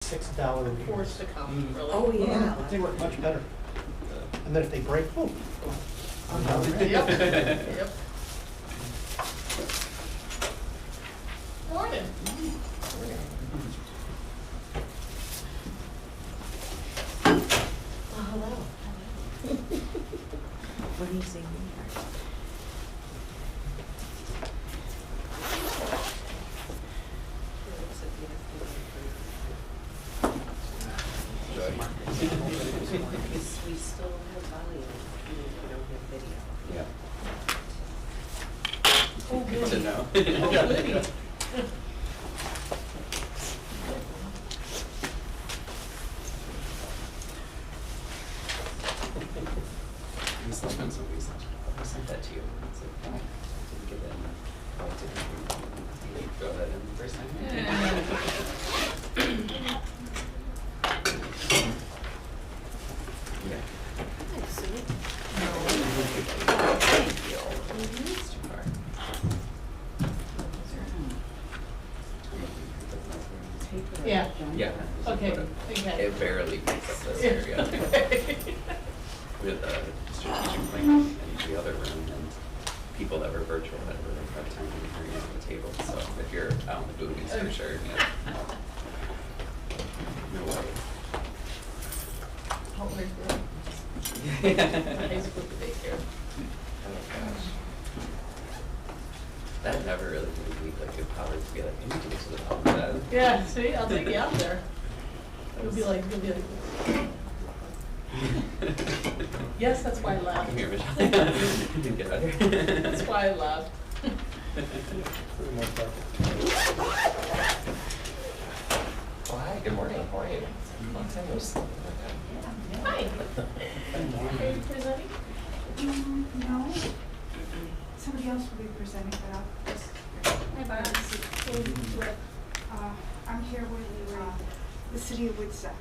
$6 beers. Forced to come, really. Oh, yeah. They work much better. And then if they break, oh. Yep, yep. Morning. Oh, hello. What do you see? We still have volume, we don't have video. Yeah. Oh, Good to goody. know. Oh, goody. Sometimes I sent that to you. It's like, oh, I didn't get that. Oh, I didn't throw that in the first time. Yeah. It's too far. Yeah, Yeah. okay, okay. It barely picks up this area. With strategic planning in the other room and people that were virtual that were have time to bring at the table. So if you're out in the booties for sure, yeah. No way. Oh, where's the, high school daycare. Oh gosh. That never really gave me like good power to be like, I need to get to the top of that. Yeah, see, I'll take you out there. You'll be like, yes, that's why I laughed. Come here, Michelle. Didn't get out here. That's why I laughed. For the most part. Oh, hi, good morning. How are you? Long time no see. Hi. Are you presenting? No. Somebody else will be presenting, but I'll just. Hi, Barb. I'm here with the city of Woodstock.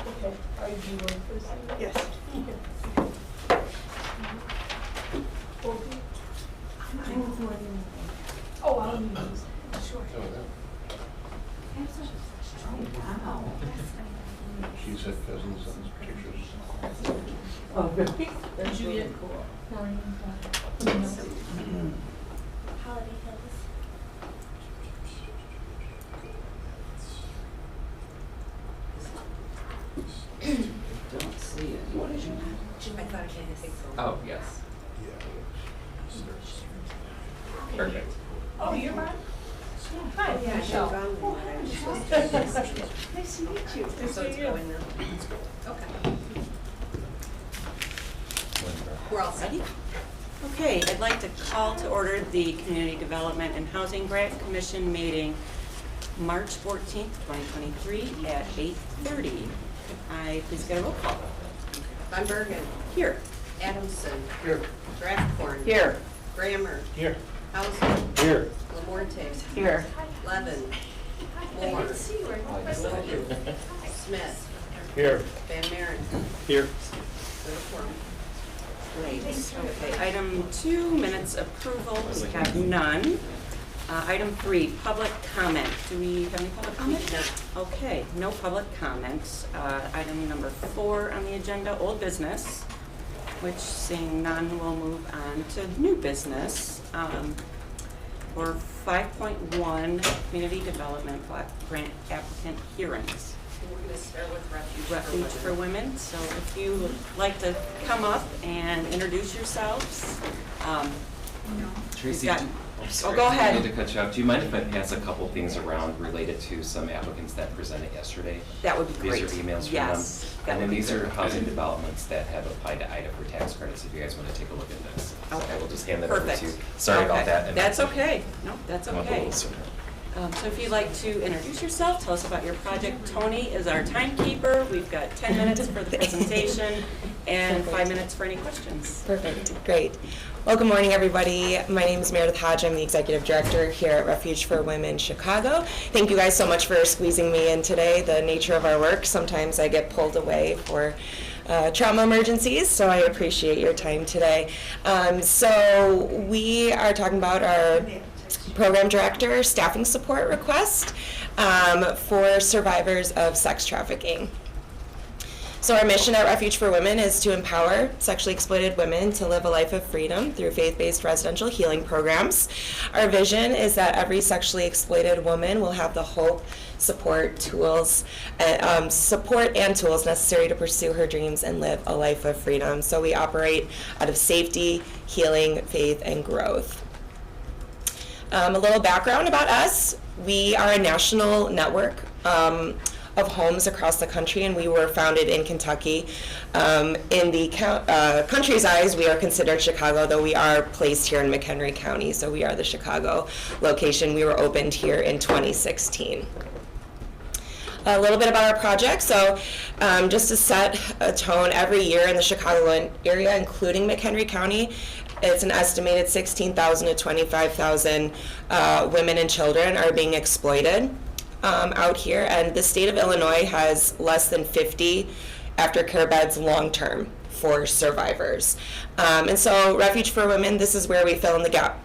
Okay, are you work for the city? Yes. Okay. I'm with more than Oh, I'll use these. Sure. Wow. She said cousins and pictures. Oh, really? Did you get Maureen? Holiday Hills. Don't see it. What is your name? I thought I had a big phone. Oh, yes. Perfect. Oh, you're Barb? Hi, Yeah, Michelle. Michelle. Oh, hi, Michelle. Nice to meet you. Nice So to it's meet you. going now? Okay. We're all ready? Okay, I'd like to call to order the Community Development and Housing Grant Commission meeting March 14th, 2023 at 8:30. I please get a roll call. Van Bergen. Here. Adamson. Here. Rathcorn. Here. Grammer. Here. Hauser. Here. Lamorte. Here. Levin. Moore. Smith. Here. Van Maren. Here. Littleform. Great. Okay, item 2, minutes approval, we have none. Item 3, public comment. Do we have any public comment? No. Okay, no public comments. Item number 4 on the agenda, old business, which seeing none, we'll move on to new business. For 5.1, community development block grant applicant hearings. We're going to start with Refuge for Women. So if you would like to come up and introduce yourselves. Tracy, got- sorry, go ahead. I need to cut you off. Do you mind if I pass a couple things around related to some applicants that presented yesterday? That would be great. These are emails from Yes, them. that And then would be these are great. housing developments that have applied to IDA for tax credits, if you guys want to take a look at this. So Okay. I will just hand that over Perfect. to you. Sorry about Okay. that. and That's okay. No, that's come up a okay. little sooner. So if you'd like to introduce yourself, tell us about your project. Tony is our timekeeper. We've got 10 minutes for the presentation and 5 minutes for any questions. Perfect, great. Well, good morning, everybody. My name is Meredith Hodge. I'm the Executive Director here at Refuge for Women Chicago. Thank you guys so much for squeezing me in today. The nature of our work, sometimes I get pulled away for trauma emergencies, so I appreciate your time today. So we are talking about our Program Director staffing support request. for survivors of sex trafficking. So our mission at Refuge for Women is to empower sexually exploited women to live a life of freedom through faith-based residential healing programs. Our vision is that every sexually exploited woman will have the hope, support, tools, support and tools necessary to pursue her dreams and live a life of freedom. So we operate out of safety, healing, faith, and growth. A little background about us. We are a national network of homes across the country, and we were founded in Kentucky. In the country's eyes, we are considered Chicago, though we are placed here in McHenry County, so we are the Chicago location. We were opened here in 2016. A little bit about our project. So just to set a tone, every year in the Chicagoland area, including McHenry County, it's an estimated 16,000 to 25,000 women and children are being exploited out here, and the state of Illinois has less than 50 aftercare beds long-term for survivors. And so Refuge for Women, this is where we fill in the gap.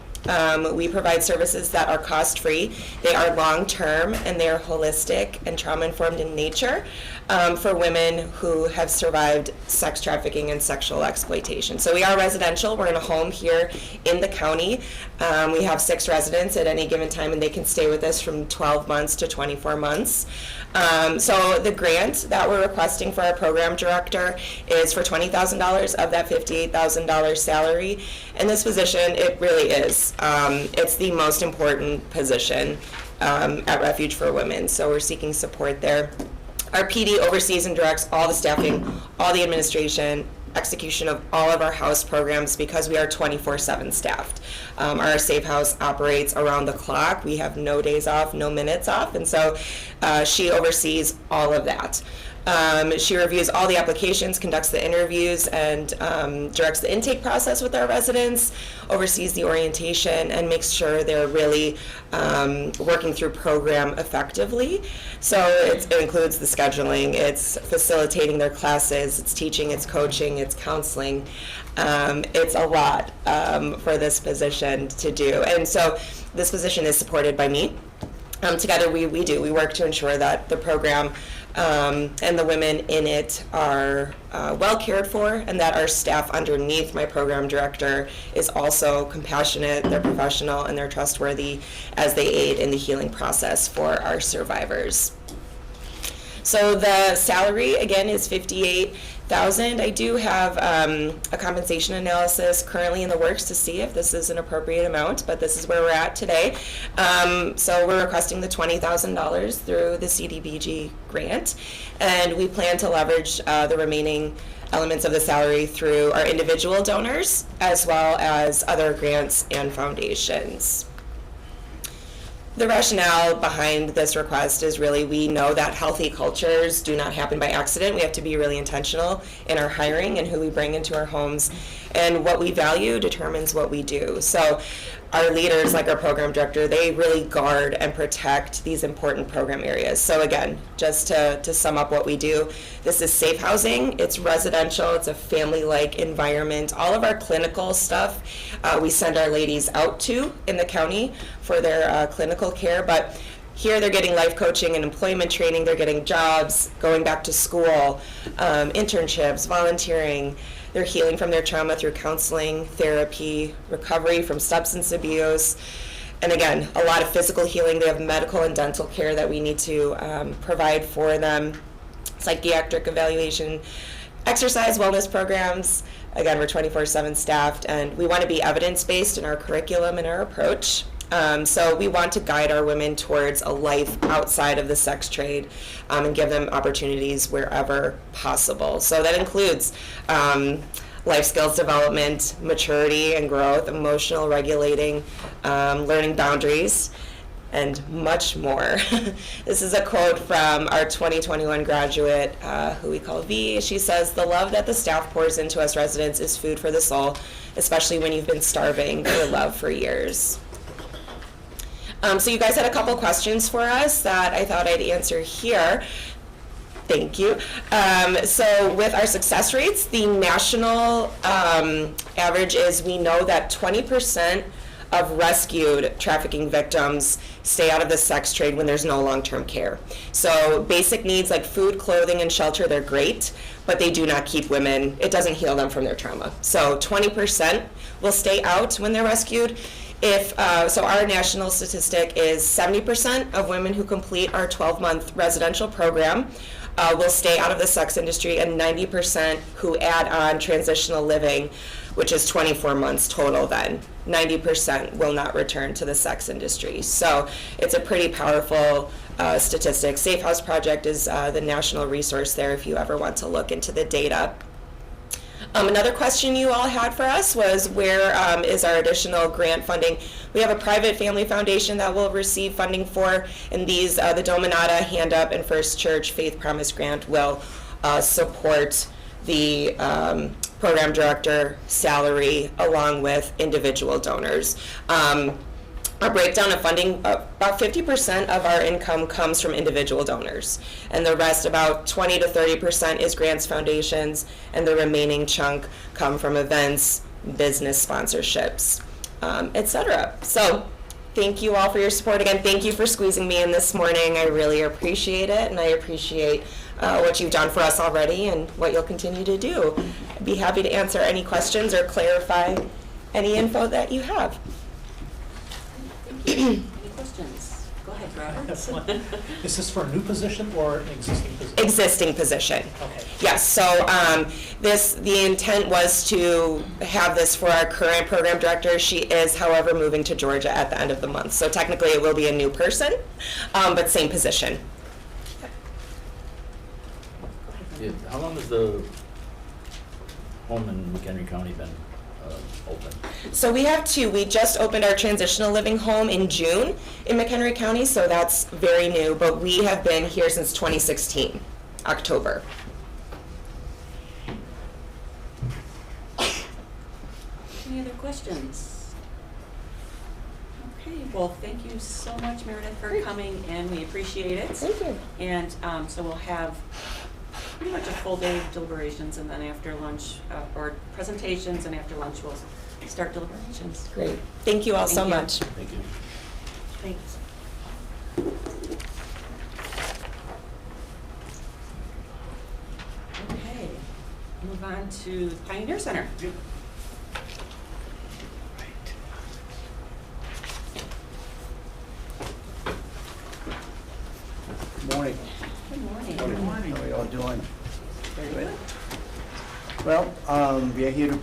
We provide services that are cost-free, they are long-term, and they are holistic and trauma-informed in nature for women who have survived sex trafficking and sexual exploitation. So we are residential. We're in a home here in the county. We have 6 residents at any given time, and they can stay with us from 12 months to 24 months. So the grant that we're requesting for our program director is for $20,000 of that $58,000 salary. And this position, it really is. It's the most important position at Refuge for Women, so we're seeking support there. Our PD oversees and directs all the staffing, all the administration, execution of all of our house programs because we are 24/7 staffed. Our safe house operates around the clock. We have no days off, no minutes off, and so she oversees all of that. She reviews all the applications, conducts the interviews, and directs the intake process with our residents, oversees the orientation, and makes sure they're really working through program effectively. So it includes the scheduling, it's facilitating their classes, it's teaching, it's coaching, it's counseling. It's a lot for this position to do. And so this position is supported by me. Together we work to ensure that the program and the women in it are well cared for, and that our staff underneath my program director is also compassionate, they're professional, and they're trustworthy as they aid in the healing process for our survivors. So the salary, again, is $58,000. I do have a compensation analysis currently in the works to see if this is an appropriate amount, but this is where we're at today. So we're requesting the $20,000 through the CDBG grant, and we plan to leverage the remaining elements of the salary through our individual donors as well as other grants and foundations. The rationale behind this request is really we know that healthy cultures do not happen by accident. We have to be really intentional in our hiring and who we bring into our homes, and what we value determines what we do. So our leaders, like our program director, they really guard and protect these important program areas. So again, just to sum up what we do, this is safe housing, it's residential, it's a family-like environment. All of our clinical stuff we send our ladies out to in the county for their clinical care, but here they're getting life coaching and employment training, they're getting jobs, going back to school, internships, volunteering. They're healing from their trauma through counseling, therapy, recovery from substance abuse, and again, a lot of physical healing. They have medical and dental care that we need to provide for them, psychiatric evaluation, exercise, wellness programs. Again, we're 24/7 staffed, and we want to be evidence-based in our curriculum and our approach. So we want to guide our women towards a life outside of the sex trade and give them opportunities wherever possible. So that includes life skills development, maturity and growth, emotional regulating, learning boundaries, and much more. This is a quote from our 2021 graduate, who we call V. She says, "The love that the staff pours into us residents is food for the soul, especially when you've been starving for love for years." So you guys had a couple questions for us that I thought I'd answer here. Thank you. So with our success rates, the national average is we know that 20% of rescued trafficking victims stay out of the sex trade when there's no long-term care. So basic needs like food, clothing, and shelter, they're great, but they do not keep women, it doesn't heal them from their trauma. So 20% will stay out when they're rescued. So our national statistic is 70% of women who complete our 12-month residential program will stay out of the sex industry, and 90% who add on transitional living, which is 24 months total then, 90% will not return to the sex industry. So it's a pretty powerful statistic. Safe House Project is the national resource there if you ever want to look into the data. Another question you all had for us was where is our additional grant funding? We have a private family foundation that will receive funding for, and these, the Dominata, Hand Up, and First Church Faith Promise Grant will support the program director salary along with individual donors. Our breakdown of funding, about 50% of our income comes from individual donors, and the rest, about 20 to 30%, is grants, foundations, and the remaining chunk come from events, business sponsorships, etc. So thank you all for your support. Again, thank you for squeezing me in this morning. I really appreciate it, and I appreciate what you've done for us already and what you'll continue to do. I'd be happy to answer any questions or clarify any info that you have. Any questions? Go ahead, Robert. Is this for a new position or an existing position? Existing position. Okay. Yes, so the intent was to have this for our current program director. She is, however, moving to Georgia at the end of the month. So technically it will be a new person, but same position. Yeah, how long has the home in McHenry County been open? So we have two. We just opened our transitional living home in June in McHenry County, so that's very new, but we have been here since 2016, October. Any other questions? Okay, well, thank you so much, Meredith, for coming in. We appreciate it. Thank you. And so we'll have pretty much a full day of deliberations, and then after lunch, or presentations, and after lunch we'll start deliberations. Great. Thank you all so Thank you. much. Thank you. Thanks. Okay, move on to Pioneer Center. Morning. Good morning. Good morning. How are you all doing? Very good. Well, we are here to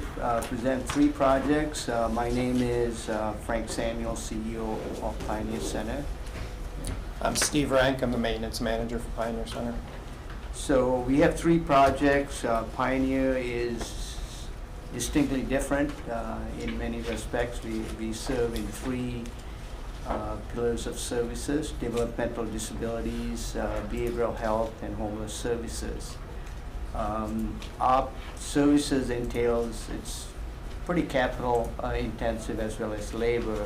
present three projects. My name is Frank Samuel, CEO of Pioneer Center. I'm Steve Rank. I'm the maintenance manager for Pioneer Center. So we have three projects. Pioneer is distinctly different in many respects. We serve in three pillars of services: developmental disabilities, behavioral health, and homeless services. Our services entails, it's pretty capital intensive as well as labor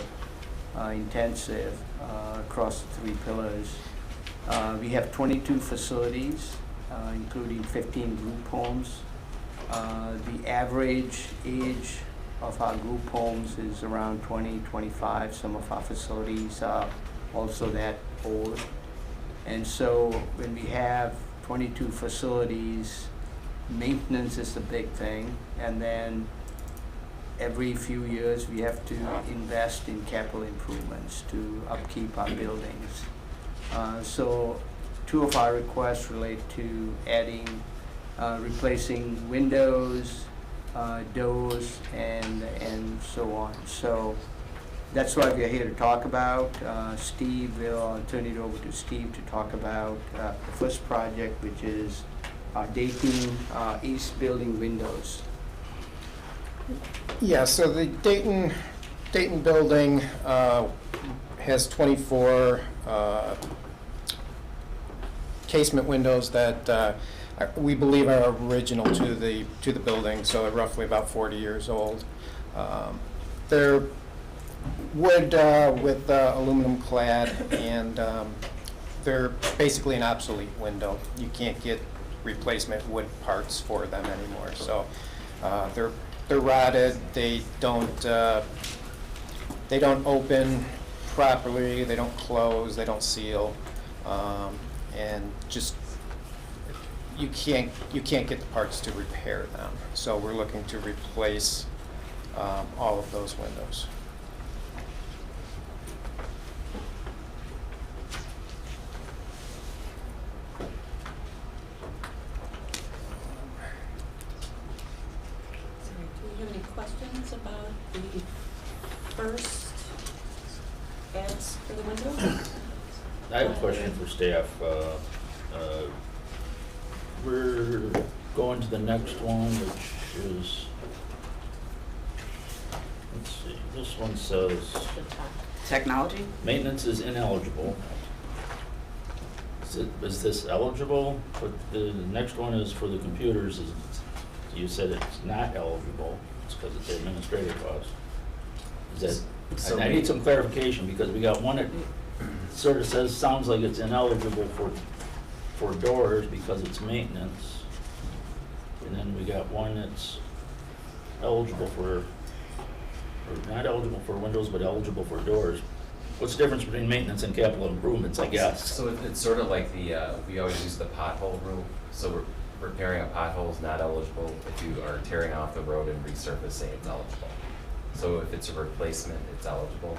intensive across the three pillars. We have 22 facilities, including 15 group homes. The average age of our group homes is around 20, 25. Some of our facilities are also that old. And so when we have 22 facilities, maintenance is the big thing, and then every few years we have to invest in capital improvements to upkeep our buildings. So two of our requests relate to adding, replacing windows, doors, and so on. So that's what we're here to talk about. Steve, I'll turn it over to Steve to talk about the first project, which is Dayton East Building windows. Yeah, so the Dayton building has 24 casement windows that we believe are original to the building, so roughly about 40 years old. They're wood with aluminum clad, and they're basically an obsolete window. You can't get replacement wood parts for them anymore. So they're rotted. They don't they don't open properly, they don't close, they don't seal, and just, you can't get the parts to repair them. So we're looking to replace all of those windows. Sorry, do we have any questions about the first ads for the window? I have a question for staff. We're going to the next one, which is, let's see, this one says, Technology? maintenance is ineligible. Is this eligible? But the next one is for the computers, you said it's not eligible, it's because it's administrative cost. Is So that, I need some clarification, because we got one that sort of says, sounds like it's ineligible for doors because it's maintenance. And then we got one that's eligible for, or not eligible for windows, but eligible for doors. What's the difference between maintenance and capital improvements, I guess? So it's sort of like we always use the pothole rule. So repairing a pothole is not eligible. If you are tearing off the road and resurfacing, it's eligible. So if it's a replacement, it's eligible.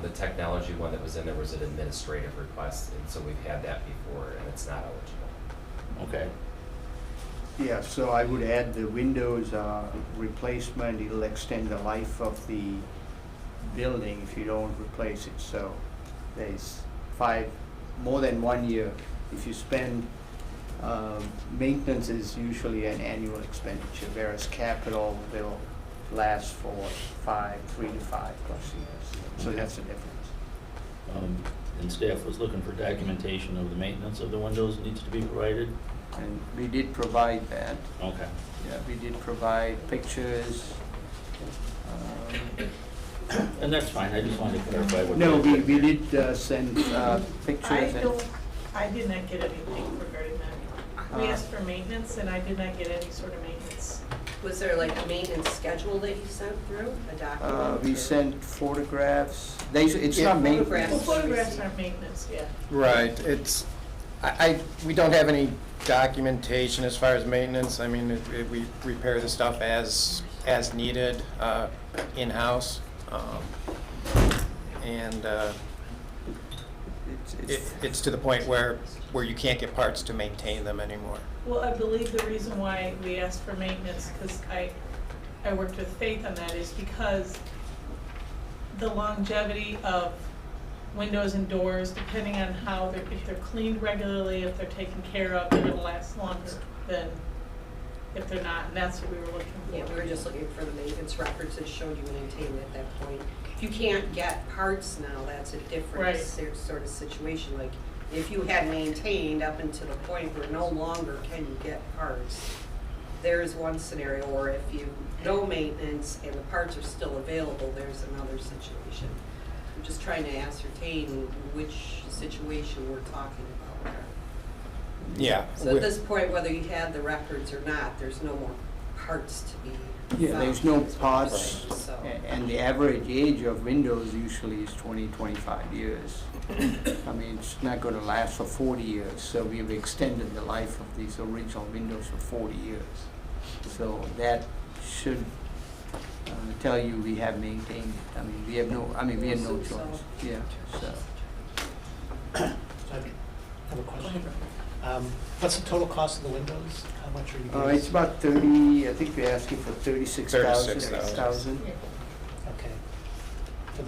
The technology one that was in there was an administrative request, and so we've had that before, and it's not eligible. Okay. Yeah, so I would add the windows replacement, it'll extend the life of the building if you don't replace it. So there's more than 1 year. If you spend, maintenance is usually an annual expenditure, whereas capital will last for 3 to 5 plus years. So that's the difference. And staff was looking for documentation of the maintenance of the windows needs to be provided? And we did provide that. Okay. Yeah, we did provide pictures. And that's fine, I just wanted to clarify what. No, you we said. did send pictures and. I did not get anything regarding that. We asked for maintenance and I did not get any sort of maintenance. Was there like a maintenance schedule that you sent through, a document? We sent photographs. It's not Photographs. maintenance. Well, photographs aren't maintenance, yeah. Right, we don't have any documentation as far as maintenance. I mean, we repair the stuff as needed, in-house. And it's to the point where you can't get parts to maintain them anymore. Well, I believe the reason why we asked for maintenance, because I worked with Faith on that, is because the longevity of windows and doors, depending on how if they're cleaned regularly, if they're taken care of, they're gonna last longer than if they're not, and that's what we were looking for. Yeah, we were just looking for the maintenance records that showed you maintained at that point. If you can't get parts now, that's a different Right. sort of situation. Like, if you had maintained up until the point where no longer can you get parts, there's one scenario, or if you no maintenance and the parts are still available, there's another situation. I'm just trying to ascertain which situation we're talking about there. Yeah. So at this point, whether you had the records or not, there's no more parts to be found. Yeah, there's no is what I'm parts, saying, so. and the average age of windows usually is 20, 25 years. I mean, it's not gonna last for 40 years, so we've extended the life of these original windows for 40 years. So that should tell you we have maintained it. I mean, we have no choice. Yeah, so. I have a question. What's the total cost of the windows? How much are you guys? It's about 30, I think we're asking for 36,000. 36,000. Okay. So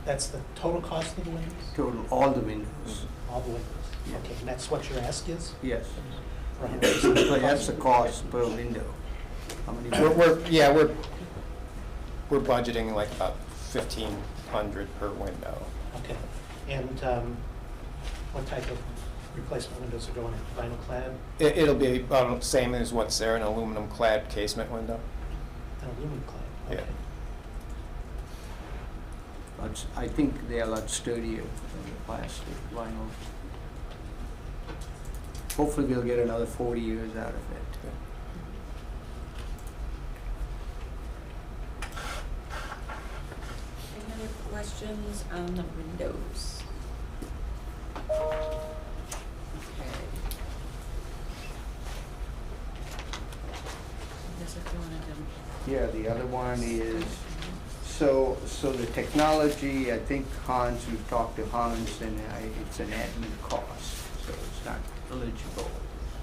that's the total cost of the windows? Total, all the windows. All the windows? Yeah. Okay, and that's what your ask is? Yes. For 100%? But that's the cost per window. How many? We're budgeting like about 1,500 per window. Okay. And what type of replacement windows are going in? Vinyl clad? It'll be about the same as what's there, an aluminum clad casement window. An aluminum clad? Yeah. Okay. But I think they're a lot sturdier than the plastic vinyl. Hopefully we'll get another 40 years out of it. Any other questions on the windows? Okay. I guess if you wanted to. Yeah, the other one is, so the technology, I think Hans, we've talked to Hans, and it's an admin cost, so it's not eligible.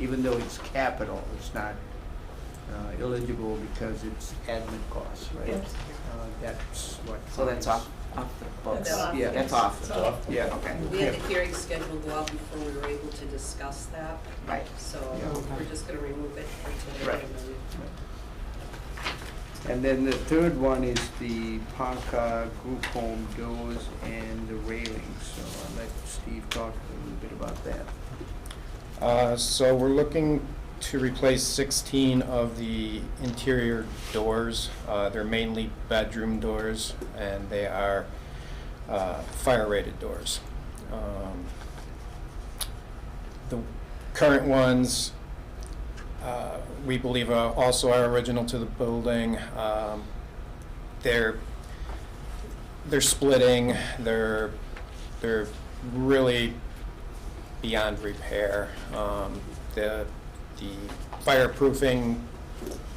Even though it's capital, it's not eligible because it's admin costs, right? Yes. That's what. So that's Hans- off the books? That's off. Yeah. That's off. It's off. Yeah. Okay. We had the hearing scheduled go out before we were able to discuss that, Right. so Yeah. we're just gonna remove it for today. Right. and then- And then the third one is the Ponca group home doors and the railings. So I'll let Steve talk a little bit about that. So we're looking to replace 16 of the interior doors. They're mainly bedroom doors, and they are fire-rated doors. The current ones, we believe also are original to the building. They're splitting. They're really beyond repair. The fireproofing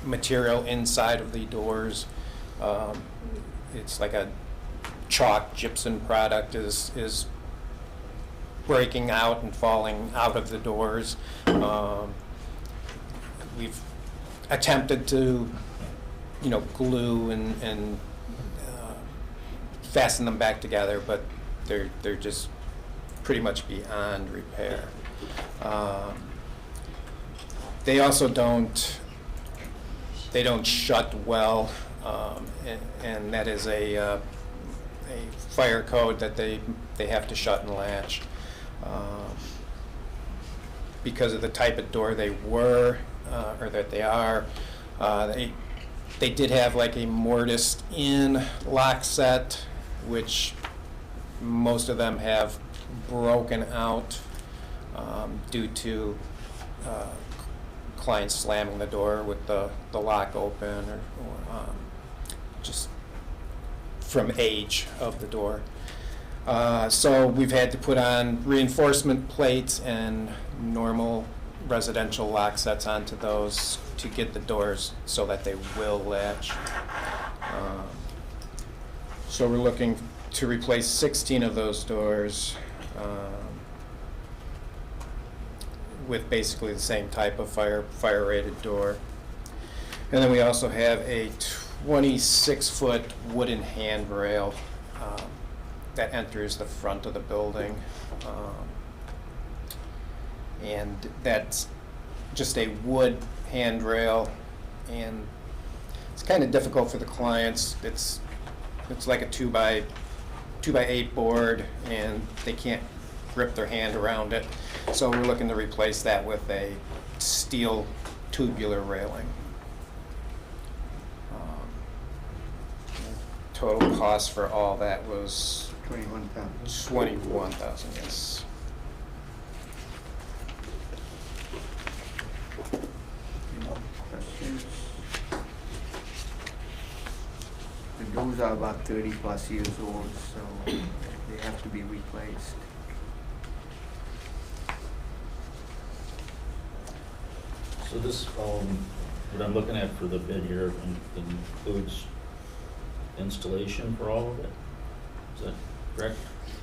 material inside of the doors, it's like a chalk gypsum product, is breaking out and falling out of the doors. We've attempted to, glue and fasten them back together, but they're just pretty much beyond repair. They also don't shut well, and that is a fire code that they have to shut and latch. Because of the type of door they were, or that they are, they did have like a mortised-in lock set, which most of them have broken out due to clients slamming the door with the lock open, or just from age of the door. So we've had to put on reinforcement plates and normal residential lock sets onto those to get the doors so that they will latch. So we're looking to replace 16 of those doors with basically the same type of fire-rated door. And then we also have a 26-foot wooden handrail that enters the front of the building. And that's just a wood handrail, and it's kind of difficult for the clients. It's like a 2x8 board, and they can't grip their hand around it. So we're looking to replace that with a steel tubular railing. Total cost for all that was 21,000. 21,000, yes. Questions? The doors are about 30+ years old, so they have to be replaced. So this, what I'm looking at for the bid here includes installation for all of it? Is that correct?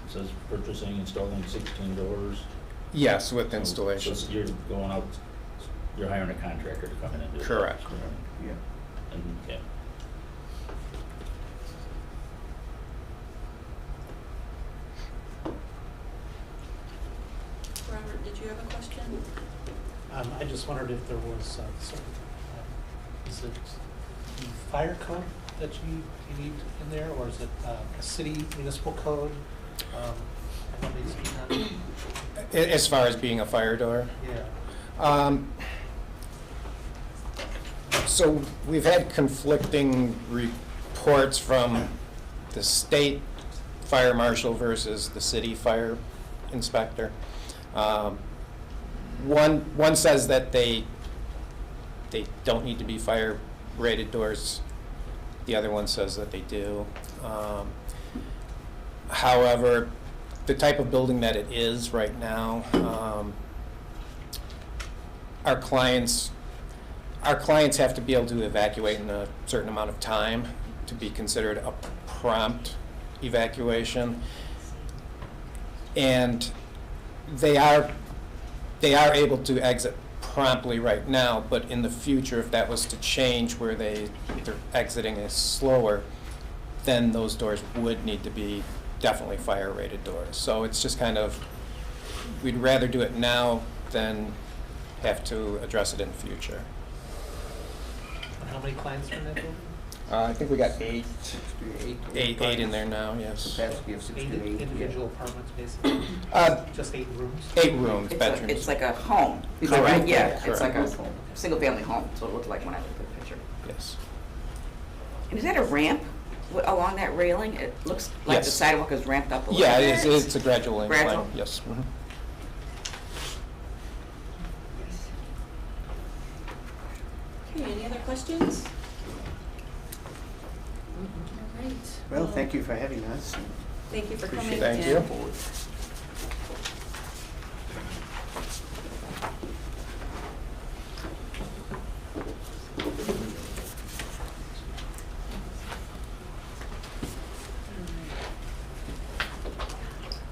It says purchasing, installing 16 doors. Yes, with So- installation. So you're going out, you're hiring a contractor to come in and do it? Correct. Yeah. And, yeah. Robert, did you have a question? I just wondered if there was is it the fire code that you need in there, or is it a city municipal code? What needs to be done? As far as being a fire door? Yeah. So we've had conflicting reports from the state fire marshal versus the city fire inspector. One says that they don't need to be fire rated doors. The other one says that they do. However, the type of building that it is right now, our clients have to be able to evacuate in a certain amount of time to be considered a prompt evacuation. And they are able to exit promptly right now, but in the future, if that was to change where they're exiting is slower, then those doors would need to be definitely fire-rated doors. So it's just kind of, we'd rather do it now than have to address it in the future. And how many clients are in that building? I think we got eight in there there. now, yes. Capacity of 6 to 8. Individual apartments, basically? Just 8 rooms? 8 rooms, bedrooms. It's like a home. Correct. Yeah, it's Correct. like a single-family home, so it looked like when I looked at the picture. Yes. And is that a ramp along that railing? It looks like the Yes. sidewalk is ramped up a little Yeah, bit. it's a gradual incline. Gradual? Yes. Mhm. Okay, any other questions? All right. Well, thank you for having us. Thank you for coming in. Thank you.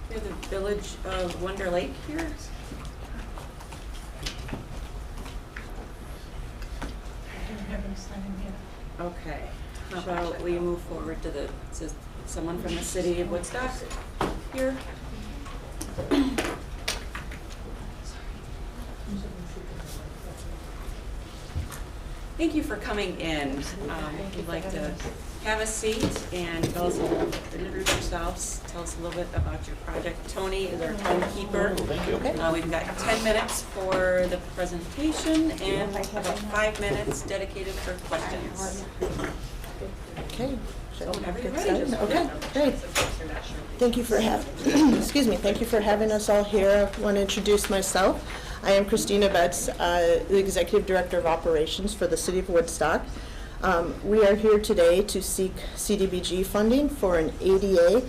We have the Village of Wonder Lake here. I don't have him sign in yet. Okay. How about we move forward to someone from the city of Woodstock here? Thank you for coming in. We'd like to have a seat and tell us introduce yourselves. Tell us a little bit about your project. Tony is our timekeeper. Thank you. We've got 10 minutes for the presentation and about 5 minutes dedicated for questions. Okay. So whenever you're ready, just Okay, great. Thank you for excuse me, thank you for having us all here. I want to introduce myself. I am Christina Betts, the Executive Director of Operations for the City of Woodstock. We are here today to seek CDBG funding for an ADA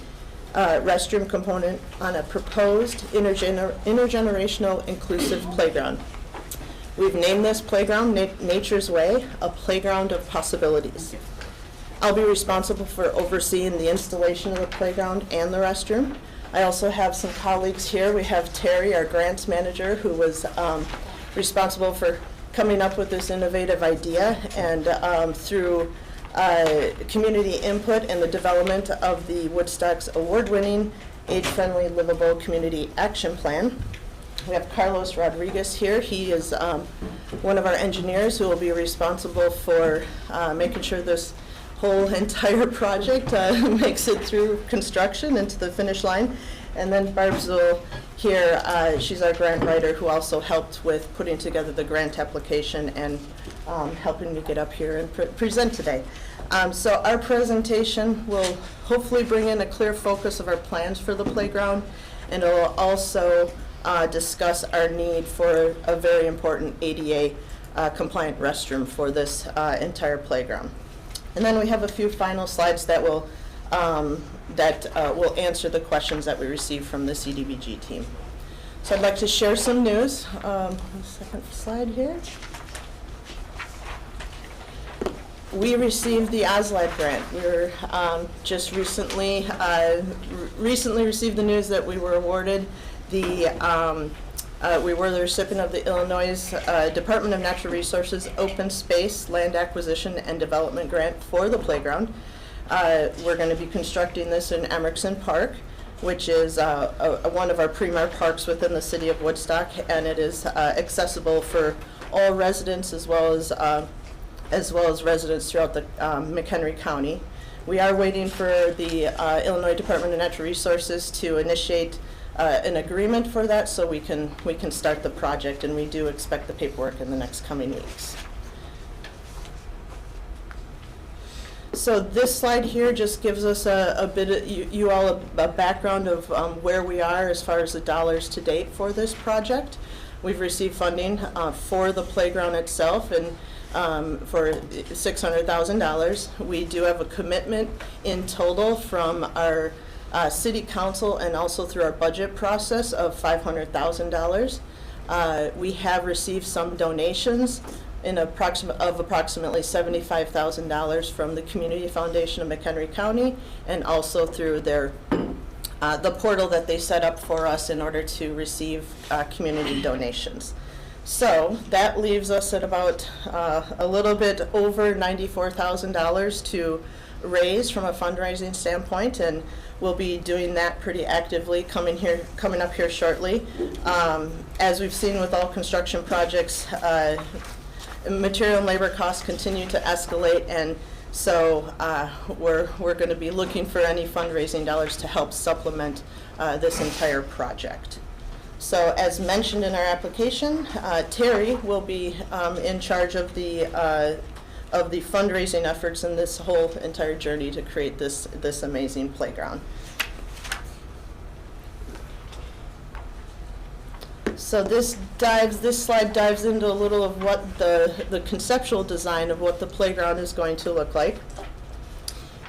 restroom component on a proposed intergenerational inclusive playground. We've named this playground Nature's Way, a playground of possibilities. I'll be responsible for overseeing the installation of the playground and the restroom. I also have some colleagues here. We have Terry, our grants manager, who was responsible for coming up with this innovative idea, and through community input and the development of the Woodstock's award-winning, age-friendly, livable community action plan. We have Carlos Rodriguez here. He is one of our engineers who will be responsible for making sure this whole entire project makes it through construction into the finish line. And then Barb Zoll here, she's our grant writer who also helped with putting together the grant application and helping me get up here and present today. So our presentation will hopefully bring in a clear focus of our plans for the playground, and it will also discuss our need for a very important ADA compliant restroom for this entire playground. And then we have a few final slides that will answer the questions that we received from the CDBG team. So I'd like to share some news. Second slide here. We received the OSLAD grant. We were just recently received the news that we were awarded we were the recipient of the Illinois Department of Natural Resources Open Space Land Acquisition and Development Grant for the playground. We're going to be constructing this in Emerson Park, which is one of our premier parks within the city of Woodstock, and it is accessible for all residents as well as residents throughout the McHenry County. We are waiting for the Illinois Department of Natural Resources to initiate an agreement for that, so we can start the project, and we do expect the paperwork in the next coming weeks. So this slide here just gives us a bit of you all a background of where we are as far as the dollars to date for this project. We've received funding for the playground itself, and for $600,000. We do have a commitment in total from our City Council and also through our budget process of $500,000. We have received some donations of approximately $75,000 from the Community Foundation of McHenry County, and also through their the portal that they set up for us in order to receive community donations. So that leaves us at about a little bit over $94,000 to raise from a fundraising standpoint, and we'll be doing that pretty actively coming up here shortly. As we've seen with all construction projects, material and labor costs continue to escalate, and so we're going to be looking for any fundraising dollars to help supplement this entire project. So as mentioned in our application, Terry will be in charge of the fundraising efforts in this whole entire journey to create this amazing playground. So this slide dives into a little of what the conceptual design of what the playground is going to look like.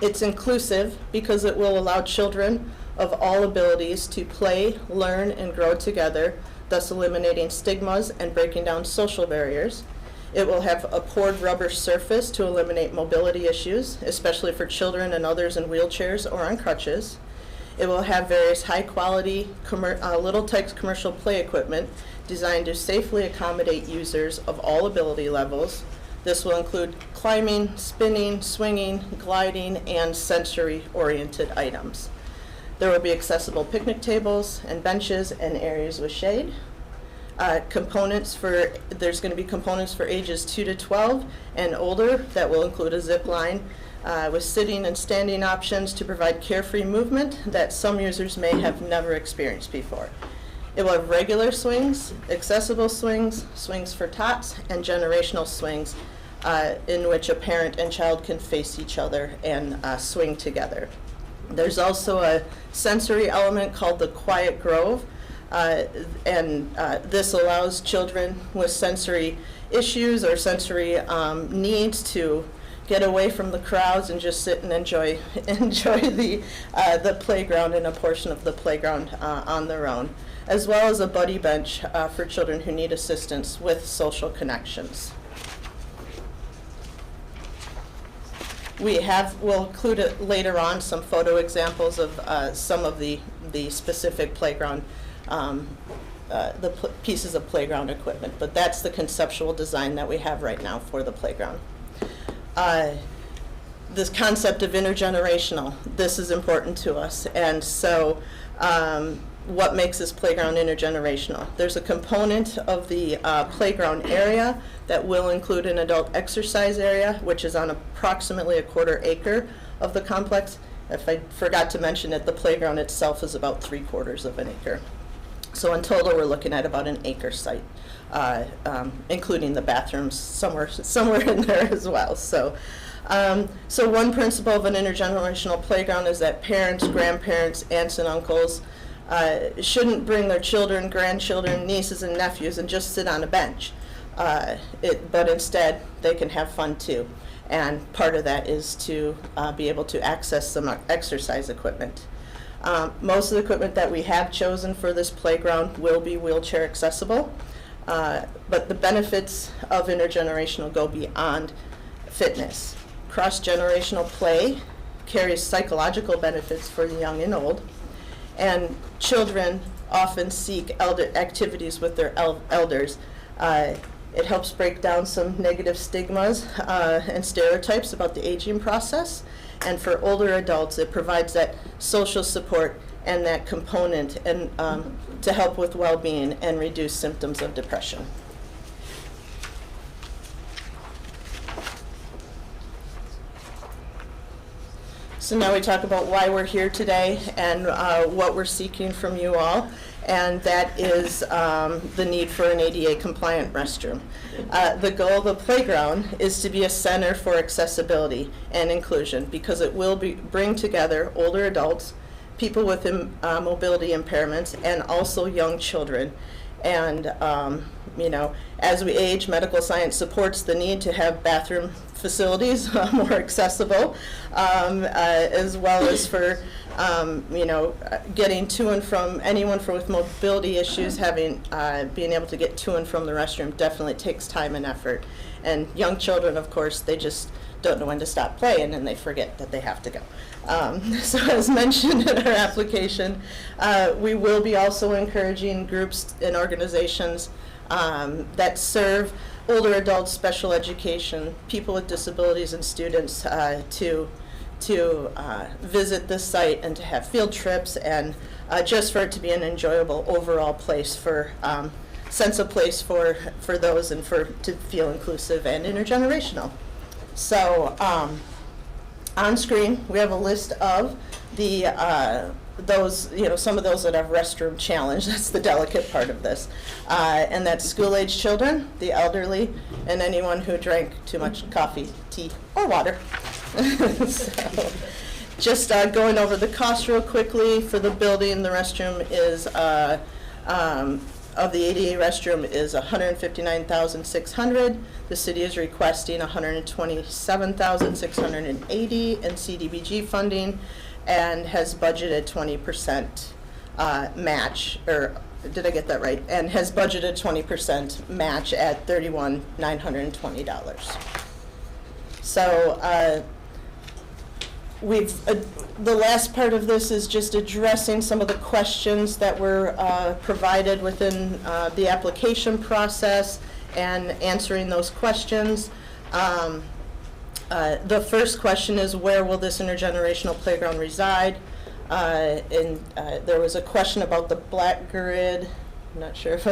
It's inclusive because it will allow children of all abilities to play, learn, and grow together, thus eliminating stigmas and breaking down social barriers. It will have a poured rubber surface to eliminate mobility issues, especially for children and others in wheelchairs or on crutches. It will have various high-quality Little Tikes commercial play equipment designed to safely accommodate users of all ability levels. This will include climbing, spinning, swinging, gliding, and sensory-oriented items. There will be accessible picnic tables and benches and areas with shade. There's going to be components for ages 2 to 12 and older that will include a zip line with sitting and standing options to provide carefree movement that some users may have never experienced before. It will have regular swings, accessible swings, swings for tots, and generational swings in which a parent and child can face each other and swing together. There's also a sensory element called the Quiet Grove, and this allows children with sensory issues or sensory needs to get away from the crowds and just sit and enjoy the playground and a portion of the playground on their own, as well as a buddy bench for children who need assistance with social connections. We'll include it later on, some photo examples of some of the specific playground, pieces of playground equipment, but that's the conceptual design that we have right now for the playground. This concept of intergenerational, this is important to us, and so what makes this playground intergenerational? There's a component of the playground area that will include an adult exercise area, which is on approximately 1/4 acre of the complex. If I forgot to mention it, the playground itself is about 3/4 of an acre. So in total, we're looking at about an acre site, including the bathrooms somewhere in there as well. So one principle of an intergenerational playground is that parents, grandparents, aunts, and uncles shouldn't bring their children, grandchildren, nieces, and nephews and just sit on a bench. But instead, they can have fun too. And part of that is to be able to access some exercise equipment. Most of the equipment that we have chosen for this playground will be wheelchair accessible, but the benefits of intergenerational go beyond fitness. Cross-generational play carries psychological benefits for the young and old, and children often seek activities with their elders. It helps break down some negative stigmas and stereotypes about the aging process. And for older adults, it provides that social support and that component and to help with well-being and reduce symptoms of depression. So now we talk about why we're here today and what we're seeking from you all, and that is the need for an ADA compliant restroom. The goal of the playground is to be a center for accessibility and inclusion because it will bring together older adults, people with mobility impairments, and also young children. And as we age, medical science supports the need to have bathroom facilities more accessible, as well as for Getting to and from anyone with mobility issues, being able to get to and from the restroom definitely takes time and effort. And young children, of course, they just don't know when to stop playing and they forget that they have to go. So as mentioned in our application, we will be also encouraging groups and organizations that serve older adults, special education, people with disabilities, and students to visit this site and to have field trips, and just for it to be an enjoyable overall place sense of place for those, and to feel inclusive and intergenerational. So on screen we have a list of the some of those that have restroom challenge. That's the delicate part of this, and that's school-age children, the elderly, and anyone who drank too much coffee, tea, or water. So, just going over the cost real quickly for the building. The restroom is of the ADA restroom is $159,600. The city is requesting $127,680 in CDBG funding, and has budgeted 20% match, or did I get that right? And has budgeted 20% match at $31,920. So the last part of this is just addressing some of the questions that were provided within the application process and answering those questions. The first question is, where will this intergenerational playground reside? There was a question about the black grid. I'm not sure if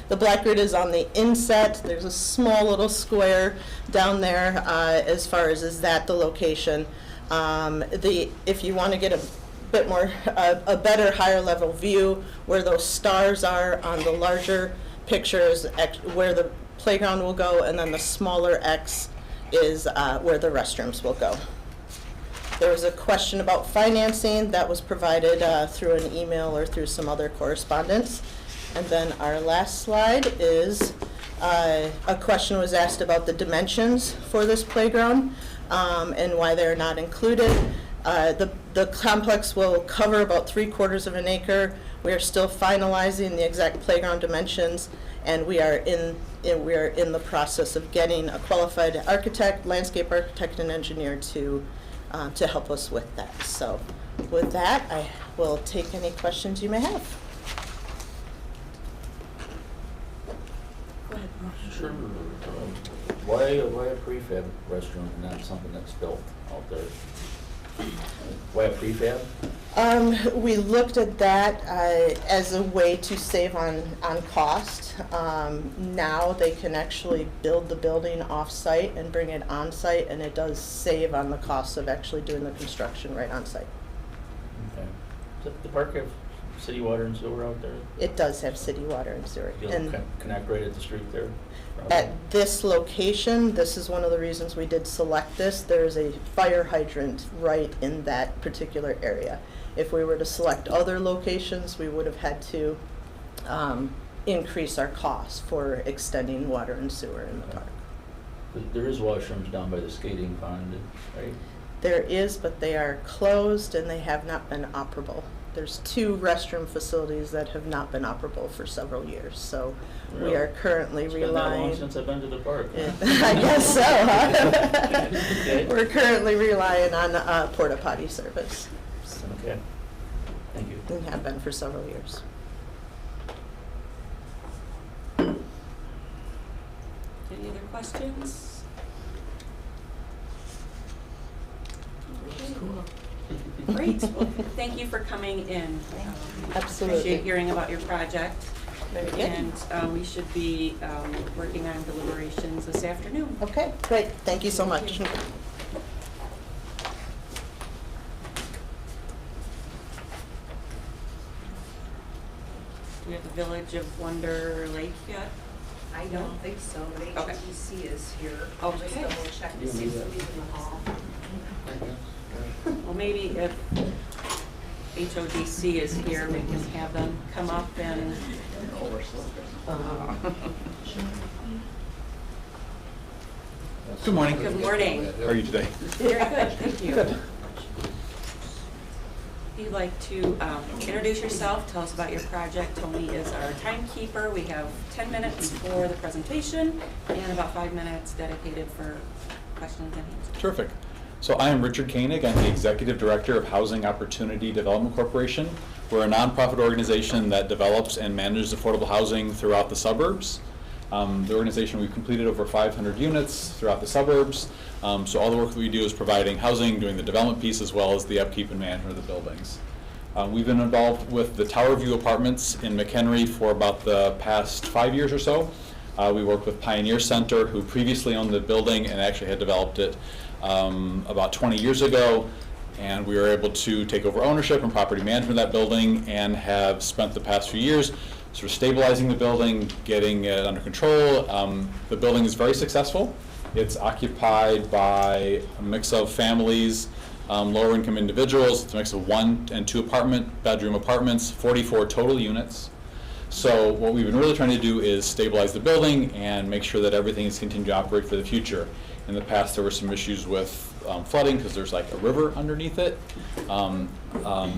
the black grid is on the inset. There's a small little square down there as far as is that the location. If you want to get a bit more, a better higher level view, where those stars are on the larger pictures, where the playground will go, and then the smaller X is where the restrooms will go. There was a question about financing that was provided through an email or through some other correspondence. And then our last slide is a question was asked about the dimensions for this playground and why they're not included. The complex will cover about 3/4 of an acre. We are still finalizing the exact playground dimensions, and we are in the process of getting a qualified architect, landscape architect, and engineer to help us with that. So with that, I will take any questions you may have. Go ahead, Mark. Sure. Why a prefab restroom and not something that's built out there? Why a prefab? We looked at that as a way to save on cost. Now they can actually build the building off-site and bring it on-site, and it does save on the cost of actually doing the construction right on-site. Okay. Does the park have city water and sewer out there? It does have city water and sewer. You'll connect right at the street there? At this location, this is one of the reasons we did select this. There's a fire hydrant right in that particular area. If we were to select other locations, we would have had to increase our costs for extending water and sewer in the park. There is washrooms down by the skating pond, right? There is, but they are closed and they have not been operable. There's 2 restroom facilities that have not been operable for several years, so Really? we are currently It's been that long relying. since I've been to the park. I guess so, huh? Okay. We're currently relying on porta potty service. So, Okay, thank you. and have been for several years. Any other questions? Great, well, thank you for coming in. Absolutely. Appreciate hearing about your project. Very good. And we should be working on deliberations this afternoon. Okay, great. Thank you so much. Thank Do we have the Village of Wonder Lake yet? I don't think so, but Okay. HTC is here. I'll just Okay. double check to see if somebody's in the hall. Well, maybe if HODC is here, we can have them come up and. Good morning. Good morning. How are you today? Very good, thank you. Good. If you'd like to introduce yourself, tell us about your project. Tony is our timekeeper. We have 10 minutes for the presentation and about 5 minutes dedicated for questions and answers. Terrific. So I am Richard Koenig. I'm the Executive Director of Housing Opportunity Development Corporation. We're a nonprofit organization that develops and manages affordable housing throughout the suburbs. The organization, we've completed over 500 units throughout the suburbs. So all the work that we do is providing housing, doing the development piece, as well as the upkeep and management of the buildings. We've been involved with the Tower View Apartments in McHenry for about the past 5 years or so. We worked with Pioneer Center, who previously owned the building and actually had developed it about 20 years ago. And we were able to take over ownership and property management of that building and have spent the past few years sort of stabilizing the building, getting it under control. The building is very successful. It's occupied by a mix of families, lower income individuals. It's a mix of 1 and 2 bedroom apartments, 44 total units. So what we've been really trying to do is stabilize the building and make sure that everything is continuing to operate for the future. In the past, there were some issues with flooding because there's like a river underneath it.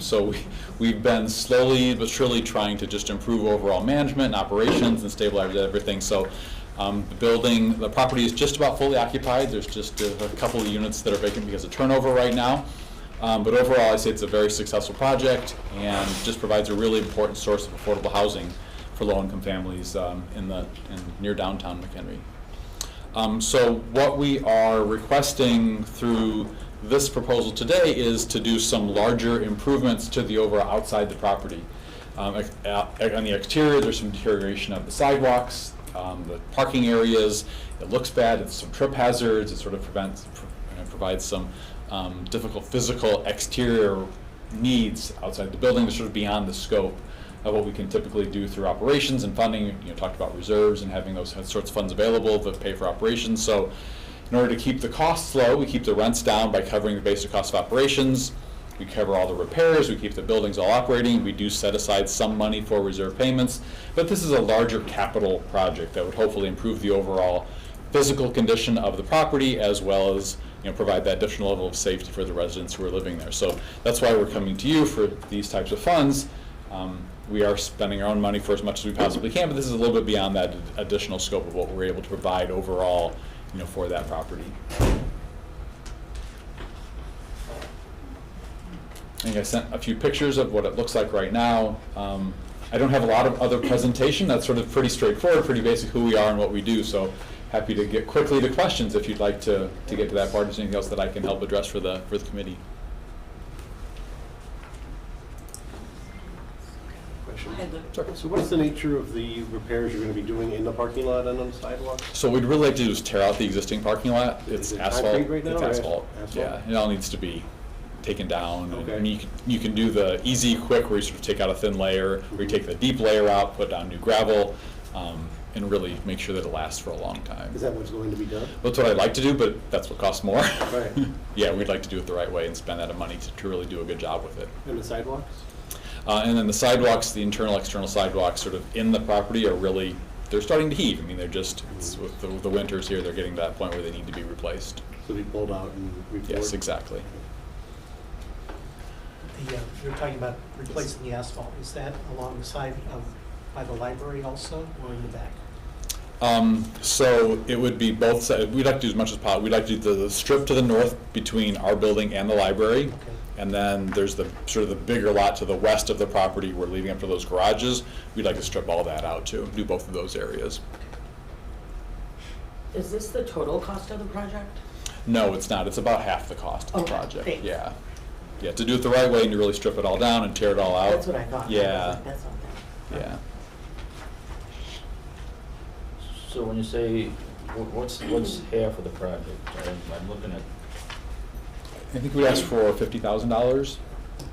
So we've been slowly but surely trying to just improve overall management and operations and stabilize everything. So the property is just about fully occupied. There's just a couple of units that are vacant because of turnover right now. But overall, I say it's a very successful project and just provides a really important source of affordable housing for low-income families in near downtown McHenry. So what we are requesting through this proposal today is to do some larger improvements to the overall outside the property. On the exterior, there's some deterioration of the sidewalks, the parking areas. It looks bad. It's some trip hazards. It sort of provides some difficult physical exterior needs outside the building. They're sort of beyond the scope of what we can typically do through operations and funding. Talked about reserves and having those sorts of funds available to pay for operations. So in order to keep the costs low, we keep the rents down by covering the basic cost of operations. We cover all the repairs. We keep the buildings all operating. We do set aside some money for reserve payments. But this is a larger capital project that would hopefully improve the overall physical condition of the property, as well as provide that additional level of safety for the residents who are living there. So that's why we're coming to you for these types of funds. We are spending our own money for as much as we possibly can, but this is a little bit beyond that additional scope of what we're able to provide overall, for that property. I think I sent a few pictures of what it looks like right now. I don't have a lot of other presentation. That's sort of pretty straightforward, pretty basic who we are and what we do. So happy to get quickly to questions if you'd like to get to that part. Is there anything else that I can help address for the committee? Sure. So what's the nature of the repairs you're going to be doing in the parking lot and on the sidewalks? So what we'd really like to do is tear out the existing parking lot. It's asphalt. Concrete right now, it's asphalt. Yeah, it all needs to be taken down. Okay. And you can do the easy, quick, where you sort of take out a thin layer, where you take the deep layer out, put down new gravel, and really make sure that it lasts for a long time. Is that what's going to be done? That's what I'd like to do, but that's what costs more. Right. Yeah, we'd like to do it the right way and spend that money to really do a good job with it. And the sidewalks? And then the sidewalks, the internal, external sidewalks sort of in the property are really, they're starting to heave. I mean, they're just, with the winters here, they're getting to that point where they need to be replaced. So they pulled out and repoured? Yes, exactly. You're talking about replacing the asphalt. Is that along the side by the library also, or in the back? So it would be both sides. We'd like to do as much as possible. We'd like to do the strip to the north between our building and the library. Okay. And then there's the sort of the bigger lot to the west of the property. We're leaving up to those garages. We'd like to strip all that out too, do both of those areas. Is this the total cost of the project? No, it's not. It's about half the cost of the project. Thanks. Yeah. Yeah, to do it the right way and to really strip it all down and tear it all out. That's what I thought. Yeah. That's all that. Yeah. So when you say, what's half of the project? I'm looking at. I think we asked for $50,000.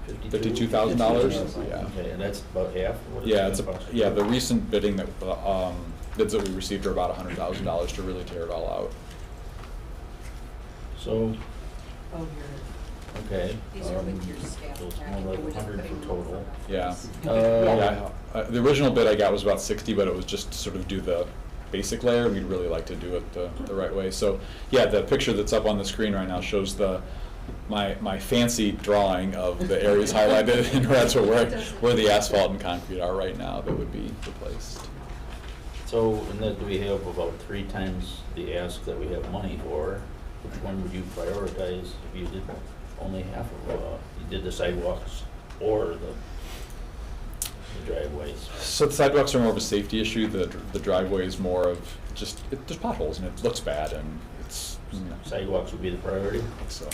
$52,000. Yeah. Okay, and that's about half? Yeah, the recent bidding that bids that we received are about $100,000 to really tear it all out. So. Oh, okay. These are like your staff. So it's more like 100 for total. Yeah. The original bid I got was about 60, but it was just to sort of do the basic layer. We'd really like to do it the right way. So yeah, the picture that's up on the screen right now shows the my fancy drawing of the areas highlighted in red are where the asphalt and concrete are right now that would be replaced. So, and that we have about 3 times the ask that we have money for. Which one would you prioritize if you did only half of, you did the sidewalks or the driveways? So the sidewalks are more of a safety issue. The driveway is more of just, there's potholes and it looks bad and it's. Sidewalks would be the priority? I think so.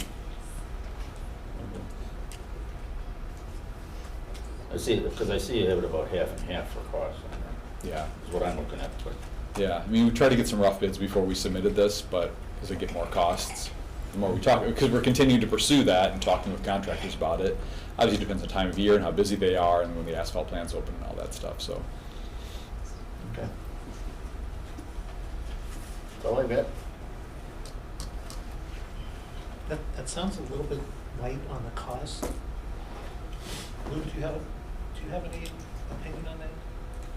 I see, because I see you have it about half and half for cost on there. Yeah. Is what I'm looking at, but. Yeah, I mean, we tried to get some rough bids before we submitted this, but as we get more costs, the more we talk, because we're continuing to pursue that and talking with contractors about it. Obviously, it depends on time of year and how busy they are and when the asphalt plant's open and all that stuff, so. Okay. That's all I got. That sounds a little bit light on the cost. Lou, do you have any opinion on that?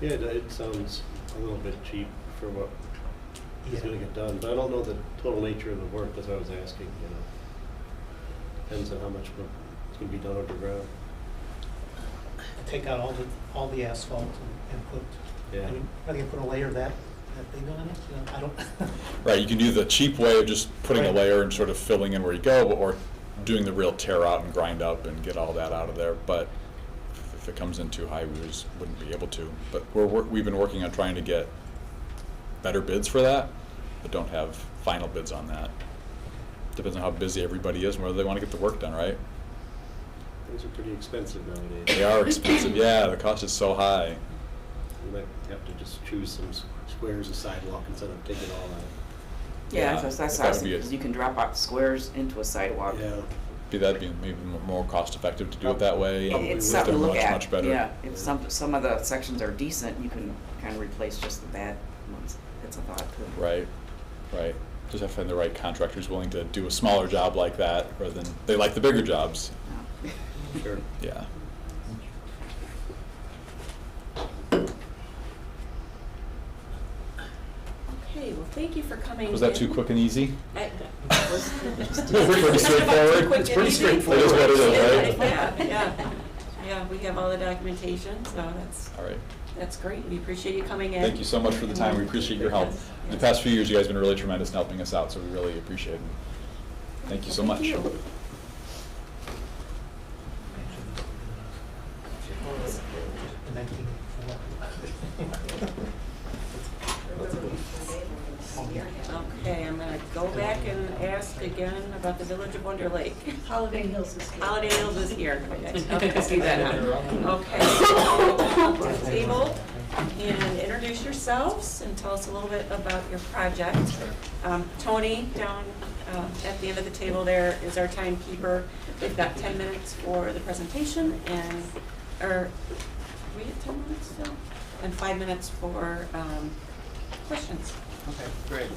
Yeah, it sounds a little bit cheap for what is gonna get done, but I don't know the total nature of the work, that's what I was asking, you know. Depends on how much work is gonna be done underground. Take out all the asphalt and put, Yeah. I mean, are they gonna put a layer that big on it? You know, I don't. Right, you can do the cheap way of just putting a Right. layer and sort of filling in where you go, or doing the real tear out and grind up and get all that out of there, but if it comes in too high, we just wouldn't be able to. But we've been working on trying to get better bids for that, but don't have final bids on that. Depends on how busy everybody is and whether they want to get the work done, right? Things are pretty expensive nowadays. They are expensive, yeah, the cost is so high. You might have to just choose some squares of sidewalk instead of taking all out. Yeah, Yeah, that's that would awesome, be because you can drop out squares into a sidewalk. Yeah. That'd be maybe more cost effective to do it that way. and It's if something to they're look at. much better. Yeah, if some of the sections are decent, you can kind of replace just the bad ones. It's a thought too. Right, right. Just have to find the right contractors willing to do a smaller job like that, rather than, they like the bigger jobs. Yeah. Sure. Yeah. Okay, well, thank you for coming. Was that in. too quick and easy? Was Pretty straightforward? It's pretty straightforward. It is what it is, right? Yeah, we have all the documentation, so All right. that's great. We appreciate you coming in. Thank you so much for the time. We appreciate your help. In the past few years, you guys have been really tremendous in helping us out, so we really appreciate it. Thank you so much. Thank you. Okay, I'm gonna go back and ask again about the Village of Wonder Lake. Holiday Hills is here. Holiday Hills is here. Okay, I see that now. Okay, so come to the table and introduce yourselves and tell us a little bit about your project. Tony, down at the end of the table there, is our timekeeper. We've got 10 minutes for the presentation and, or, we get 10 minutes still? And 5 minutes for questions. Okay, great.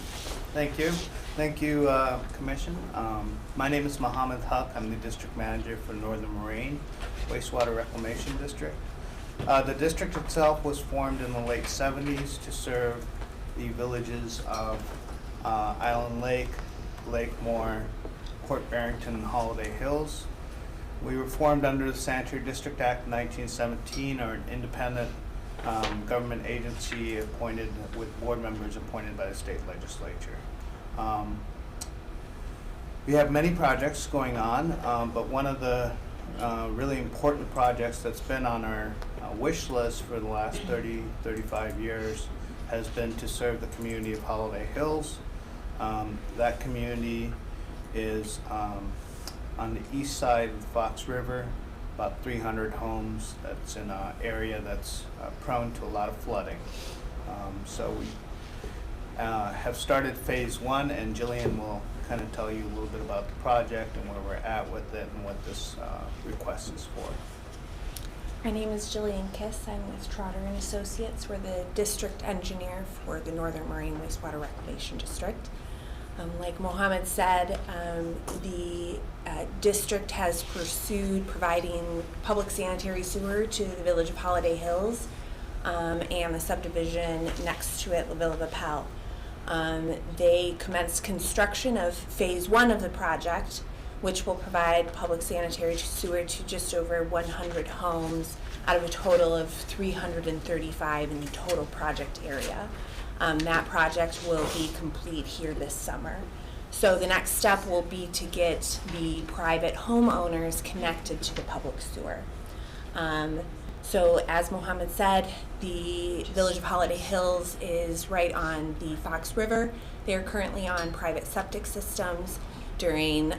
Thank you. Thank you, Commission. My name is Mohammed Huck. I'm the District Manager for Northern Moraine Wastewater Reclamation District. The district itself was formed in the late 70s to serve the villages of Island Lake, Lakemore, Port Barrington, and Holiday Hills. We were formed under the Sanitary District Act 1917, or an independent government agency appointed with board members appointed by the state legislature. We have many projects going on, but one of the really important projects that's been on our wish list for the last 35 years has been to serve the community of Holiday Hills. That community is on the east side of the Fox River, about 300 homes. That's in an area that's prone to a lot of flooding. So we have started phase 1, and Jillian will kind of tell you a little bit about the project and where we're at with it and what this request is for. My name is Jillian Kiss. I'm with Trotter and Associates. We're the district engineer for the Northern Moraine Wastewater Reclamation District. Like Mohammed said, the district has pursued providing public sanitary sewer to the village of Holiday Hills and the subdivision next to it, La Villa Vapel. They commenced construction of phase 1 of the project, which will provide public sanitary sewer to just over 100 homes out of a total of 335 in the total project area. That project will be complete here this summer. So the next step will be to get the private homeowners connected to the public sewer. So as Mohammed said, the Village of Holiday Hills is right on the Fox River. They're currently on private septic systems. During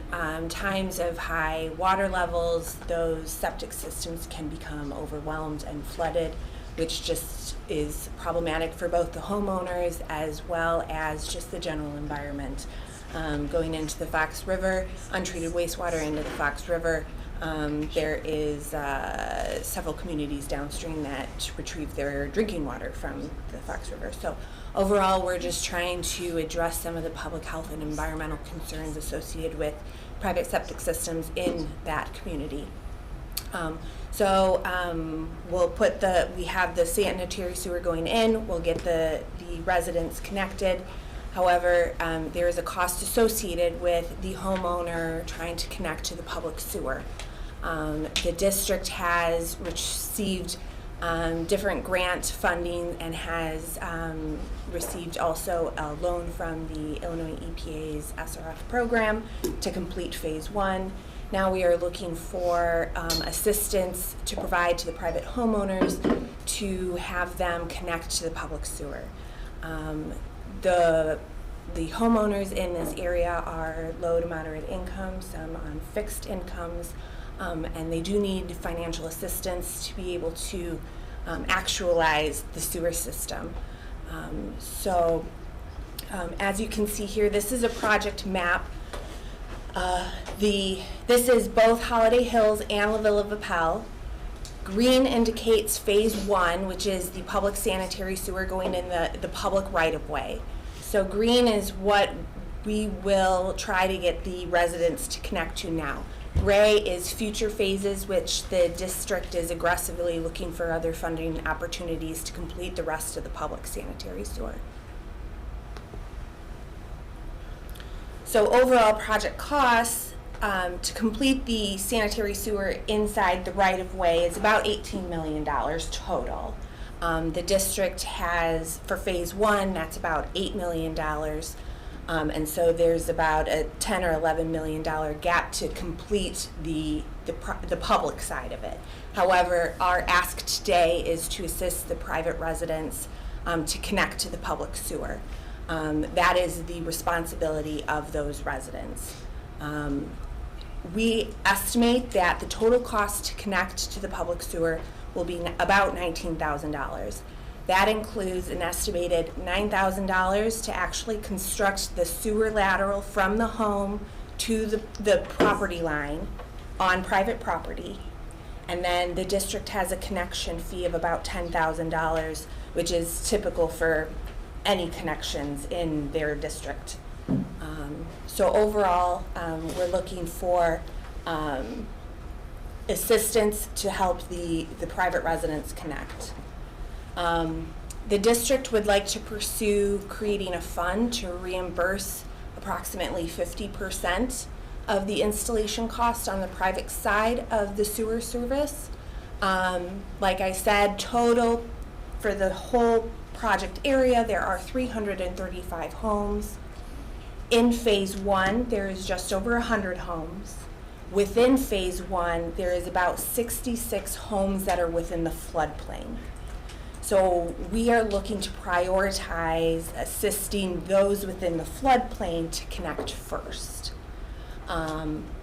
times of high water levels, those septic systems can become overwhelmed and flooded, which just is problematic for both the homeowners as well as just the general environment. Going into the Fox River, untreated wastewater into the Fox River, there is several communities downstream that retrieve their drinking water from the Fox River. So overall, we're just trying to address some of the public health and environmental concerns associated with private septic systems in that community. We have the sanitary sewer going in, we'll get the residents connected. However, there is a cost associated with the homeowner trying to connect to the public sewer. The district has received different grant funding and has received also a loan from the Illinois EPA's SRF program to complete phase 1. Now we are looking for assistance to provide to the private homeowners to have them connect to the public sewer. The homeowners in this area are low to moderate income, some on fixed incomes, and they do need financial assistance to be able to actualize the sewer system. As you can see here, this is a project map. This is both Holiday Hills and La Ville of Appel. Green indicates phase 1, which is the public sanitary sewer going in the public right-of-way. So green is what we will try to get the residents to connect to now. Gray is future phases, which the district is aggressively looking for other funding opportunities to complete the rest of the public sanitary sewer. So overall project costs to complete the sanitary sewer inside the right-of-way is about $18 million total. The district has, for phase 1, that's about $8 million. And so there's about a $10 or $11 million gap to complete the public side of it. However, our ask today is to assist the private residents to connect to the public sewer. That is the responsibility of those residents. We estimate that the total cost to connect to the public sewer will be about $19,000. That includes an estimated $9,000 to actually construct the sewer lateral from the home to the property line on private property. And then the district has a connection fee of about $10,000, which is typical for any connections in their district. So overall, we're looking for assistance to help the private residents connect. The district would like to pursue creating a fund to reimburse approximately 50% of the installation cost on the private side of the sewer service. Like I said, total for the whole project area, there are 335 homes. In phase 1, there is just over 100 homes. Within phase 1, there is about 66 homes that are within the floodplain. So we are looking to prioritize assisting those within the floodplain to connect first.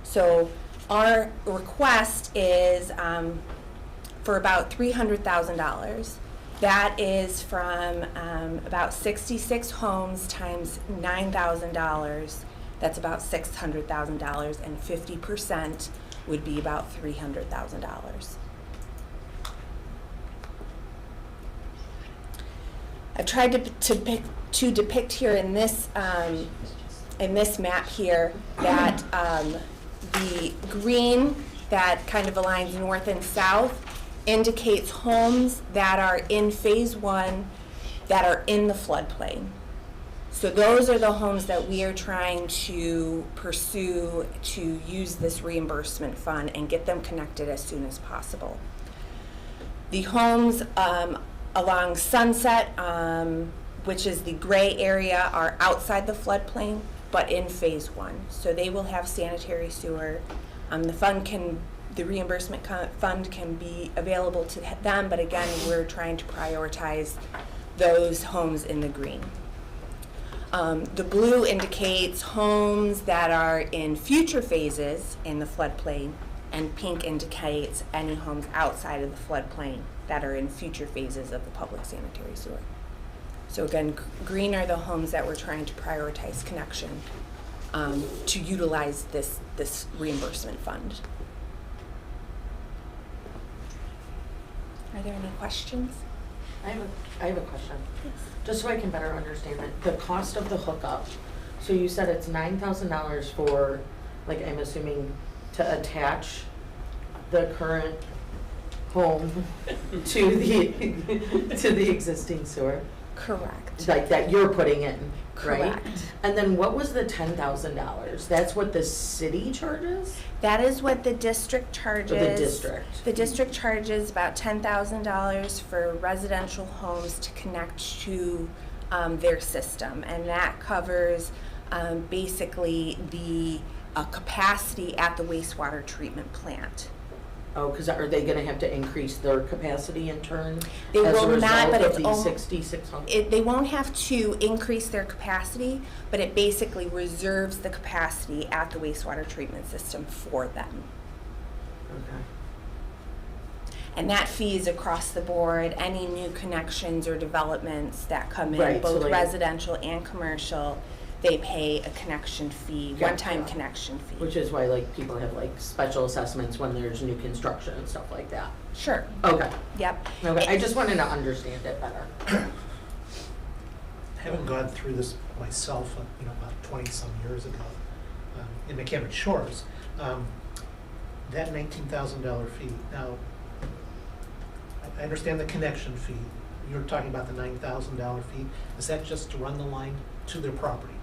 So our request is for about $300,000. That is from about 66 homes times $9,000. That's about $600,000, and 50% would be about $300,000. I've tried to depict here in this map here that the green that kind of aligns north and south indicates homes that are in phase 1 that are in the floodplain. So those are the homes that we are trying to pursue to use this reimbursement fund and get them connected as soon as possible. The homes along Sunset, which is the gray area, are outside the floodplain, but in phase 1. So they will have sanitary sewer. The reimbursement fund can be available to them, but again, we're trying to prioritize those homes in the green. The blue indicates homes that are in future phases in the floodplain, and pink indicates any homes outside of the floodplain that are in future phases of the public sanitary sewer. So again, green are the homes that we're trying to prioritize connection to utilize this reimbursement fund. Are there any questions? I have a question. Yes. Just so I can better understand it, the cost of the hookup. So you said it's $9,000 for, like, I'm assuming to attach the current home to the existing sewer? Correct. Like that you're putting in, right? Correct. And then what was the $10,000? That's what the city charges? That is what the district charges. Or the district. The district charges about $10,000 for residential homes to connect to their system, and that covers basically the capacity at the wastewater treatment plant. Oh, because are they going to have to increase their capacity in turn? They will not, but it's these 6,600. They won't have to increase their capacity, but it basically reserves the capacity at the wastewater treatment system for them. Okay. And that fee is across the board. Any new connections or developments that come in, Right, so both like- residential and commercial, they pay a connection fee, Gotcha. one-time connection fee. Which is why, like, people have, like, special assessments when there's new construction and stuff like that. Sure. Okay. Yep. Okay, I just wanted to understand it better. Having gone through this myself, about 20-some years ago, in McCammon Shores, that $19,000 fee. Now, I understand the connection fee. You're talking about the $9,000 fee. Is that just to run the line to their property?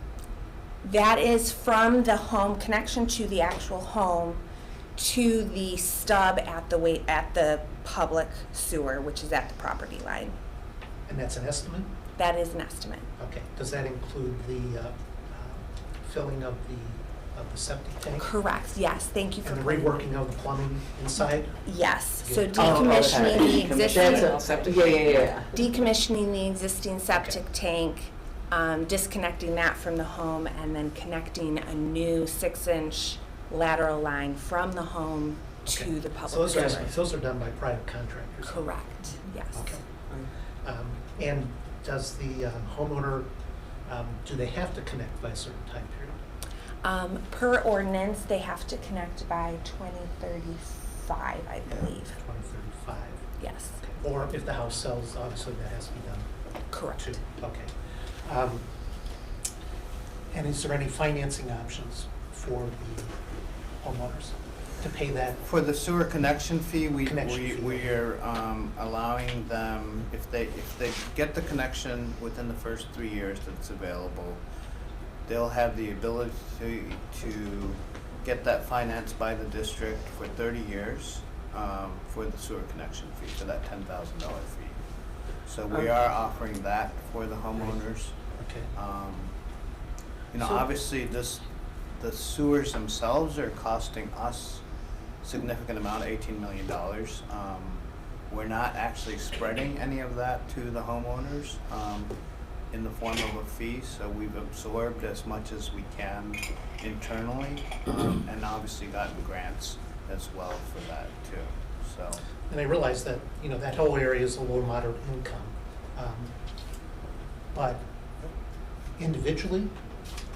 That is from the home connection to the actual home to the stub at the public sewer, which is at the property line. And that's an estimate? That is an estimate. Okay. Does that include the filling of the septic tank? Correct. Yes. Thank you for And the pointing- reworking of the plumbing inside? Yes. So Yeah. decommissioning the existing. That's a, yeah. Decommissioning the existing septic tank, disconnecting that from the home, and then connecting a new 6-inch lateral line from the home to the public So those are sewer. those are done by private contractors? Correct. Yes. Okay. And does the homeowner, do they have to connect by a certain time period? Per ordinance, they have to connect by 2035, I believe. 2035? Yes. Okay. Or if the house sells, obviously that has to be done Correct. too. Okay. And is there any financing options for the homeowners to pay that? For the sewer connection fee, we are allowing them, if they get the connection within the first 3 years that's available, they'll have the ability to get that financed by the district for 30 years for the sewer connection fee, for that $10,000 fee. So we are offering that for the homeowners. Okay. Obviously the sewers themselves are costing us significant amount, $18 million. We're not actually spreading any of that to the homeowners in the form of a fee, so we've absorbed as much as we can internally, and obviously gotten grants as well for that too. So. And I realize that, that whole area is a low moderate income. But individually,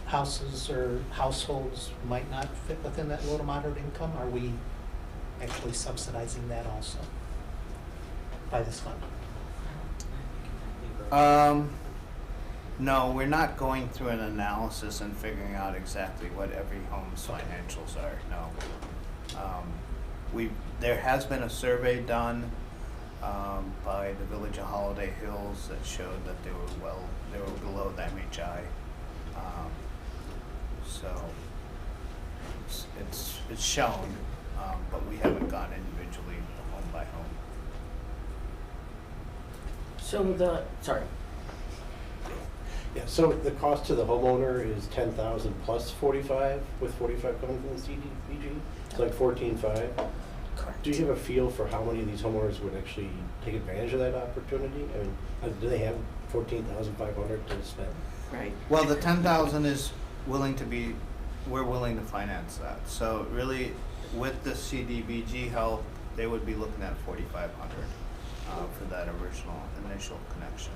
houses or households might not fit within that low to moderate income. Are we actually subsidizing that also by this fund? No, we're not going through an analysis and figuring out exactly what every home's financials are, no. There has been a survey done by the Village of Holiday Hills that showed that they were below the MHI So it's shown, but we haven't gone individually home by home. So sorry. Yeah, so the cost to the homeowner is 10,000 plus 45, with 45 coming from the CDBG? It's like 14.5. Correct. Do you have a feel for how many of these homeowners would actually take advantage of that opportunity? I mean, do they have 14,500 to spend? Right. Well, the 10,000 is we're willing to finance that. So really, with the CDBG help, they would be looking at 4,500 for that initial connection.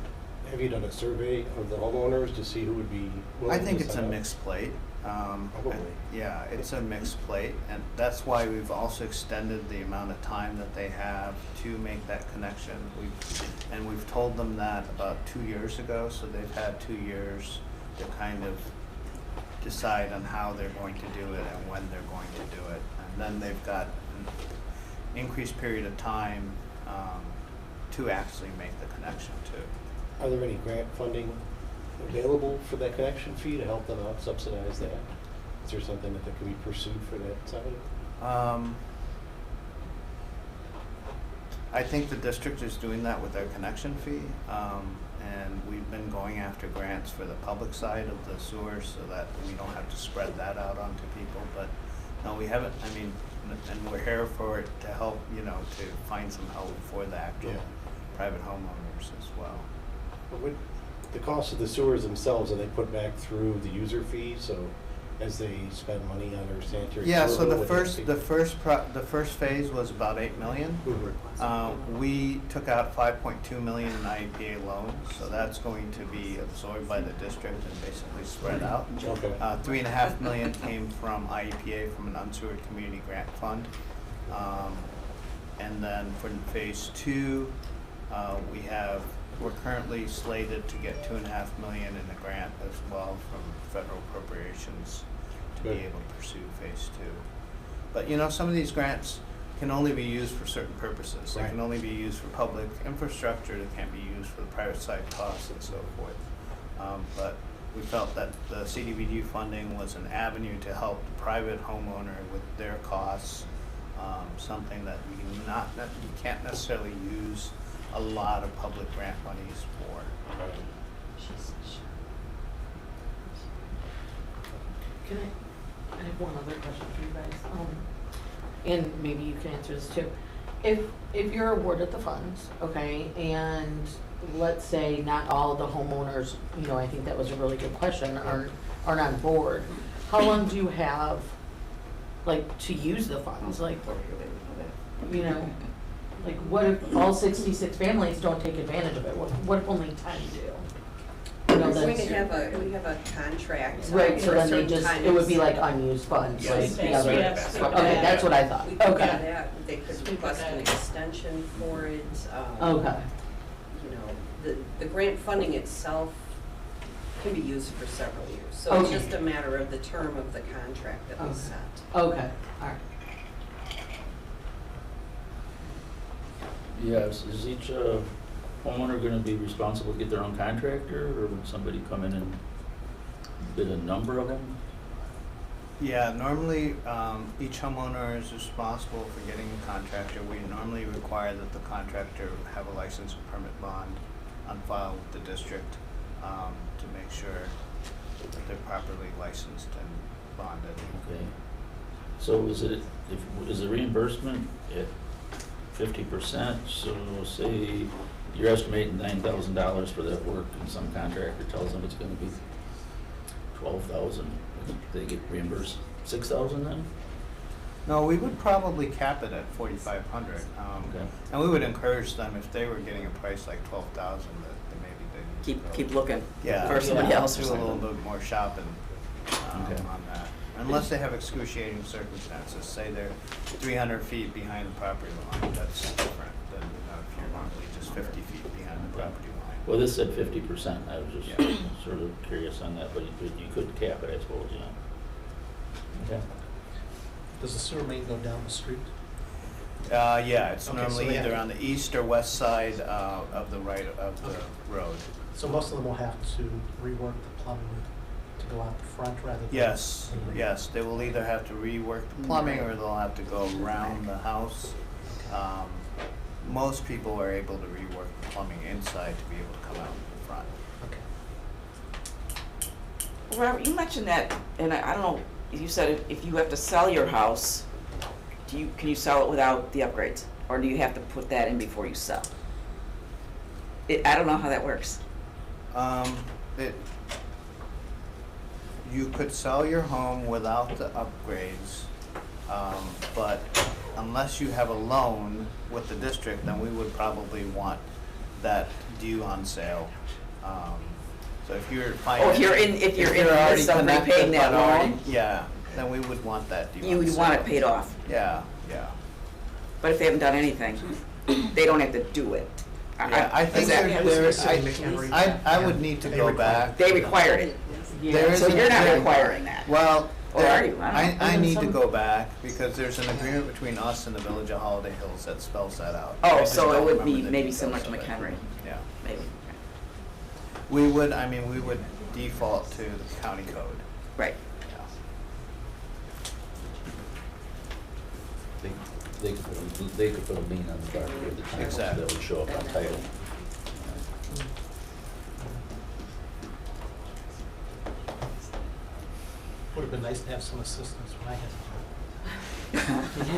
Have you done a survey of the homeowners to see who would be willing I think to it's a sign up? mixed plate. Probably. Yeah, it's a mixed plate, and that's why we've also extended the amount of time that they have to make that connection. We've told them that about 2 years ago, so they've had 2 years to kind of decide on how they're going to do it and when they're going to do it. And then they've got an increased period of time to actually make the connection too. Are there any grant funding available for that connection fee to help them out, subsidize that? Is there something that can be pursued for that side? I think the district is doing that with their connection fee, and we've been going after grants for the public side of the sewer so that we don't have to spread that out onto people. But no, we haven't. I mean, and we're here for it to help, to find some help for the actual private homeowners as well. But would the cost of the sewers themselves, are they put back through the user fee? So as they spend money on their sanitary Yeah, sewer so bill, the first phase was about $8 million. We took out $5.2 million in IEPA loans, so that's going to be absorbed by the district and basically spread out. Okay. $3.5 million came from IEPA, from an unsewered community grant fund. And then for phase 2, we're currently slated to get $2.5 million in a grant as well from federal appropriations to be able to pursue phase 2. But some of these grants can only be used for certain purposes. They can only be used for public infrastructure. They can't be used for the private side costs and so forth. But we felt that the CDBG funding was an avenue to help the private homeowner with their costs, something that we can't necessarily use a lot of public grant monies for. I have one other question for you guys, and maybe you can answer this too. If you're awarded the funds, okay, and let's say not all the homeowners, I think that was a really good question, aren't on board, how long do you have, to use the funds? Like, what if all 66 families don't take advantage of it? What if only 10 do? We're going to have a contract. Right, so for a then certain time. it would be like unused funds, Yes. like Yes, the other. yes, we could Okay, do that's what I thought. We could do Okay. that. They could request an extension for it. Okay. The grant funding itself can be used for several years. So it's Okay. just a matter of the term of the contract that we Okay. set. Okay, all right. Yes, is each homeowner gonna be responsible to get their own contractor, or would somebody come in and bid a number of them? Yeah, normally each homeowner is responsible for getting a contractor. We normally require that the contractor have a license and permit bond on file with the district to make sure that they're properly licensed and bonded. Okay. So is the reimbursement at 50%? So say you're estimating $9,000 for that work, and some contractor tells them it's gonna be $12,000. They get reimbursed $6,000 then? No, we would probably cap it at 4,500. Okay. And we would encourage them, if they were getting a price like 12,000, that maybe they Keep looking yeah, for somebody else or do a little something. bit more shopping Okay. on that. Unless they have excruciating circumstances, say they're 300 feet behind the property line, that's different than if you're normally just 50 feet behind the property line. Well, this said 50%. I was just sort of curious on that, but you could cap it, I suppose, Okay. Does the sewer main go down the street? Yeah, it's Okay, normally so they either have- on the east or west side of the road. So most of them will have to rework the plumbing to go out front rather than? Yes, yes, they will either have to rework the plumbing or they'll have to go around the house. Most people are able to rework the plumbing inside to be able to come out in front. Okay. Robert, you mentioned that, and I don't know, you said if you have to sell your house, can you sell it without the upgrades? Or do you have to put that in before you sell? I don't know how that works. You could sell your home without the upgrades, but unless you have a loan with the district, then we would probably want that due on sale. So if you're if you're in the already midst of connected, repaying that but already- loan? Yeah, then we would want that due on You would sale. want it paid off. Yeah, yeah. But if they haven't done anything, they don't have to do it. Yeah, I think I would need to go back. They required it. There So is you're not there- requiring that. Well, Or are you? I don't know. I need to go back because there's an agreement between us and the Village of Holiday Hills that spells that out. I Oh, just so it don't would remember be the maybe details similar to of it. McHenry, Yeah. maybe. We would default to the county code. Right. They could put a lien on the property at the time. Exactly. That would show up on title. Would have been nice to have some assistance when I had to.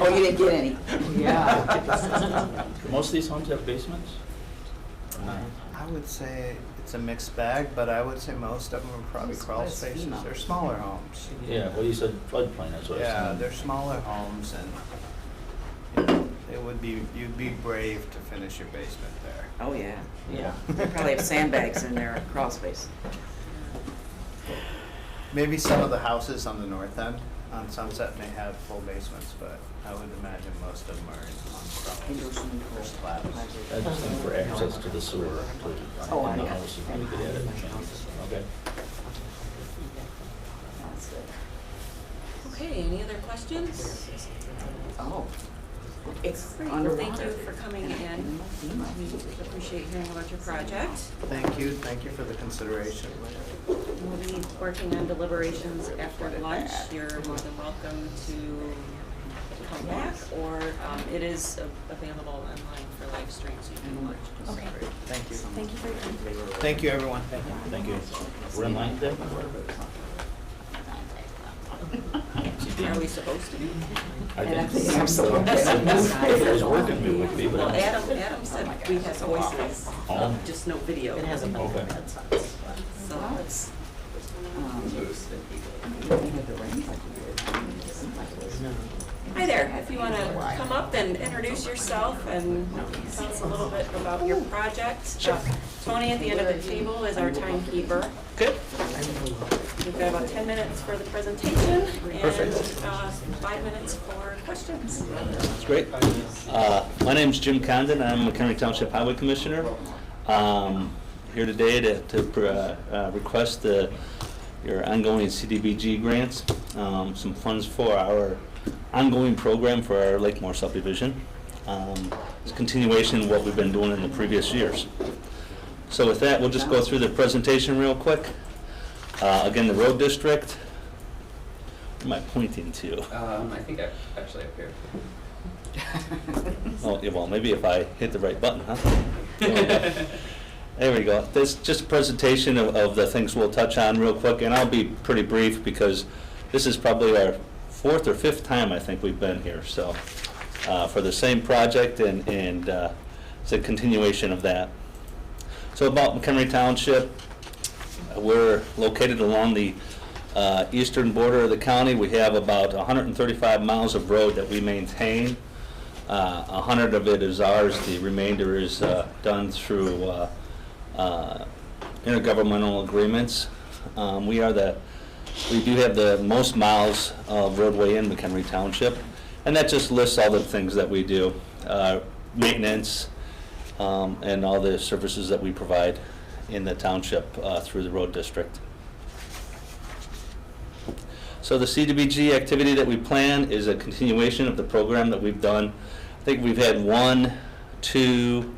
Oh, you didn't get any? Yeah. Most of these homes have basements? I would say it's a mixed bag, but I would say most of them are probably crawl That's spaces. FEMA. They're smaller homes. Yeah, well, you said floodplain, that's what I was saying. Yeah, they're smaller homes and it would be, you'd be brave to finish your basement there. Oh, yeah. Yeah. They probably have sandbags in their crawl space. Maybe some of the houses on the north end on Sunset may have full basements, but I would imagine most of them are on crawls or slabs. I just think for access to the sewer, to, in the house, if we could add it. Okay. Okay, any other questions? Oh. It's Great, well, thank you for coming in. We appreciate hearing about your project. Thank you for the consideration. We'll be working on deliberations after lunch. You're more than welcome to come back, or it is available online for live stream, so you can watch. Okay. Thank you. Thank you for your time. Thank you, everyone. Thank you. We're in line today? Are we supposed to be? I think. If it was working, we would be, but. Well, Adam said we have voices, Oh. just no video. It has a Okay. So it's. Hi there, if you want to come up and introduce yourself and tell us a little bit about your project. Tony at the end of the table is our timekeeper. Good. We've got about 10 minutes for the presentation and 5 minutes for questions. That's great. My name's Jim Condon. I'm McHenry Township Highway Commissioner. Here today to request your ongoing CDBG grants, some funds for our ongoing program for our Lakemore subdivision. It's a continuation of what we've been doing in the previous years. So with that, we'll just go through the presentation real quick. Again, the road district. What am I pointing to? I think I actually up here. Oh, yeah, well, maybe if I hit the right button, huh? There we go. This is just a presentation of the things we'll touch on real quick, and I'll be pretty brief because this is probably our 4th or 5th time I think we've been here. So for the same project, and it's a continuation of that. So about McHenry Township, we're located along the eastern border of the county. We have about 135 miles of road that we maintain. 100 of it is ours. The remainder is done through intergovernmental agreements. We do have the most miles of roadway in McHenry Township, and that just lists all the things that we do, maintenance, and all the services that we provide in the township through the road district. So the CDBG activity that we plan is a continuation of the program that we've done. I think we've had 1, 2,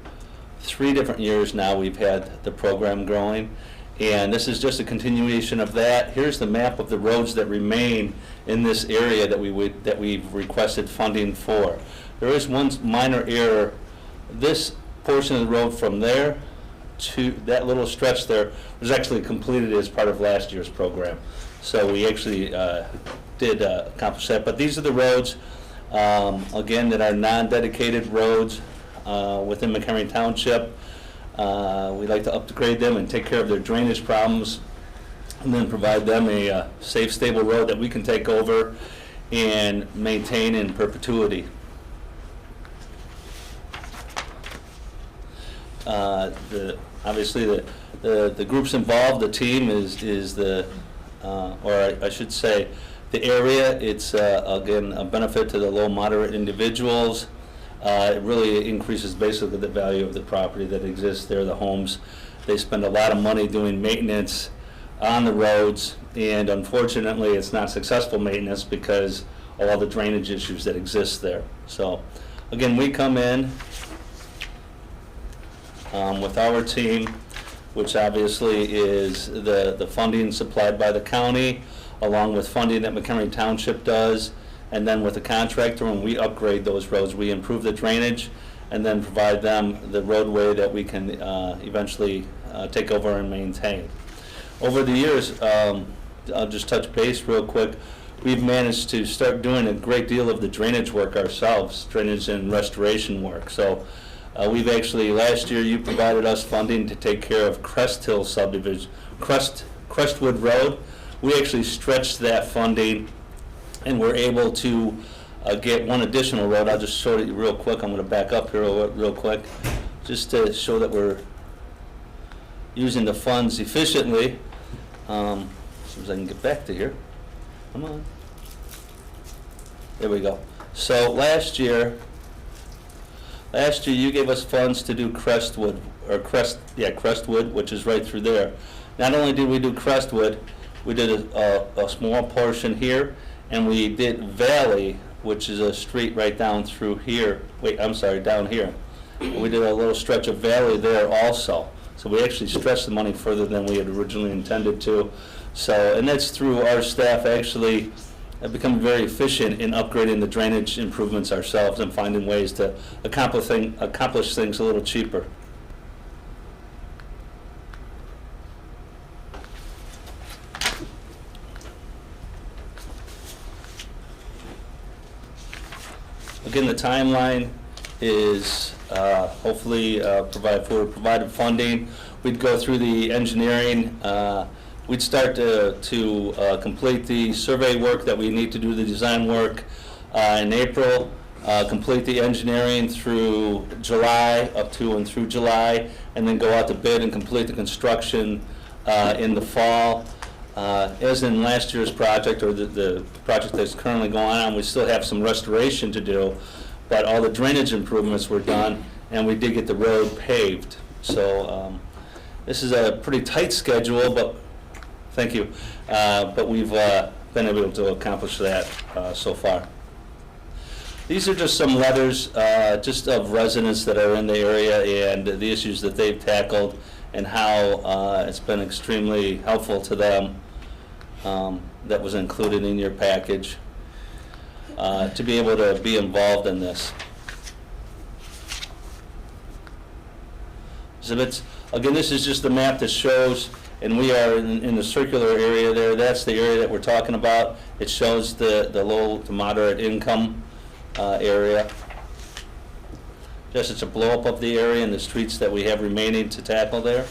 3 different years now we've had the program growing, And this is just a continuation of that. Here's the map of the roads that remain in this area that we've requested funding for. There is one minor error. This portion of the road from there to that little stretch there was actually completed as part of last year's program. So we actually did accomplish that. But these are the roads, again, that are non-dedicated roads within McHenry Township. We like to upgrade them and take care of their drainage problems, and then provide them a safe, stable road that we can take over and maintain in perpetuity. Obviously, the groups involved, the team is the, or I should say, the area. It's again a benefit to the low, moderate individuals. It really increases basically the value of the property that exists there, the homes. They spend a lot of money doing maintenance on the roads, and unfortunately it's not successful maintenance because of all the drainage issues that exist there. So again, we come in with our team, which obviously is the funding supplied by the county, along with funding that McHenry Township does, and then with the contractor, when we upgrade those roads, we improve the drainage and then provide them the roadway that we can eventually take over and maintain. Over the years, I'll just touch base real quick, we've managed to start doing a great deal of the drainage work ourselves, drainage and restoration work. So we've actually, last year you provided us funding to take care of Crest Hill subdivision, Crestwood Road. We actually stretched that funding and we're able to get one additional road. I'll just show you real quick. I'm going to back up here real quick just to show that we're using the funds efficiently. As soon as I can get back to here. Come on. There we go. So last year you gave us funds to do Crestwood, which is right through there. Not only did we do Crestwood, we did a small portion here, and we did Valley, which is a street right down through here. Wait, I'm sorry, down here. We did a little stretch of Valley there also. So we actually stretched the money further than we had originally intended to. So, and that's through our staff actually have become very efficient in upgrading the drainage improvements ourselves and finding ways to accomplish things a little cheaper. Again, the timeline is hopefully provided funding. We'd go through the engineering. We'd start to complete the survey work that we need to do the design work in April, complete the engineering through July, up to and through July, and then go out to bid and complete the construction in the fall. As in last year's project, or the project that's currently going on, we still have some restoration to do, but all the drainage improvements were done, and we did get the road paved. So this is a pretty tight schedule, but thank you. But we've been able to accomplish that so far. These are just some letters just of residents that are in the area and the issues that they've tackled and how it's been extremely helpful to them. That was included in your package to be able to be involved in this. Exhibits. Again, this is just the map that shows, and we are in the circular area there. That's the area that we're talking about. It shows the low to moderate income area. Just it's a blow up of the area and the streets that we have remaining to tackle there.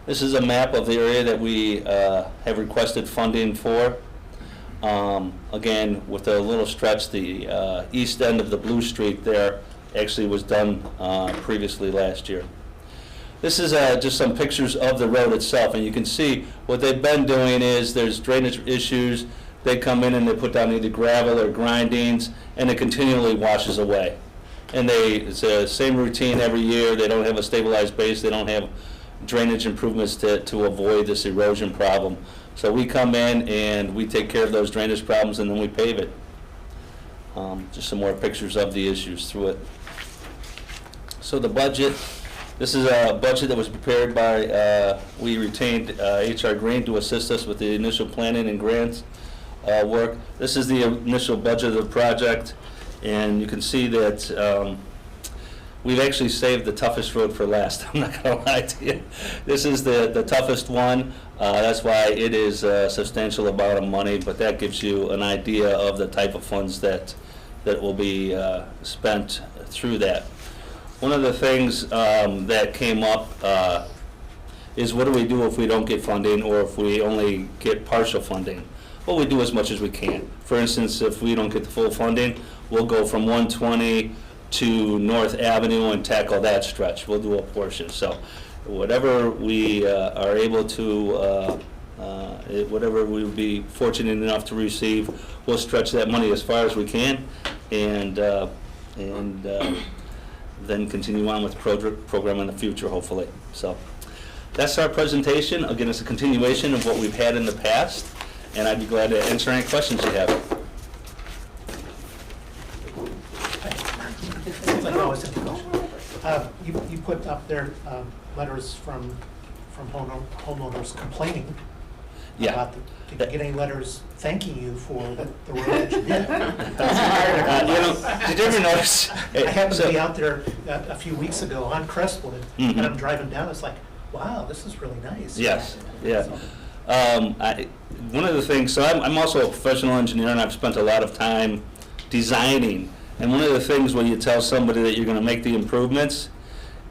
This is a map of the area that we have requested funding for. Again, with a little stretch, the east end of the Blue Street there actually was done previously last year. This is just some pictures of the road itself, and you can see what they've been doing is there's drainage issues. They come in and they put down either gravel or grindings, and it continually washes away. And it's the same routine every year. They don't have a stabilized base. They don't have drainage improvements to avoid this erosion problem. So we come in and we take care of those drainage problems, and then we pave it. Just some more pictures of the issues through it. So the budget This is a budget that was prepared by, we retained HR Green to assist us with the initial planning and grants work. This is the initial budget of the project, and you can see that we've actually saved the toughest road for last. I'm not going to lie to you. This is the toughest one. That's why it is a substantial amount of money, but that gives you an idea of the type of funds that will be spent through that. One of the things that came up is what do we do if we don't get funding or if we only get partial funding? Well, we do as much as we can. For instance, if we don't get the full funding, we'll go from 120 to North Avenue and tackle that stretch. We'll do a portion. So whatever we are able to, whatever we'll be fortunate enough to receive, we'll stretch that money as far as we can and then continue on with the program in the future, hopefully. So that's our presentation. Again, it's a continuation of what we've had in the past, and I'd be glad to answer any questions you have. Seems like I always have a question. You put up there letters from homeowners complaining about did you get any letters thanking you for the work that you did? Did you ever notice? I happened to be out there a few weeks ago on Crestwood, and I'm driving down. It's like, wow, this is really nice. Yes, yeah. One of the things, so I'm also a professional engineer, and I've spent a lot of time designing. And one of the things when you tell somebody that you're going to make the improvements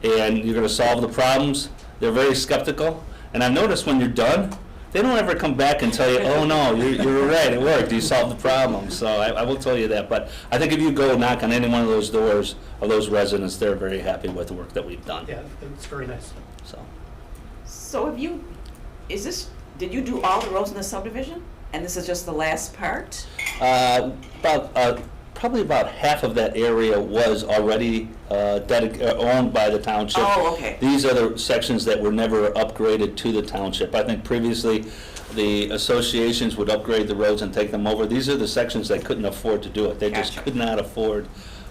and you're going to solve the problems, they're very skeptical. And I've noticed when you're done, they don't ever come back and tell you, oh no, you're right, it worked, you solved the problem. So I will tell you that. But I think if you go knock on any one of those doors of those residents, they're very happy with the work that we've done. Yeah, it's very nice. So did you do all the roads in the subdivision? And this is just the last part? Probably about half of that area was already owned by the township. Oh, okay. These are the sections that were never upgraded to the township. I think previously the associations would upgrade the roads and take them over. These are the sections that couldn't afford to do it. They just could not afford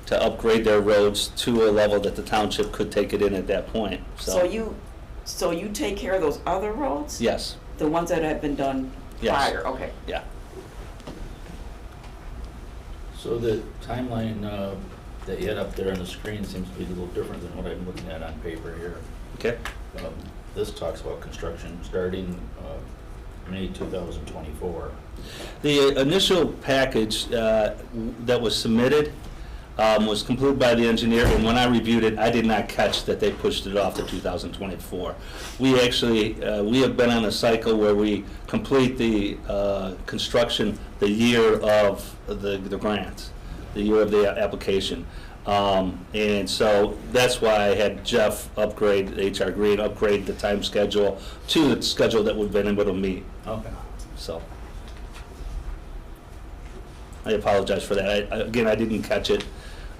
to upgrade their roads to a level that the township could take it in at that point. So you take care of those other roads? Yes. The ones that have been done prior? Okay. Yeah. So the timeline that you had up there on the screen seems to be a little different than what I'm looking at on paper here. Okay. This talks about construction starting May 2024. The initial package that was submitted was completed by the engineer, and when I reviewed it, I did not catch that they pushed it off to 2024. We actually, we have been on a cycle where we complete the construction the year of the grant, the year of the application. And so that's why I had Jeff upgrade, HR Green, upgrade the time schedule to the schedule that we've been able to meet. Okay. So I apologize for that. Again, I didn't catch it.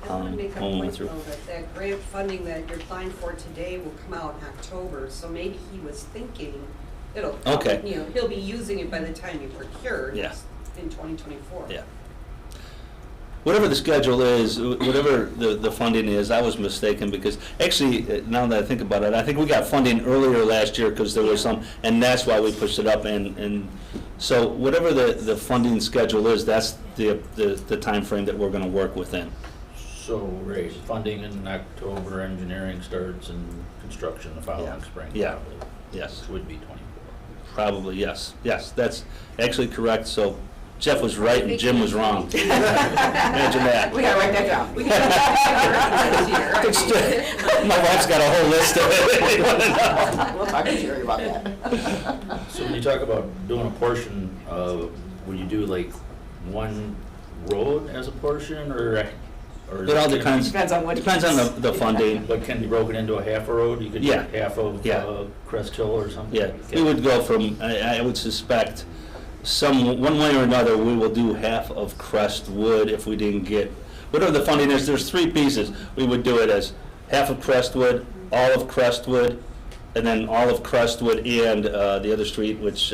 I want to make a point though that grant funding that you're applying for today will come out in October, so maybe he was thinking it'll come, he'll be using it by the time you procure in 2024. Yeah. Whatever the schedule is, whatever the funding is, I was mistaken because actually, now that I think about it, I think we got funding earlier last year because there was some, and that's why we pushed it up. And so whatever the funding schedule is, that's the time frame that we're going to work within. So raise funding in October, engineering starts, and construction the following spring. Yeah. Probably. Yes. Which would be 24. Probably, yes. Yes, that's actually correct. So Jeff was right and Jim was wrong. Imagine that. We gotta write that down. My wife's got a whole list of it. We'll talk to Jerry about that. So when you talk about doing a portion, would you do like one road as a portion, or it all depends on what the funding. But can be broken into a half a road? You could do half of Crest Hill or something? Yeah, we would go from, I would suspect, one way or another, we will do half of Crestwood if we didn't get, whatever the funding is, there's three pieces. We would do it as half of Crestwood, all of Crestwood, and then all of Crestwood and the other street, which...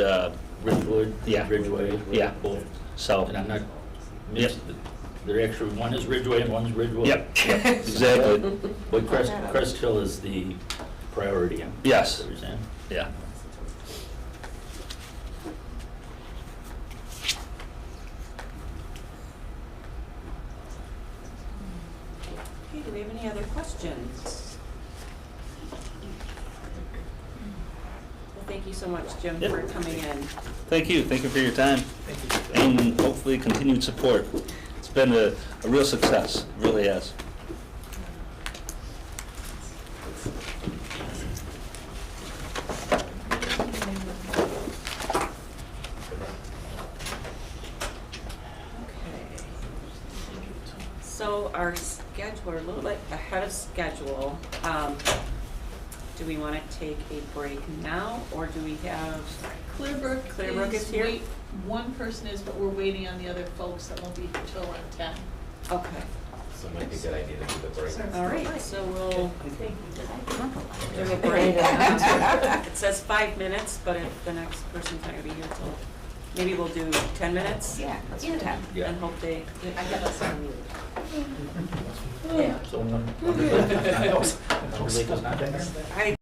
Ridgewood? Yeah. Ridgeway? Yeah. Both. So... And I'm not... They're actually, one is Ridgeway and one's Ridgeway. Yep, exactly. But Crest Hill is the priority on. Yes. Suzanne. Yeah. Okay, do we have any other questions? Well, thank you so much, Jim, Yep. for coming in. Thank you for your time. And hopefully continued support. It's been a real success, it really has. So our schedule, we're a little bit ahead of schedule. Do we want to take a break now, or do we have? Clearbrook is here? One person is, but we're waiting on the other folks that won't be here till around 10. Okay. So it might be a good idea to do the break. All right, so we'll do a Right. break. It says 5 minutes, but if the next person's not gonna be here till, maybe we'll do 10 minutes? Yeah, let's do 10. Yeah. And hope they. I got us on mute. Yeah. So, I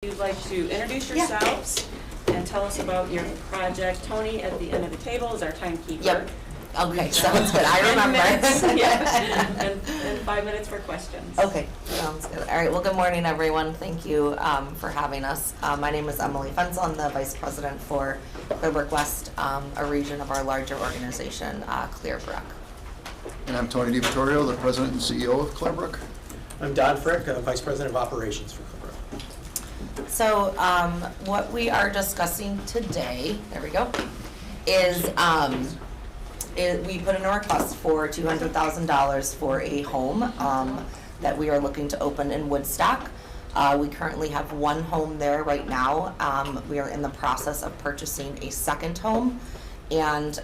You'd like to introduce yourselves and tell us about your project. Tony, at the end of the table, is our timekeeper. Yep. Okay, sounds good. I 10 remember. minutes, yeah, and 5 minutes for questions. Okay, sounds good. All right, well, good morning, everyone. Thank you for having us. My name is Emily Fensel. I'm the Vice President for Clearbrook West, a region of our larger organization, Clearbrook. And I'm Tony DiVittorio, the President and CEO of Clearbrook. I'm Don Frick, Vice President of Operations for Clearbrook. So what we are discussing today, there we go, is we put in a request for $200,000 for a home that we are looking to open in Woodstock. We currently have one home there right now. We are in the process of purchasing a second home, and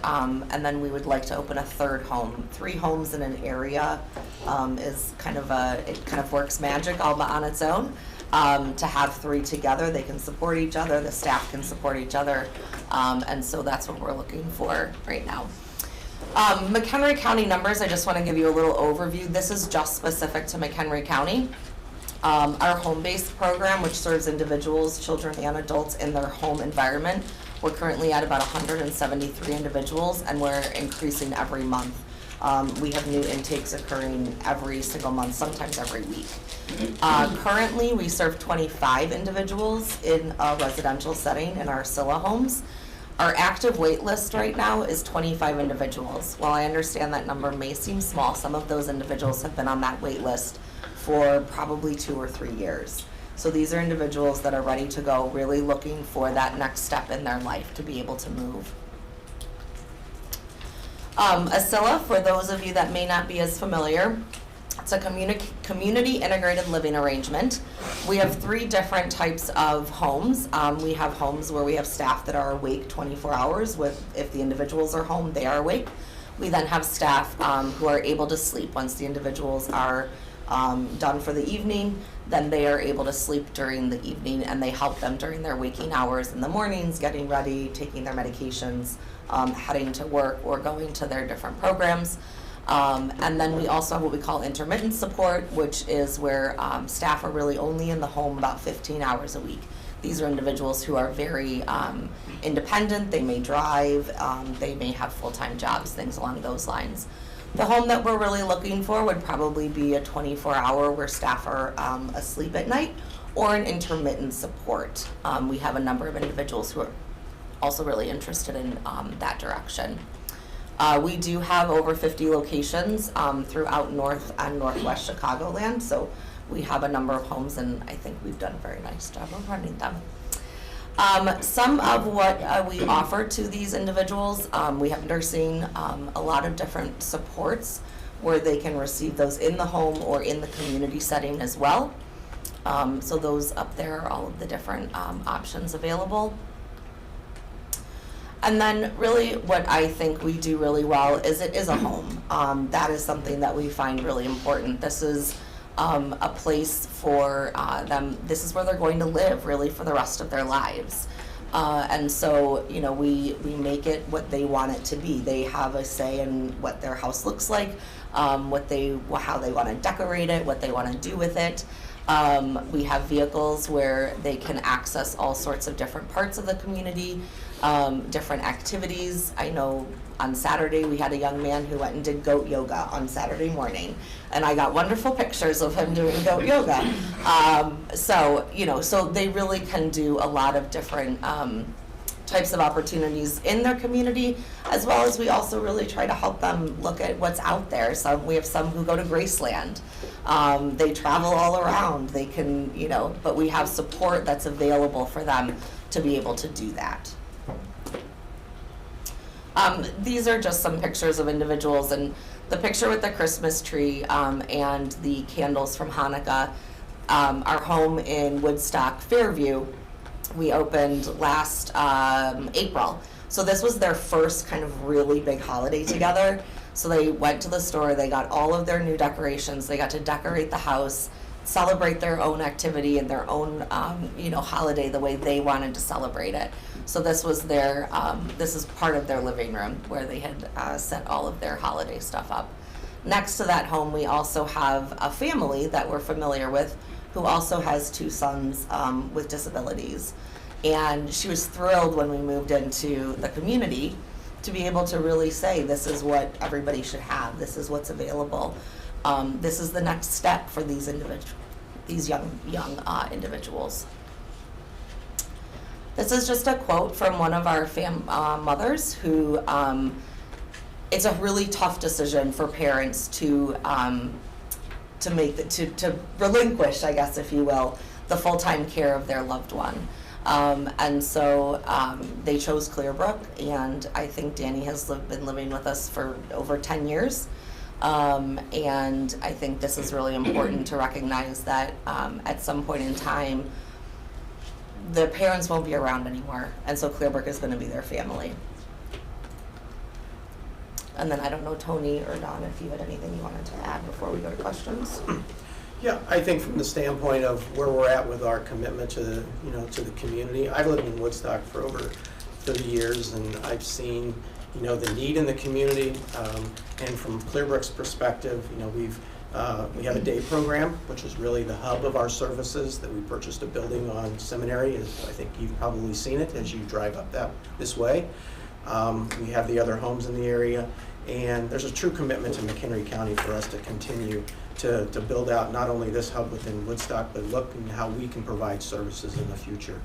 then we would like to open a third home. 3 homes in an area is kind of works magic all but on its own. To have 3 together, they can support each other, the staff can support each other, and so that's what we're looking for right now. McHenry County numbers, I just want to give you a little overview. This is just specific to McHenry County. Our home-based program, which serves individuals, children, and adults in their home environment, we're currently at about 173 individuals, and we're increasing every month. We have new intakes occurring every single month, sometimes every week. Currently, we serve 25 individuals in a residential setting in our Scylla homes. Our active wait list right now is 25 individuals. While I understand that number may seem small, some of those individuals have been on that wait list for probably 2 or 3 years. So these are individuals that are ready to go, really looking for that next step in their life to be able to move. Scylla, for those of you that may not be as familiar, it's a community integrated living arrangement. We have 3 different types of homes. We have homes where we have staff that are awake 24 hours. If the individuals are home, they are awake. We then have staff who are able to sleep. Once the individuals are done for the evening, then they are able to sleep during the evening, and they help them during their waking hours in the mornings, getting ready, taking their medications, heading to work, or going to their different programs. And then we also have what we call intermittent support, which is where staff are really only in the home about 15 hours a week. These are individuals who are very independent. They may drive, they may have full-time jobs, things along those lines. The home that we're really looking for would probably be a 24-hour where staff are asleep at night, or an intermittent support. We have a number of individuals who are also really interested in that direction. We do have over 50 locations throughout North and Northwest Chicagoland, so we have a number of homes, and I think we've done a very nice job of running them. Some of what we offer to these individuals, we have nursing, a lot of different supports where they can receive those in the home or in the community setting as well. So those up there are all of the different options available. And then really what I think we do really well is it is a home. That is something that we find really important. This is a place for them. This is where they're going to live really for the rest of their lives. And so, you know, we make it what they want it to be. They have a say in what their house looks like, how they want to decorate it, what they want to do with it. We have vehicles where they can access all sorts of different parts of the community, different activities. I know on Saturday we had a young man who went and did goat yoga on Saturday morning, and I got wonderful pictures of him doing goat yoga. So, you know, so they really can do a lot of different types of opportunities in their community, as well as we also really try to help them look at what's out there. So we have some who go to Graceland. They travel all around. They can, you know, but we have support that's available for them to be able to do that. These are just some pictures of individuals, and the picture with the Christmas tree and the candles from Hanukkah. Our home in Woodstock, Fairview, we opened last April. So this was their first kind of really big holiday together. So they went to the store, they got all of their new decorations, they got to decorate the house, celebrate their own activity and their own you know, holiday the way they wanted to celebrate it. So this was their, this is part of their living room where they had set all of their holiday stuff up. Next to that home, we also have a family that we're familiar with who also has 2 sons with disabilities. And she was thrilled when we moved into the community to be able to really say, this is what everybody should have, this is what's available. This is the next step for these young individuals. This is just a quote from one of our mothers who, it's a really tough decision for parents to make, to relinquish, I guess, if you will, the full-time care of their loved one. And so they chose Clearbrook, and I think Danny has been living with us for over 10 years. And I think this is really important to recognize that at some point in time, the parents won't be around anymore, and so Clearbrook is going to be their family. And then I don't know, Tony or Don, if you had anything you wanted to add before we go to questions. Yeah, I think from the standpoint of where we're at with our commitment to the, to the community, I've lived in Woodstock for over 30 years, and I've seen, the need in the community, and from Clearbrook's perspective, we have a day program, which is really the hub of our services, that we purchased a building on Seminary. I think you've probably seen it as you drive up this way. We have the other homes in the area, and there's a true commitment to McHenry County for us to continue to build out not only this hub within Woodstock, but looking at how we can provide services in the future.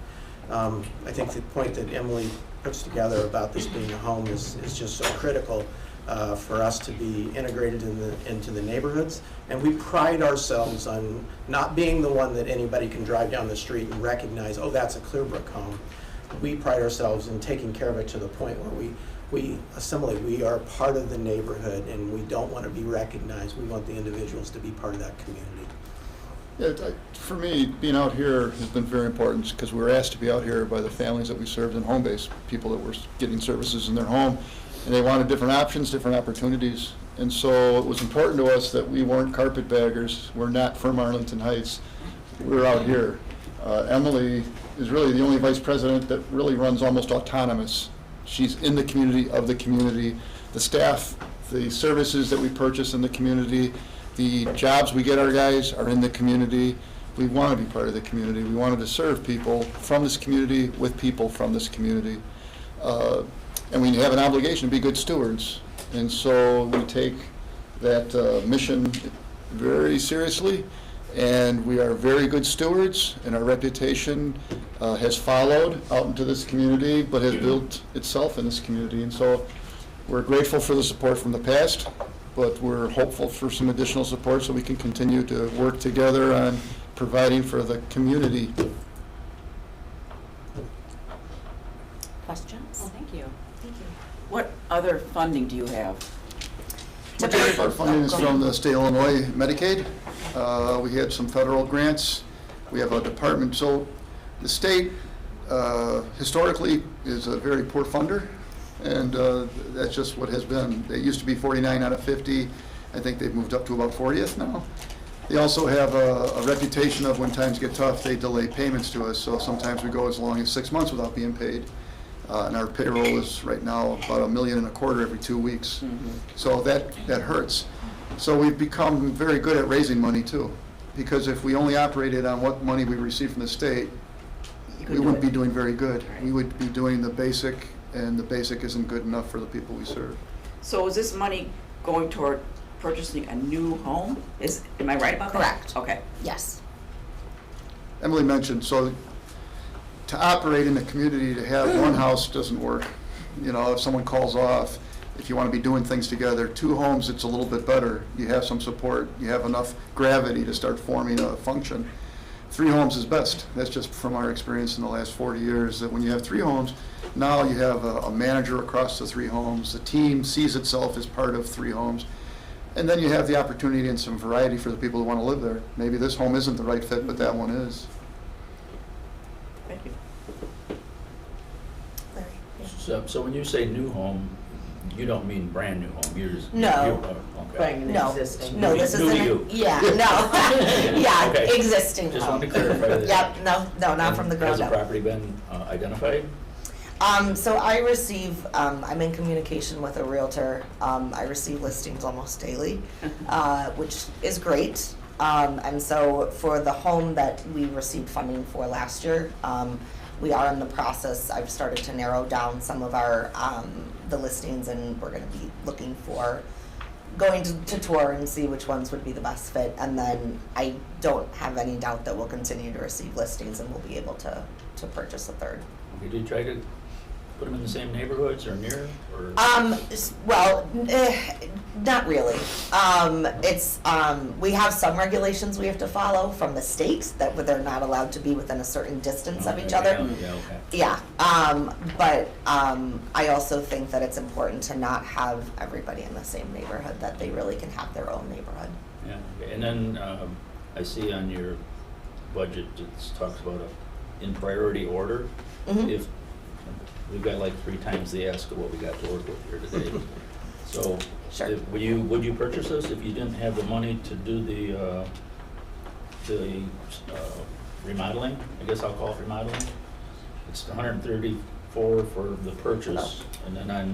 I think the point that Emily puts together about this being a home is just so critical for us to be integrated into the neighborhoods. And we pride ourselves on not being the one that anybody can drive down the street and recognize, oh, that's a Clearbrook home. We pride ourselves in taking care of it to the point where we are part of the neighborhood, and we don't want to be recognized. We want the individuals to be part of that community. Yeah, for me, being out here has been very important because we were asked to be out here by the families that we served in home base, people that were getting services in their home, and they wanted different options, different opportunities. And so it was important to us that we weren't carpetbaggers. We're not from Arlington Heights. We're out here. Emily is really the only vice president that really runs almost autonomous. She's in the community, of the community. The staff, the services that we purchase in the community, the jobs we get our guys are in the community. We want to be part of the community. We wanted to serve people from this community with people from this community. And we have an obligation to be good stewards. And so we take that mission very seriously, and we are very good stewards, and our reputation has followed out into this community, but has built itself in this community. And so we're grateful for the support from the past, but we're hopeful for some additional support so we can continue to work together on providing for the community. Questions? Well, thank you. Thank you. What other funding do you have? Majority of our funding is from the state of Illinois Medicaid. We had some federal grants. We have a department. So the state historically is a very poor funder, and that's just what has been. They used to be 49 out of 50. I think they've moved up to about 40th now. They also have a reputation of when times get tough, they delay payments to us. So sometimes we go as long as 6 months without being paid. And our payroll is right now about $1.25 million every 2 weeks. Mm-hmm. So that hurts. So we've become very good at raising money too, because if we only operated on what money we receive from the state, we wouldn't be doing very good. Right. We would be doing the basic, and the basic isn't good enough for the people we serve. So is this money going toward purchasing a new home? Am I right about that? Correct. Okay. Yes. Emily mentioned, so to operate in the community, to have one house doesn't work. You know, if someone calls off, if you want to be doing things together, 2 homes, it's a little bit better. You have some support, you have enough gravity to start forming a function. 3 homes is best. That's just from our experience in the last 40 years, that when you have 3 homes, now you have a manager across the 3 homes. The team sees itself as part of 3 homes. And then you have the opportunity and some variety for the people who want to live there. Maybe this home isn't the right fit, but that one is. Thank you. So when you say new home, you don't mean brand new home, you're just. No. Okay. Buying an existing. No, this New to isn't, you. yeah, no, yeah, Okay. existing Just home. wanted to clarify that. Yep, no, not from the ground Has up. the property been identified? So I receive, I'm in communication with a realtor. I receive listings almost daily, which is great. And so for the home that we received funding for last year, we are in the process, I've started to narrow down some of our, the listings, and we're gonna be looking for, going to tour and see which ones would be the best fit. And then I don't have any doubt that we'll continue to receive listings and we'll be able to purchase a third. Did you try to put them in the same neighborhoods or near, or? Well, not really. We have some regulations we have to follow from the state that they're not allowed to be within a certain distance of each other. Yeah, okay. Yeah, but I also think that it's important to not have everybody in the same neighborhood, that they really can have their own neighborhood. Yeah, okay. And then I see on your budget, it talks about in priority order. Mhm. If, we've got like 3 times the ask of what we got to work with here today. So, Sure. would you purchase this if you didn't have the money to do the remodeling? I guess I'll call it remodeling. It's $134 for the purchase, and then I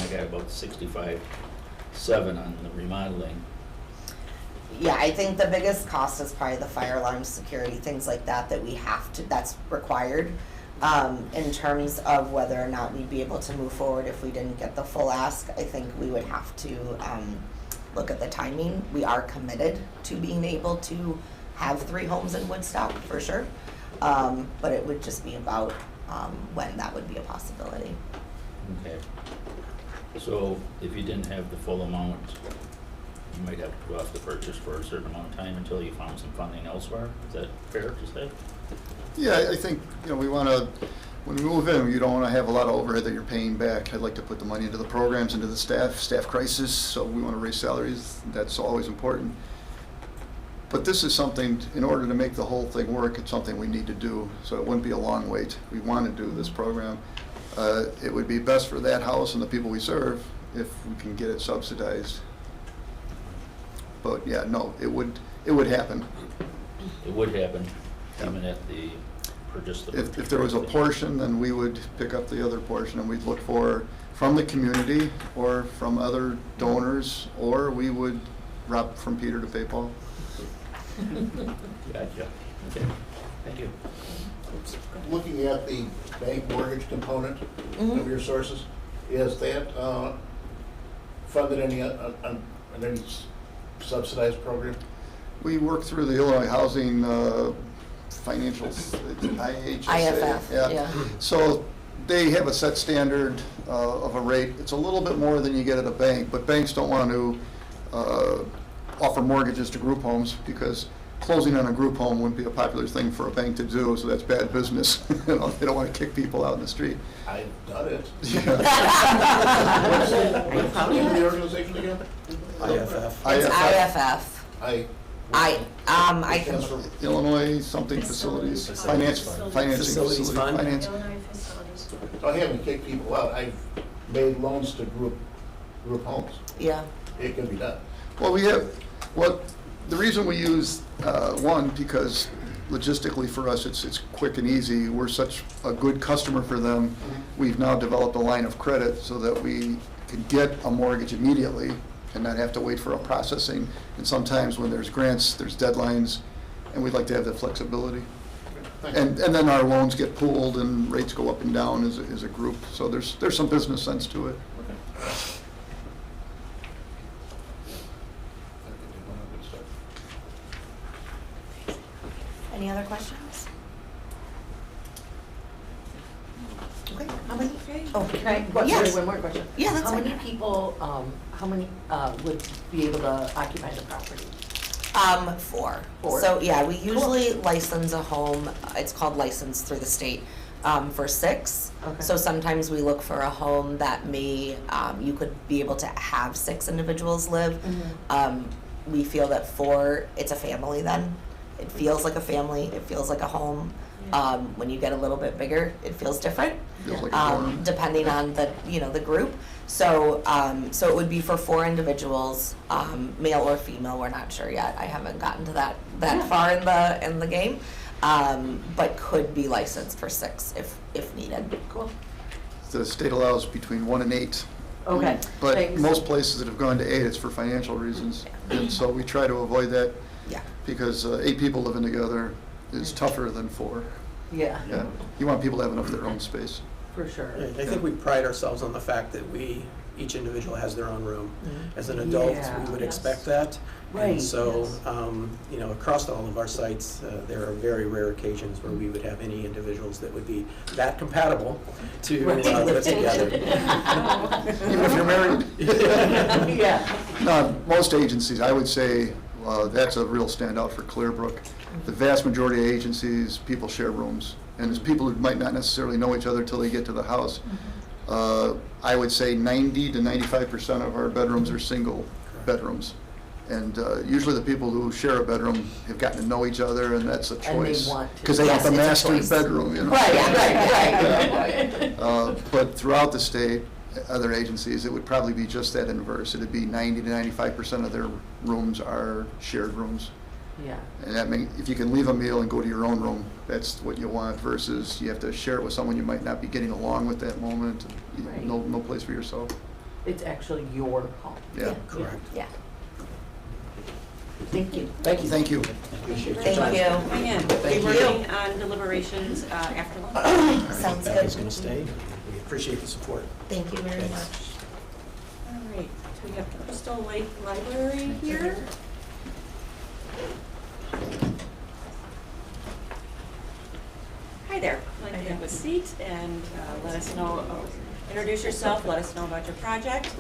got about $65.7 on the remodeling. Yeah, I think the biggest cost is probably the fire alarm, security, things like that, that we have to, that's required. In terms of whether or not we'd be able to move forward if we didn't get the full ask, I think we would have to look at the timing. We are committed to being able to have 3 homes in Woodstock, for sure. But it would just be about when that would be a possibility. Okay. So if you didn't have the full amount, you might have to put off the purchase for a certain amount of time until you found some funding elsewhere. Is that fair to say? Yeah, I think, we want to, when we move in, you don't want to have a lot of overhead that you're paying back. I'd like to put the money into the programs, into the staff crisis, so we want to raise salaries. That's always important. But this is something, in order to make the whole thing work, it's something we need to do, so it wouldn't be a long wait. We want to do this program. It would be best for that house and the people we serve if we can get it subsidized. But yeah, no, it would happen. It would happen, even at the purchase. If there was a portion, then we would pick up the other portion, and we'd look for, from the community or from other donors, or we would rob from Peter to pay Paul. Gotcha. Okay, thank you. Looking at the bank mortgage component of your sources, is that funded any on any subsidized program? We work through the Illinois Housing Financial, IHSA. IFF, yeah. So they have a set standard of a rate. It's a little bit more than you get at a bank, but banks don't want to offer mortgages to group homes because closing on a group home wouldn't be a popular thing for a bank to do, so that's bad business. They don't want to kick people out in the street. I've done it. Yeah. What's the name of the organization again? IFF. It's IFF. I can. Illinois something facilities, financing facilities, finance. I haven't kicked people out. I've made loans to group homes. Yeah. It can be done. Well, the reason we use one, because logistically for us, it's quick and easy. We're such a good customer for them. We've now developed a line of credit so that we can get a mortgage immediately and not have to wait for a processing. And sometimes when there's grants, there's deadlines, and we'd like to have that flexibility. And then our loans get pooled and rates go up and down as a group. So there's some business sense to it. Any other questions? Okay, how many? Oh, Can I, yes. one more question? Yeah, that's How fine. many people, how many would be able to occupy the property? 4. 4. So, yeah, we usually license a home, it's called licensed through the state, for 6. Okay. So sometimes we look for a home that may, you could be able to have 6 individuals live. We feel that 4, it's a family then. It feels like a family, it feels like a home. When you get a little bit bigger, it feels different, Feels like a dorm. depending on the, the group. So, so it would be for 4 individuals, male or female, we're not sure yet. I haven't gotten to that far in the game, but could be licensed for 6 if needed. Cool. The state allows between 1 and 8. Okay, But thanks. most places that have gone to 8, it's for financial reasons. And so we try to avoid that. Yeah. Because 8 people living together is tougher than 4. Yeah. Yeah, you want people to have enough of their own space. For sure. I think we pride ourselves on the fact that each individual has their own room. As an adult, Yeah. we would Yes. expect that. Right, And so, yes. across all of our sites, there are very rare occasions where we would have any individuals that would be that compatible to live together. Even if you're married? Yeah. No, most agencies, I would say, that's a real standout for Clearbrook. The vast majority of agencies, people share rooms. And there's people who might not necessarily know each other until they get to the house. I would say 90 to 95% of our bedrooms are single bedrooms. And usually the people who share a bedroom have gotten to know each other, and that's a choice. And they want to. Because they Yes, want the it's a master choice. bedroom, you know? Right. But throughout the state, other agencies, it would probably be just that inverse. It'd be 90 to 95% of their rooms are shared rooms. Yeah. And that means if you can leave a meal and go to your own room, that's what you want, versus you have to share it with someone you might not be getting along with that moment. Right. No place for yourself. It's actually your home. Yeah. Correct. Yeah. Thank you. Thank you. Thank you. Appreciate your Thank time. you. Hang in. Thank We're you. working on deliberations after lunch. Sounds Becky's good. going to stay. We appreciate the support. Thank you very Thanks. All much. right, so we have the Crystal Lake Library here. Hi there, I'd like to have a seat and let us know, introduce yourself, let us know about your project.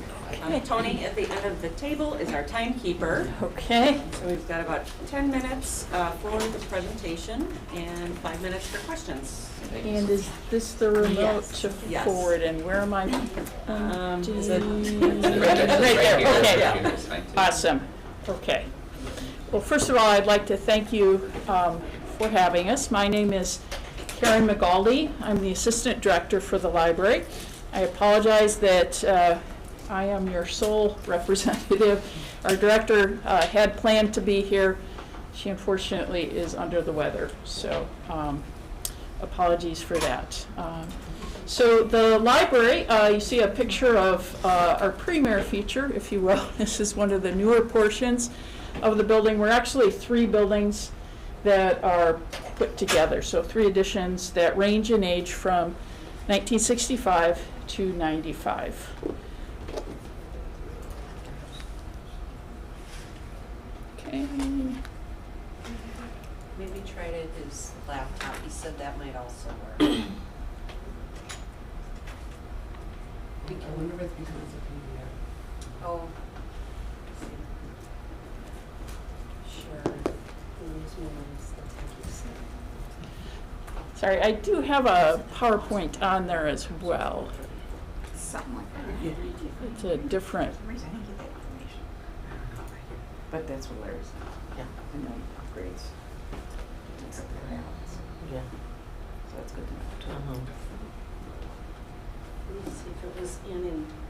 Tony at the end of the table is our timekeeper. Okay. So we've got about 10 minutes for the presentation and 5 minutes for questions. And is this the remote Yes. to Yes. forward, and where am I? Is it- Right there, okay. Yeah. Awesome, okay. Well, first of all, I'd like to thank you for having us. My name is Karen McGaldy. I'm the Assistant Director for the library. I apologize that I am your sole representative. Our director had planned to be here. She unfortunately is under the weather, so apologies for that. So the library, you see a picture of our premier feature, if you will. This is one of the newer portions of the building. We're actually 3 buildings that are put together. So 3 additions that range in age from 1965 to 95. Okay. Maybe try to his laptop, he said that might also work. I wonder if it's because it's a PDF. Oh. Sure. Sorry, I do have a PowerPoint on there as well. Something like that. It's a different, But that's what Larry said. Yeah. And then upgrades. That's up there now. Yeah. So that's good to know too. Let me see if it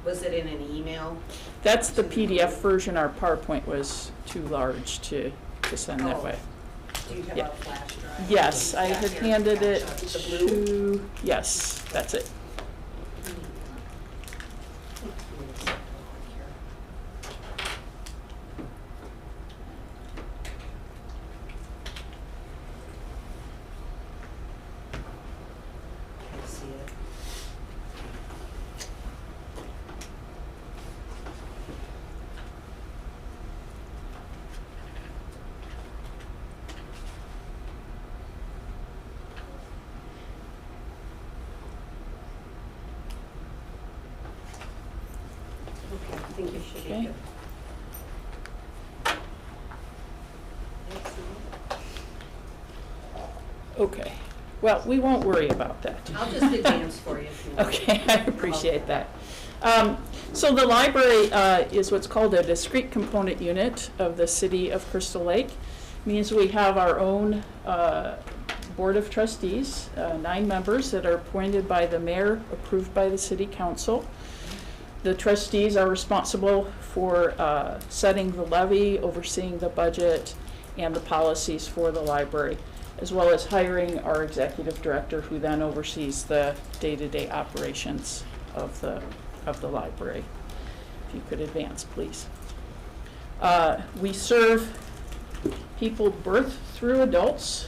was in an email? that's the PDF version. Our PowerPoint was too large to send that Oh. way. Do you have Yeah. a flash drive? Yes, I had Here, handed it gotcha. The blue? to, yes, that's it. I see it. Okay, I think you should be Okay. good. Okay. Well, we won't worry about that. I'll just advance for you if you want. Okay, I appreciate that. So the library is what's called a discrete component unit of the city of Crystal Lake. Means we have our own board of trustees, 9 members that are appointed by the mayor, approved by the city council. The trustees are responsible for setting the levy, overseeing the budget, and the policies for the library, as well as hiring our executive director, who then oversees the day-to-day operations of the library. If you could advance, please. We serve people birth through adults,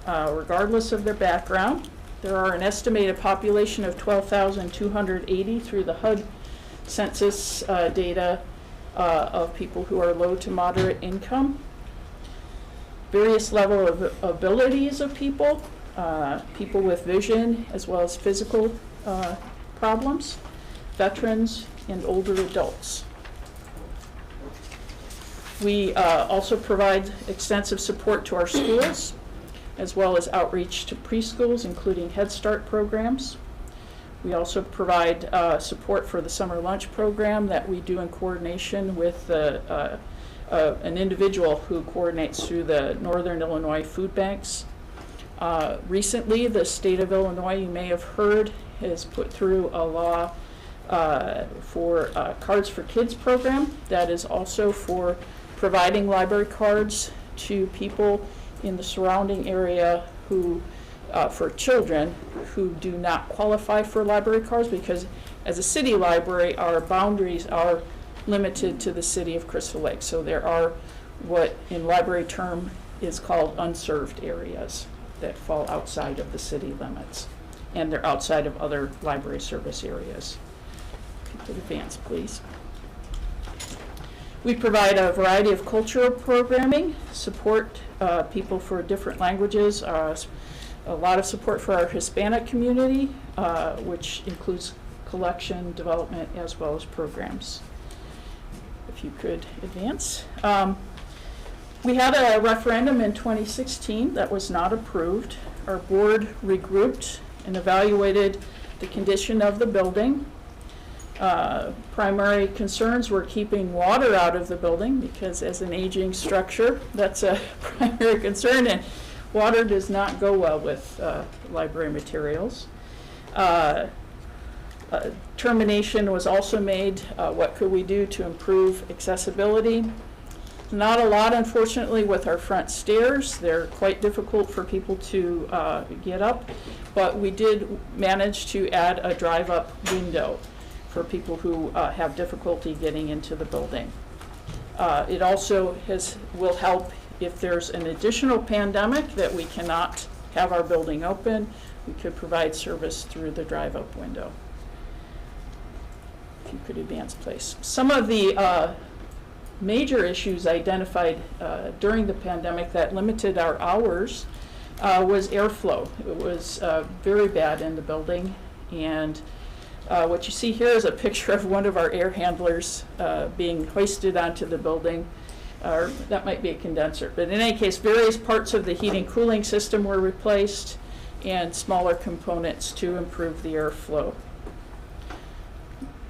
regardless of their background. There are an estimated population of 12,280 through the HUD census data of people who are low to moderate income. Various level of abilities of people, people with vision as well as physical problems, veterans, and older adults. We also provide extensive support to our schools, as well as outreach to preschools, including Head Start programs. We also provide support for the summer lunch program that we do in coordination with an individual who coordinates through the Northern Illinois Food Banks. Recently, the state of Illinois, you may have heard, has put through a law for Cards for Kids program that is also for providing library cards to people in the surrounding area who, for children who do not qualify for library cards, because as a city library, our boundaries are limited to the city of Crystal Lake. So there are what in library term is called unserved areas that fall outside of the city limits, and they're outside of other library service areas. If you could advance, please. We provide a variety of cultural programming, support people for different languages, a lot of support for our Hispanic community, which includes collection, development, as well as programs. If you could advance. We had a referendum in 2016 that was not approved. Our board regrouped and evaluated the condition of the building. Primary concerns were keeping water out of the building, because as an aging structure, that's a primary concern, and water does not go well with library materials. Termination was also made. What could we do to improve accessibility? Not a lot, unfortunately, with our front stairs. They're quite difficult for people to get up, but we did manage to add a drive-up window for people who have difficulty getting into the building. It also will help if there's an additional pandemic that we cannot have our building open. We could provide service through the drive-up window. If you could advance, please. Some of the major issues identified during the pandemic that limited our hours was airflow. It was very bad in the building, and what you see here is a picture of one of our air handlers being hoisted onto the building. Or that might be a condenser, but in any case, various parts of the heating cooling system were replaced and smaller components to improve the airflow.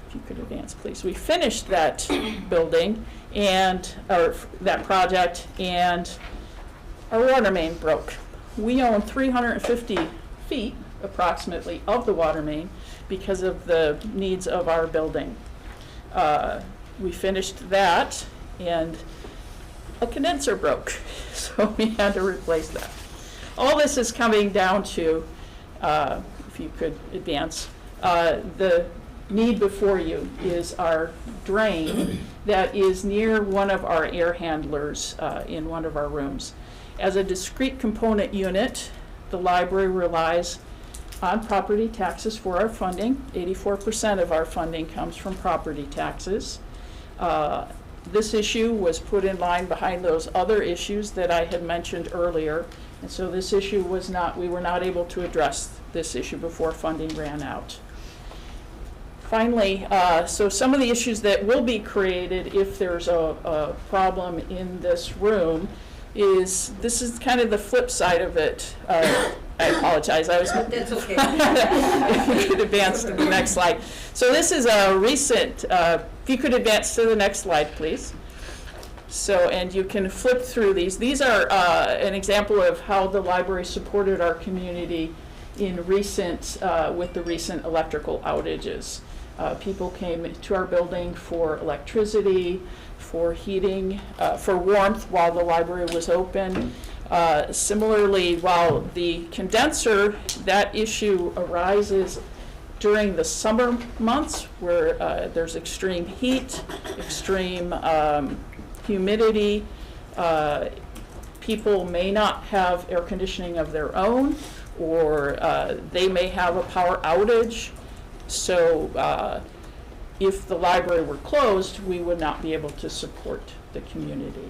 If you could advance, please. We finished that building or that project, and our water main broke. We own 350 feet approximately of the water main because of the needs of our building. We finished that, and a condenser broke, so we had to replace that. All this is coming down to, if you could advance, the need before you is our drain that is near one of our air handlers in one of our rooms. As a discrete component unit, the library relies on property taxes for our funding. 84% of our funding comes from property taxes. This issue was put in line behind those other issues that I had mentioned earlier, and so this issue was not, we were not able to address this issue before funding ran out. Finally, so some of the issues that will be created if there's a problem in this room is, this is kind of the flip side of it. I apologize. That's okay. If you could advance to the next slide. So this is a recent, if you could advance to the next slide, please. So, and you can flip through these. These are an example of how the library supported our community in recent, with the recent electrical outages. People came to our building for electricity, for heating, for warmth while the library was open. Similarly, while the condenser, that issue arises during the summer months where there's extreme heat, extreme humidity, people may not have air conditioning of their own, or they may have a power outage. So if the library were closed, we would not be able to support the community.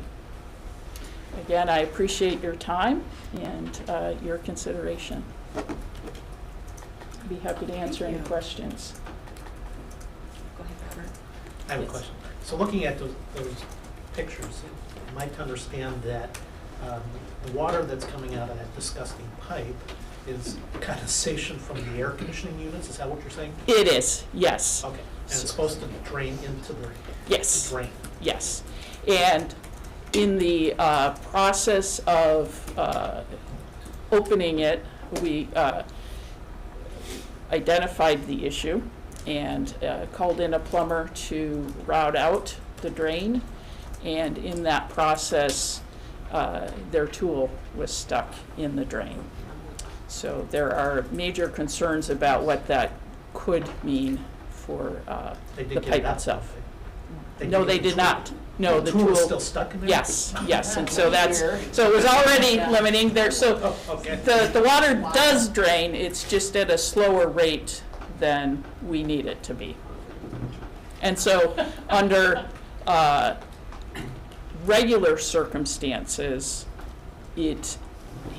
Again, I appreciate your time and your consideration. I'd be happy to answer any questions. Go ahead, Robert. I have a question. So looking at those pictures, am I to understand that the water that's coming out of that disgusting pipe is condensation from the air conditioning units? Is that what you're saying? It is, yes. Okay. And it's supposed to drain into the Yes. drain? Yes. And in the process of opening it, we identified the issue and called in a plumber to route out the drain. And in that process, their tool was stuck in the drain. So there are major concerns about what that could mean for the pipe itself. No, they did not. No, the tool is still stuck in there? Yes, yes, and so that's, so it was already limiting there. So okay. the water does drain, it's just at a slower rate than we need it to be. And so under regular circumstances, it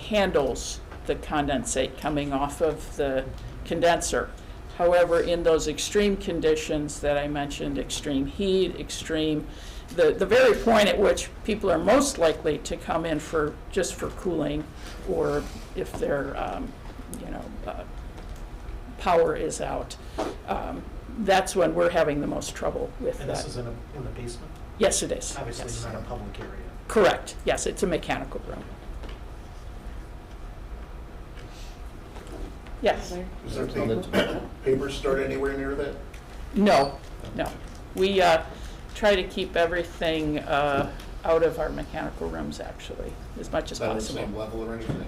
handles the condensate coming off of the condenser. However, in those extreme conditions that I mentioned, extreme heat, the very point at which people are most likely to come in for just for cooling, or if their power is out, that's when we're having the most trouble with And that. this is in a basement? Yes, it is. Obviously, Yes. not a public area. Correct. Yes, it's a mechanical room. Yes. Is there paper stored anywhere near that? No, no. We try to keep everything out of our mechanical rooms, actually, as much as Is that on the possible. same level or anything?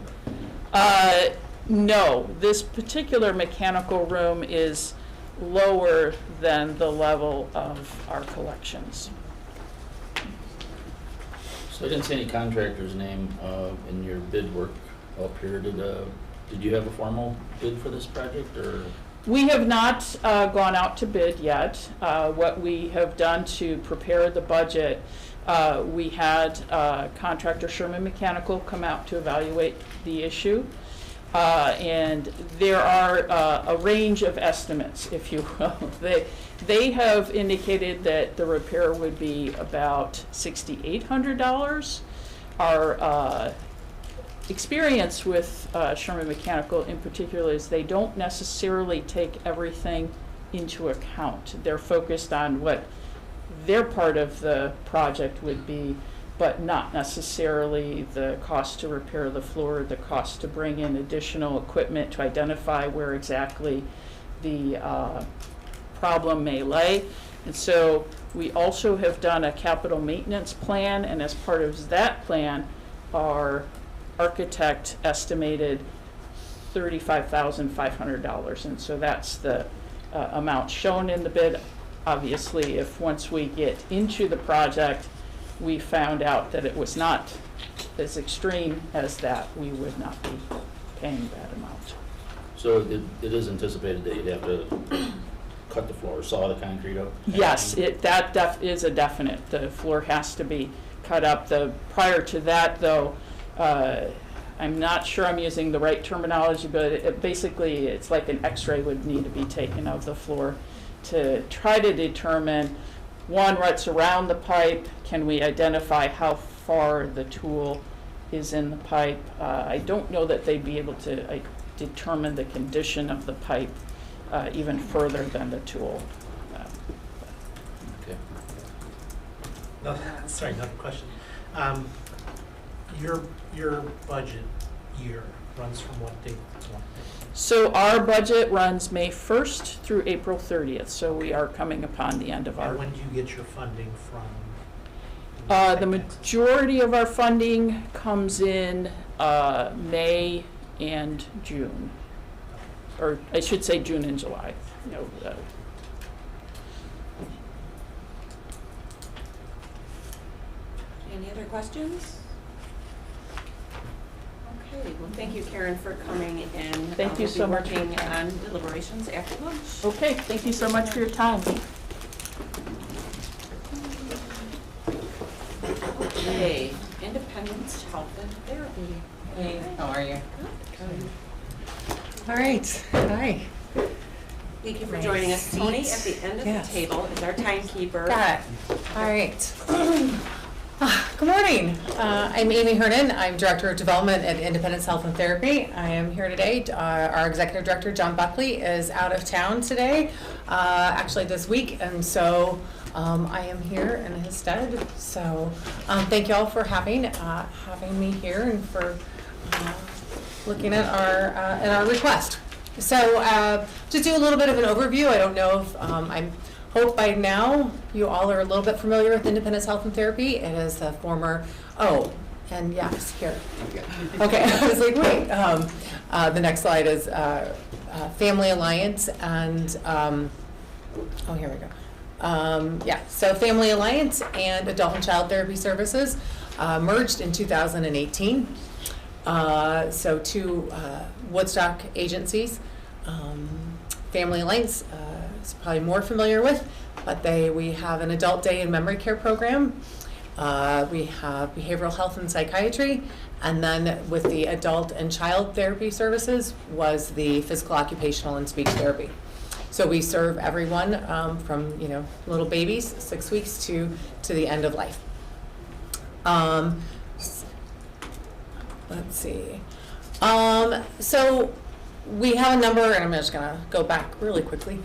No, this particular mechanical room is lower than the level of our collections. So I didn't see any contractor's name in your bid work up here. Did you have a formal bid for this project, or? We have not gone out to bid yet. What we have done to prepare the budget, we had contractor Sherman Mechanical come out to evaluate the issue. And there are a range of estimates, if you will. They have indicated that the repair would be about $6,800. Our experience with Sherman Mechanical in particular is they don't necessarily take everything into account. They're focused on what their part of the project would be, but not necessarily the cost to repair the floor, the cost to bring in additional equipment to identify where exactly the problem may lay. And so we also have done a capital maintenance plan, and as part of that plan, our architect estimated $35,500, and so that's the amount shown in the bid. Obviously, if once we get into the project, we found out that it was not as extreme as that, we would not be paying that amount. So it is anticipated that you'd have to cut the floor, saw the concrete up? Yes, that is a definite. The floor has to be cut up. Prior to that, though, I'm not sure I'm using the right terminology, but basically it's like an x-ray would need to be taken of the floor to try to determine, one, what's around the pipe. Can we identify how far the tool is in the pipe? I don't know that they'd be able to determine the condition of the pipe even further than the tool. Okay. No, sorry, another question. Your budget year runs from what date to what date? So our budget runs May 1st through April 30th, so we are coming upon the end of our. And when do you get your funding from? The majority of our funding comes in May and June, or I should say June and July. Any other questions? Okay, well, thank you, Karen, for coming in. Thank you so much for your Working time. on deliberations after lunch. Okay, thank you so much for your time. Okay, Independence Health and Therapy. Hey, how are you? All right, hi. Thank you for joining us. Nice Tony, seat. at the end of Yes. the table, is our timekeeper. Got it. All right. Good morning. I'm Amy Hernan. I'm Director of Development at Independence Health and Therapy. I am here today. Our Executive Director, John Buckley, is out of town today, actually this week, and so I am here in his stead. So thank you all for having me here and for looking at our request. So just do a little bit of an overview. I don't know if I hope by now you all are a little bit familiar with Independence Health and Therapy. It is the former, and yes, here. Okay, I was like, wait. The next slide is Family Alliance and, here we go. So Family Alliance and Adult and Child Therapy Services merged in 2018. So two Woodstock agencies. Family Alliance is probably more familiar with, but we have an adult day and memory care program. We have behavioral health and psychiatry, and then with the adult and child therapy services was the physical, occupational, and speech therapy. So we serve everyone from little babies, 6 weeks, to the end of life. Let's see. So we have a number, and I'm just gonna go back really quickly.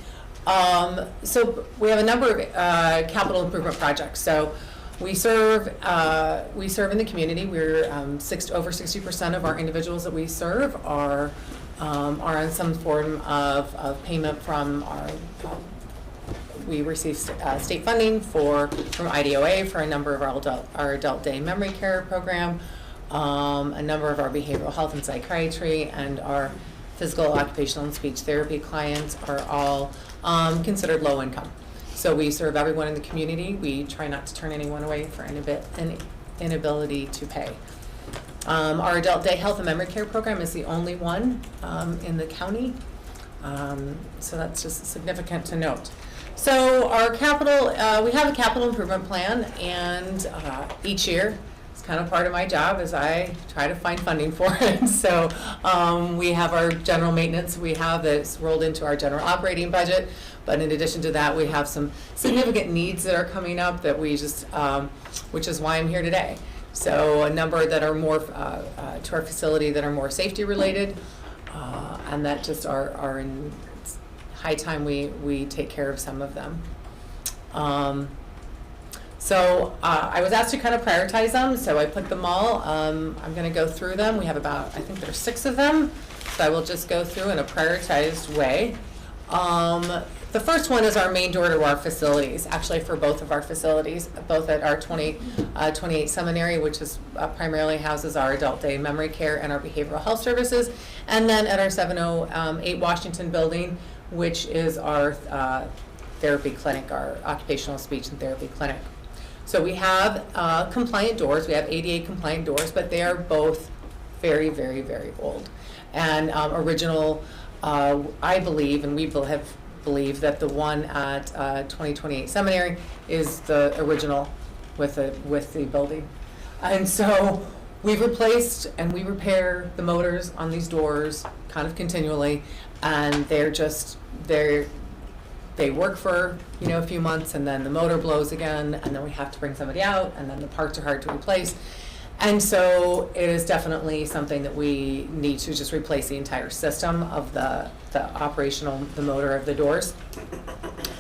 So we have a number of capital improvement projects. So we serve in the community. We're over 60% of our individuals that we serve are on some form of payment from our. We receive state funding from IDOA for a number of our adult day memory care program. A number of our behavioral health and psychiatry and our physical, occupational, and speech therapy clients are all considered low income. So we serve everyone in the community. We try not to turn anyone away for an inability to pay. Our adult day health and memory care program is the only one in the county. So that's just significant to note. So our capital, we have a capital improvement plan, and each year, kind of part of my job as I try to find funding for it. So we have our general maintenance that's rolled into our general operating budget. But in addition to that, we have some significant needs that are coming up that we just, which is why I'm here today. So a number that are more to our facility that are more safety related, and that just are in high time we take care of some of them. So I was asked to kind of prioritize them, so I put them all. I'm going to go through them. We have I think there's 6 of them, so I will just go through in a prioritized way. The first one is our main door to our facilities, actually for both of our facilities, both at our 28 Seminary, which is primarily houses our adult day memory care and our behavioral health services, and then at our 708 Washington building, which is our therapy clinic, our occupational speech and therapy clinic. So we have compliant doors. We have ADA compliant doors, but they are both very, very, very old. And original, I believe, and we have believed that the one at 2028 Seminary is the original with the building. And so we've replaced and we repair the motors on these doors kind of continually, and they work for a few months, and then the motor blows again, and then we have to bring somebody out, and then the parts are hard to replace. And so it is definitely something that we need to just replace the entire system of the motor of the doors.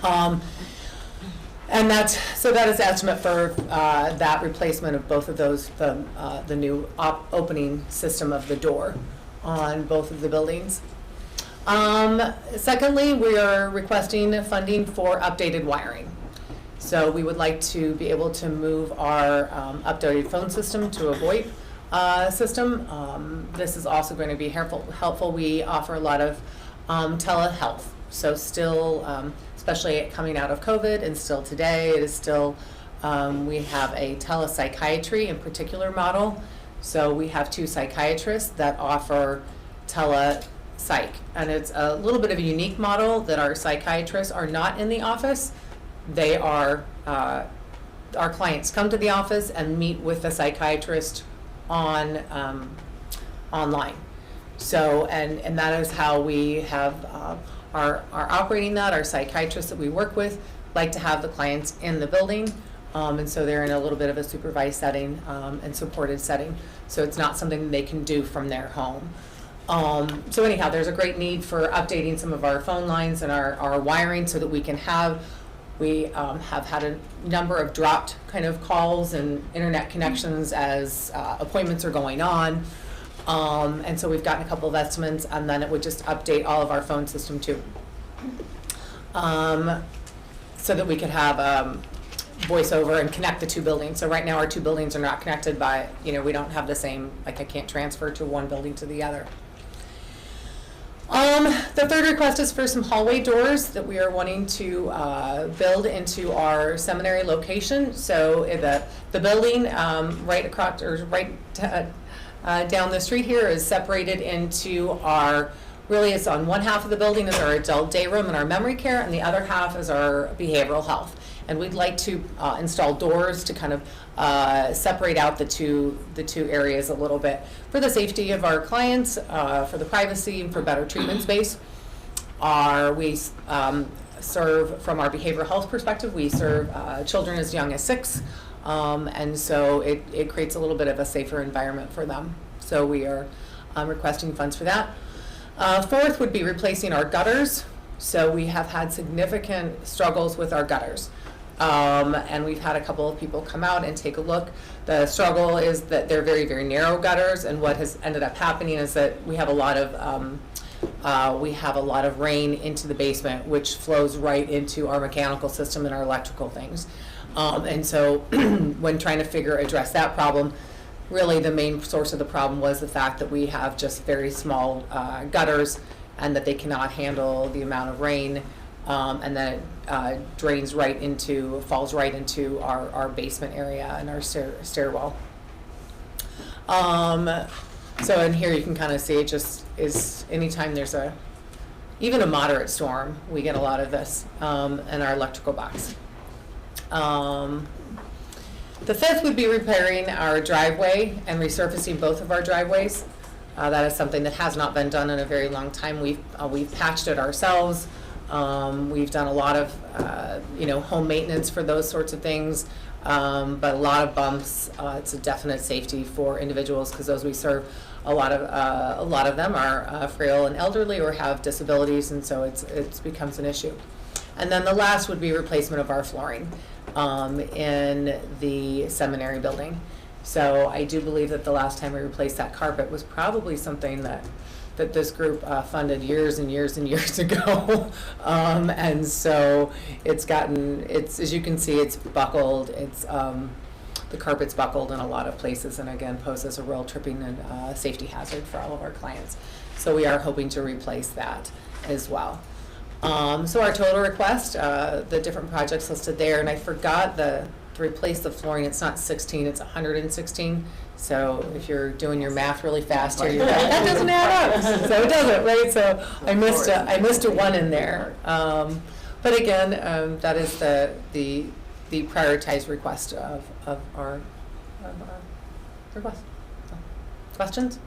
And that is the estimate for that replacement of both of those, the new opening system of the door on both of the buildings. Secondly, we are requesting funding for updated wiring. So we would like to be able to move our updated phone system to a VoIP system. This is also going to be helpful. We offer a lot of telehealth. So still, especially coming out of COVID and still today, it is still We have a telepsychiatry in particular model. So we have 2 psychiatrists that offer telepsych. And it's a little bit of a unique model that our psychiatrists are not in the office. They are, our clients come to the office and meet with the psychiatrist on online. So, and that is how we have are operating that. Our psychiatrists that we work with like to have the clients in the building, and so they're in a little bit of a supervised setting and supported setting. So it's not something they can do from their home. So anyhow, there's a great need for updating some of our phone lines and our wiring so that we can have. We have had a number of dropped kind of calls and internet connections as appointments are going on. And so we've gotten a couple of estimates, and then it would just update all of our phone system too. So that we could have voice over and connect the 2 buildings. So right now our 2 buildings are not connected by, we don't have the same, like I can't transfer to one building to the other. The third request is for some hallway doors that we are wanting to build into our seminary location. So the building right across, or right down the street here is separated into our, really it's on one half of the building is our adult day room and our memory care, and the other half is our behavioral health. And we'd like to install doors to kind of separate out the two areas a little bit for the safety of our clients, for the privacy, and for better treatment space. We serve, from our behavioral health perspective, we serve children as young as 6, and so it creates a little bit of a safer environment for them. So we are requesting funds for that. Fourth would be replacing our gutters. So we have had significant struggles with our gutters. And we've had a couple of people come out and take a look. The struggle is that they're very, very narrow gutters, and what has ended up happening is that we have a lot of rain into the basement, which flows right into our mechanical system and our electrical things. And so when trying to address that problem, really the main source of the problem was the fact that we have just very small gutters, and that they cannot handle the amount of rain, and then it falls right into our basement area and our stairwell. So in here you can kind of see it just is, anytime there's even a moderate storm, we get a lot of this in our electrical box. The fifth would be repairing our driveway and resurfacing both of our driveways. That is something that has not been done in a very long time. We've patched it ourselves. We've done a lot of home maintenance for those sorts of things, but a lot of bumps. It's a definite safety for individuals, because those we serve, a lot of them are frail and elderly or have disabilities, and so it becomes an issue. And then the last would be replacement of our flooring in the seminary building. So I do believe that the last time we replaced that carpet was probably something that this group funded years and years and years ago. And so it's as you can see, it's buckled. The carpet's buckled in a lot of places, and again poses a real tripping and safety hazard for all of our clients. So we are hoping to replace that as well. So our total request, the different projects listed there, and I forgot to replace the flooring. It's not 16, it's 116. So if you're doing your math really fast here, you're like, that doesn't add up. So it doesn't, right? So I missed a 1 in there. But again, that is the prioritized request of our request. So, questions?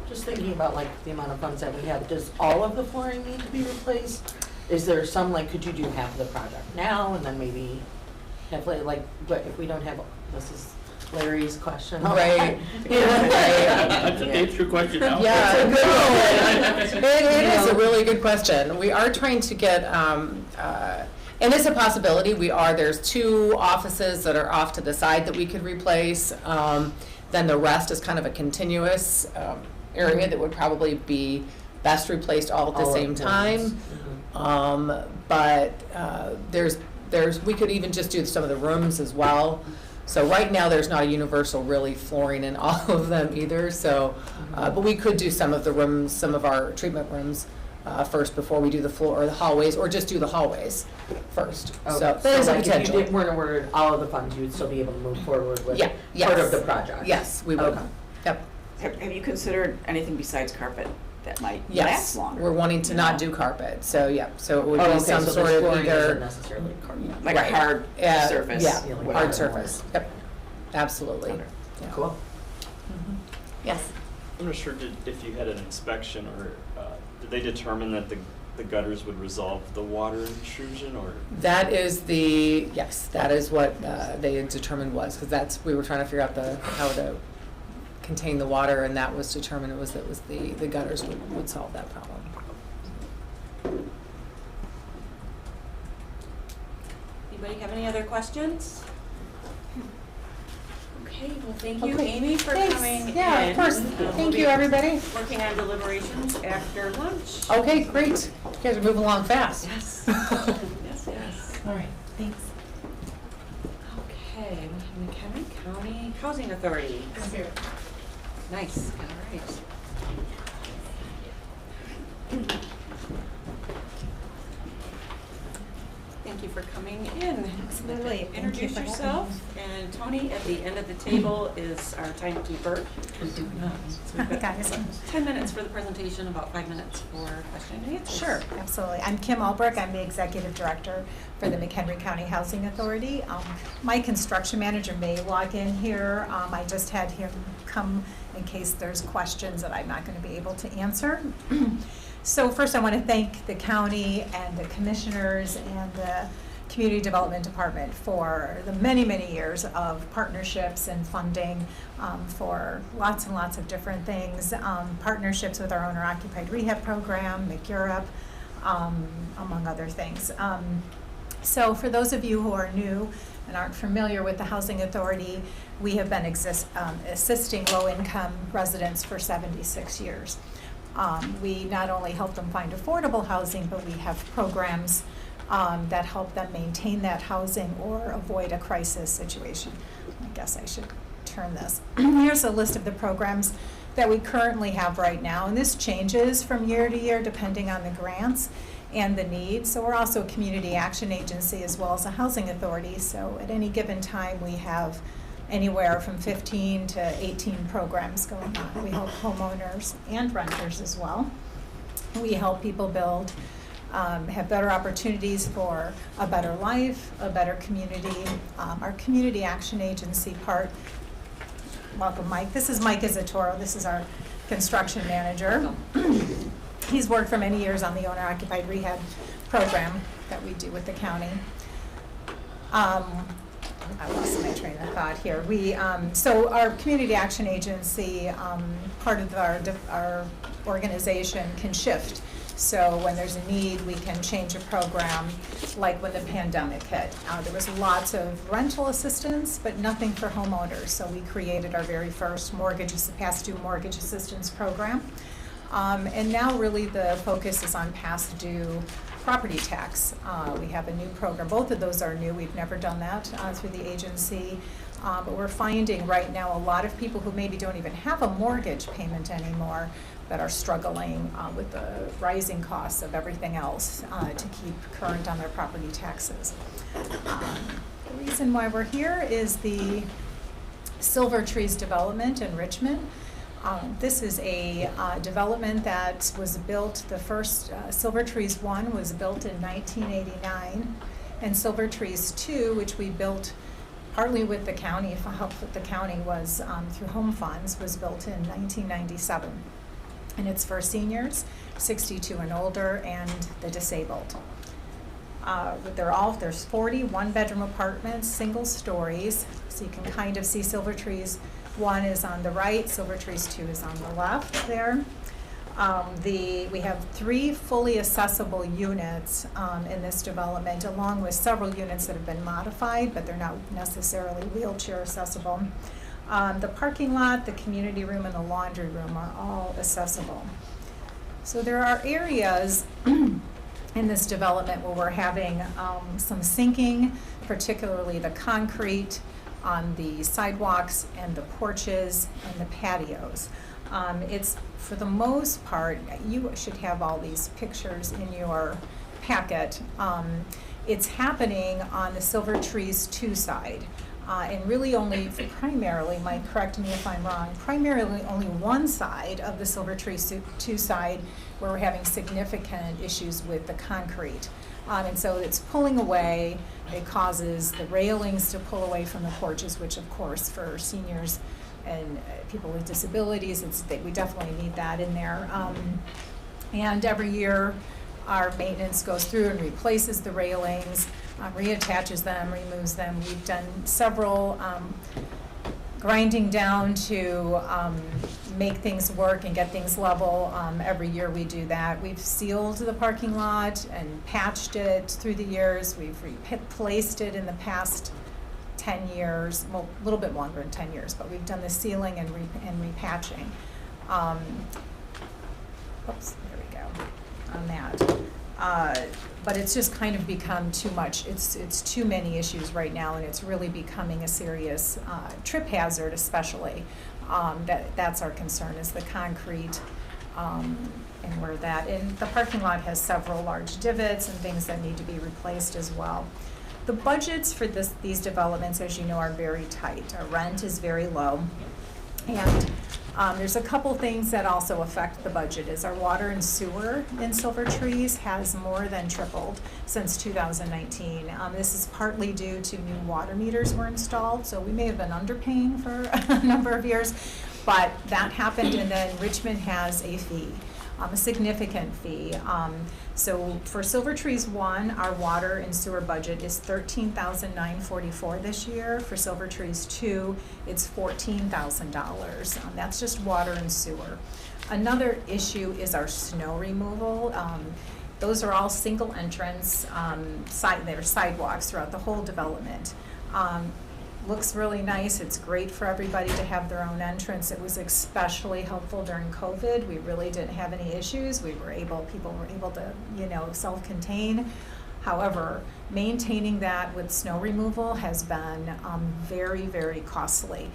Just thinking about like the amount of funds that we have, does all of the flooring need to be replaced? Is there some, like, could you do half of the project now and then maybe half later, like, what if we don't have, this is Larry's question. Right. That's your question now. Yeah, it is a really good question. We are trying to get, and it's a possibility, there's 2 offices that are off to the side that we could replace. Then the rest is kind of a continuous area that would probably be best replaced all at the same time. But we could even just do some of the rooms as well. So right now there's not a universal really flooring in all of them either. So, but we could do some of the rooms, some of our treatment rooms first before we do the floor or the hallways, or just do the hallways first. Okay. So there's a like potential. if you weren't awarded all of the funds, you would still be able to move forward with Yeah, part yes. of the project? Yes, we would. Okay. Yep. Have you considered anything besides carpet that might Yes, last longer? we're wanting to not do carpet, so yeah, so it would Oh, be okay, some so sort the of flooring isn't either. necessarily carpet. Like Right. a hard surface? Yeah, like hard hard surface, yep, absolutely. Yeah. Cool. Yes. I'm not sure if you had an inspection or did they determine that the gutters would resolve the water intrusion or? That is the, yes, that is what they had determined was, because we were trying to figure out how to contain the water, and that was determined, the gutters would solve that problem. Anybody have any other questions? Okay, well, thank you, Okay, Amy, for thanks. coming in. Yeah, of course. We'll Thank be you, everybody. Working on deliberations after lunch. Okay, great. You guys are moving along fast. Yes. Yes. All right, thanks. Okay, McHenry County Housing Authority. Here. Nice, all right. Thank you for coming in. Absolutely. Thank you Introduce for having yourself, me. and Tony at the end of the table is our timekeeper. Hi, guys. 10 minutes for the presentation, about 5 minutes for question and answers. Sure, absolutely. I'm Kim Albrecht. I'm the Executive Director for the McHenry County Housing Authority. My construction manager may log in here. I just had him come in case there's questions that I'm not going to be able to answer. So first I want to thank the county and the commissioners and the Community Development Department for the many, many years of partnerships and funding for lots and lots of different things. Partnerships with our owner-occupied rehab program, McEurope, among other things. So for those of you who are new and aren't familiar with the Housing Authority, we have been assisting low-income residents for 76 years. We not only help them find affordable housing, but we have programs that help them maintain that housing or avoid a crisis situation. I guess I should turn this. Here's a list of the programs that we currently have right now, and this changes from year to year depending on the grants and the needs. So we're also a community action agency as well as a housing authority, so at any given time we have anywhere from 15 to 18 programs going on. We help homeowners and renters as well. We help people build, have better opportunities for a better life, a better community. Our community action agency part, welcome Mike. This is Mike Izzatoro. This is our construction manager. He's worked for many years on the owner-occupied rehab program that we do with the county. I lost my train of thought here. So our community action agency, part of our organization can shift. So when there's a need, we can change a program, like when the pandemic hit. There was lots of rental assistance, but nothing for homeowners. So we created our very first past due mortgage assistance program. And now really the focus is on past due property tax. We have a new program. Both of those are new. We've never done that through the agency. But we're finding right now a lot of people who maybe don't even have a mortgage payment anymore that are struggling with the rising costs of everything else to keep current on their property taxes. The reason why we're here is the Silver Trees development in Richmond. This is a development that was built, the first Silver Trees 1 was built in 1989, and Silver Trees 2, which we built partly with the county, help with the county, was through home funds, was built in 1997. And it's for seniors, 62 and older, and the disabled. There's 40 one-bedroom apartments, single stories, so you can kind of see Silver Trees 1 is on the right, Silver Trees 2 is on the left there. We have 3 fully accessible units in this development, along with several units that have been modified, but they're not necessarily wheelchair accessible. The parking lot, the community room, and the laundry room are all accessible. So there are areas in this development where we're having some sinking, particularly the concrete on the sidewalks and the porches and the patios. It's, for the most part, you should have all these pictures in your packet. It's happening on the Silver Trees 2 side. And really only, primarily, Mike, correct me if I'm wrong, primarily only one side of the Silver Trees 2 side where we're having significant issues with the concrete. And so it's pulling away. It causes the railings to pull away from the porches, which of course for seniors and people with disabilities, we definitely need that in there. And every year our maintenance goes through and replaces the railings, reattaches them, removes them. We've done several grinding down to make things work and get things level. Every year we do that. We've sealed the parking lot and patched it through the years. We've replaced it in the past 10 years, well, a little bit longer than 10 years, but we've done the sealing and repatching. Oops, there we go on that. But it's just kind of become too much. It's too many issues right now, and it's really becoming a serious trip hazard, especially. That's our concern, is the concrete and where that. And the parking lot has several large divots and things that need to be replaced as well. The budgets for these developments, as you know, are very tight. Our rent is very low. And there's a couple things that also affect the budget. Is our water and sewer in Silver Trees has more than tripled since 2019. This is partly due to new water meters were installed, so we may have been underpaying for a number of years, but that happened. And then Richmond has a fee, a significant fee. So for Silver Trees 1, our water and sewer budget is $13,944 this year. For Silver Trees 2, it's $14,000. That's just water and sewer. Another issue is our snow removal. Those are all single entrance, they're sidewalks throughout the whole development. Looks really nice. It's great for everybody to have their own entrance. It was especially helpful during COVID. We really didn't have any issues. People were able to, self-contain. However, maintaining that with snow removal has been very, very costly.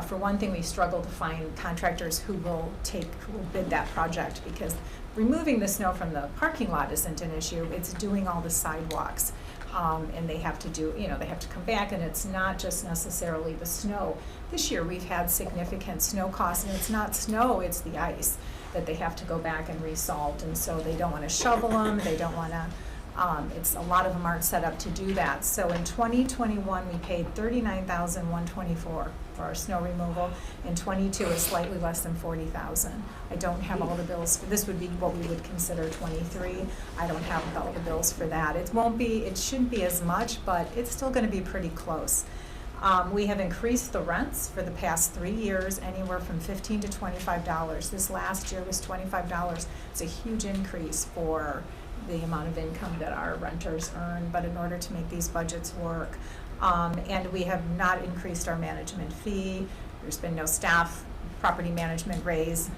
For one thing, we struggle to find contractors who will bid that project, because removing the snow from the parking lot isn't an issue. It's doing all the sidewalks. And they have to they have to come back, and it's not just necessarily the snow. This year we've had significant snow costs, and it's not snow, it's the ice that they have to go back and re-salt, and so they don't want to shovel them, they don't want to, a lot of them aren't set up to do that. So in 2021, we paid $39,124 for our snow removal. In 22, it's slightly less than $40,000. I don't have all the bills. This would be what we would consider 23. I don't have all the bills for that. It shouldn't be as much, but it's still going to be pretty close. We have increased the rents for the past 3 years, anywhere from $15 to $25. This last year was $25. It's a huge increase for the amount of income that our renters earn, but in order to make these budgets work. And we have not increased our management fee. There's been no staff property management raise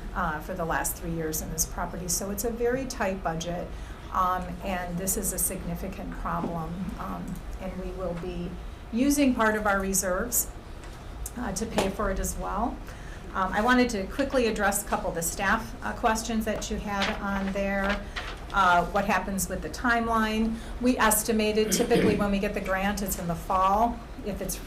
for the last 3 years in this property. So it's a very tight budget, and this is a significant problem. And we will be using part of our reserves to pay for it as well. I wanted to quickly address a couple of the staff questions that you had on there. What happens with the timeline? We estimated typically when we get the grant, it's in the fall. If it's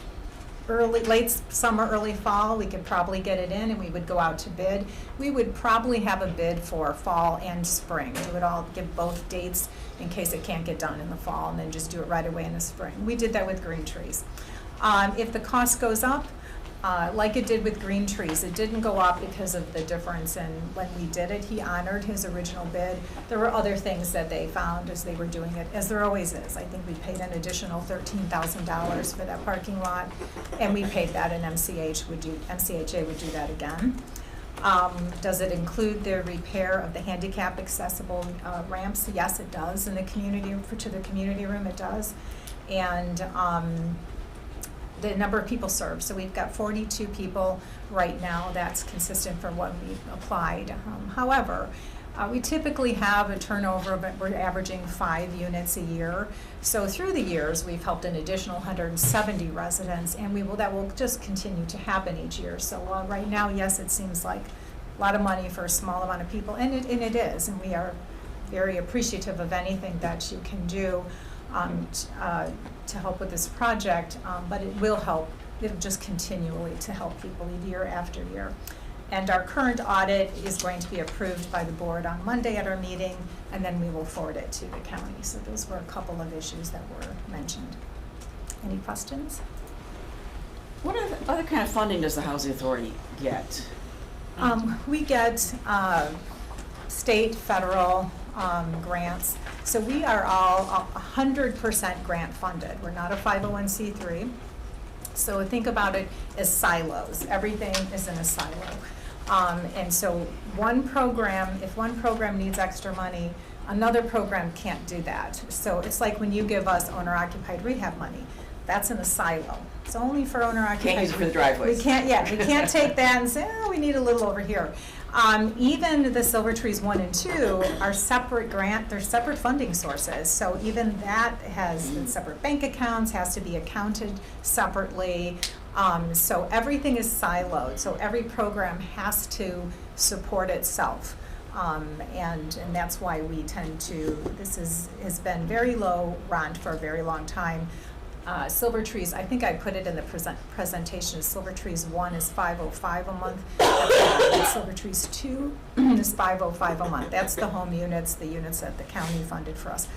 late summer, early fall, we could probably get it in, and we would go out to bid. We would probably have a bid for fall and spring. We would all give both dates in case it can't get done in the fall, and then just do it right away in the spring. We did that with Green Trees. If the cost goes up, like it did with Green Trees, it didn't go up because of the difference in when we did it. He honored his original bid. There were other things that they found as they were doing it, as there always is. I think we paid an additional $13,000 for that parking lot, and we paid that, and MCHA would do that again. Does it include the repair of the handicap accessible ramps? Yes, it does. In the community, to the community room, it does. And the number of people served. So we've got 42 people right now. That's consistent for what we applied. However, we typically have a turnover, but we're averaging 5 units a year. So through the years, we've helped an additional 170 residents, and that will just continue to happen each year. So right now, yes, it seems like lot of money for a small amount of people, and it is, and we are very appreciative of anything that you can do to help with this project, but it will help, it'll just continually to help people year after year. And our current audit is going to be approved by the board on Monday at our meeting, and then we will forward it to the county. So those were a couple of issues that were mentioned. Any questions? What other kind of funding does the Housing Authority get? We get state, federal grants. So we are all 100% grant funded. We're not a 501c3. So think about it as silos. Everything is in a silo. And so one program, if one program needs extra money, another program can't do that. So it's like when you give us owner-occupied rehab money, that's in a silo. It's only for owner-occupied. Can't use it for the driveways. We can't take that and say, oh, we need a little over here. Even the Silver Trees 1 and 2 are separate they're separate funding sources. So even that has separate bank accounts, has to be accounted separately. So everything is siloed. So every program has to support itself. And that's why we tend to, has been very low rent for a very long time. Silver Trees, I think I put it in the presentation, Silver Trees 1 is $505 a month, and Silver Trees 2 is $505 a month. That's the home units, the units that the county funded for us.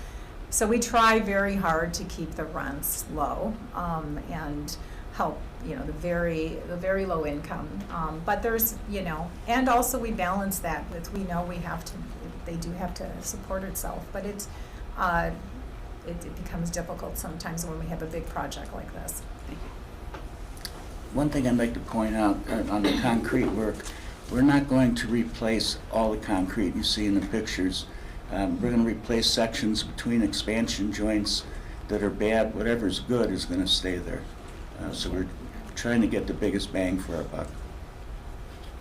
So we try very hard to keep the rents low and help, the very low income. But there's, and also we balance that with, we know they do have to support itself, but it becomes difficult sometimes when we have a big project like this. One thing I'd like to point out on the concrete work, we're not going to replace all the concrete you see in the pictures. We're going to replace sections between expansion joints that are bad. Whatever's good is going to stay there. So we're trying to get the biggest bang for our buck.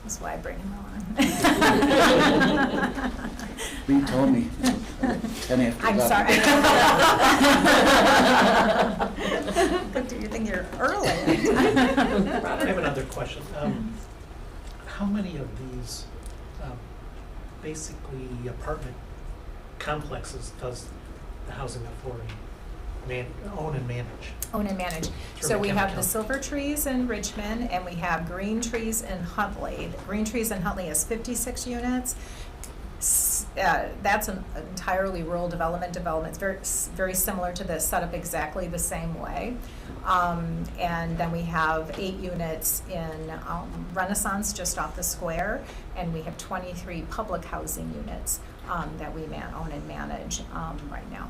That's why I bring him on. You told me 10 after I'm 11. sorry. Good, you think you're early. I have another question. How many of these basically apartment complexes does the Housing Authority own and manage? Own and manage. Through So we have McKenna the Silver Trees in Richmond, and we have Green Trees in Huntley. Green Trees in Huntley has 56 units. That's an entirely rural development. It's very similar to this, set up exactly the same way. And then we have 8 units in Renaissance, just off the square, and we have 23 public housing units that we own and manage right now,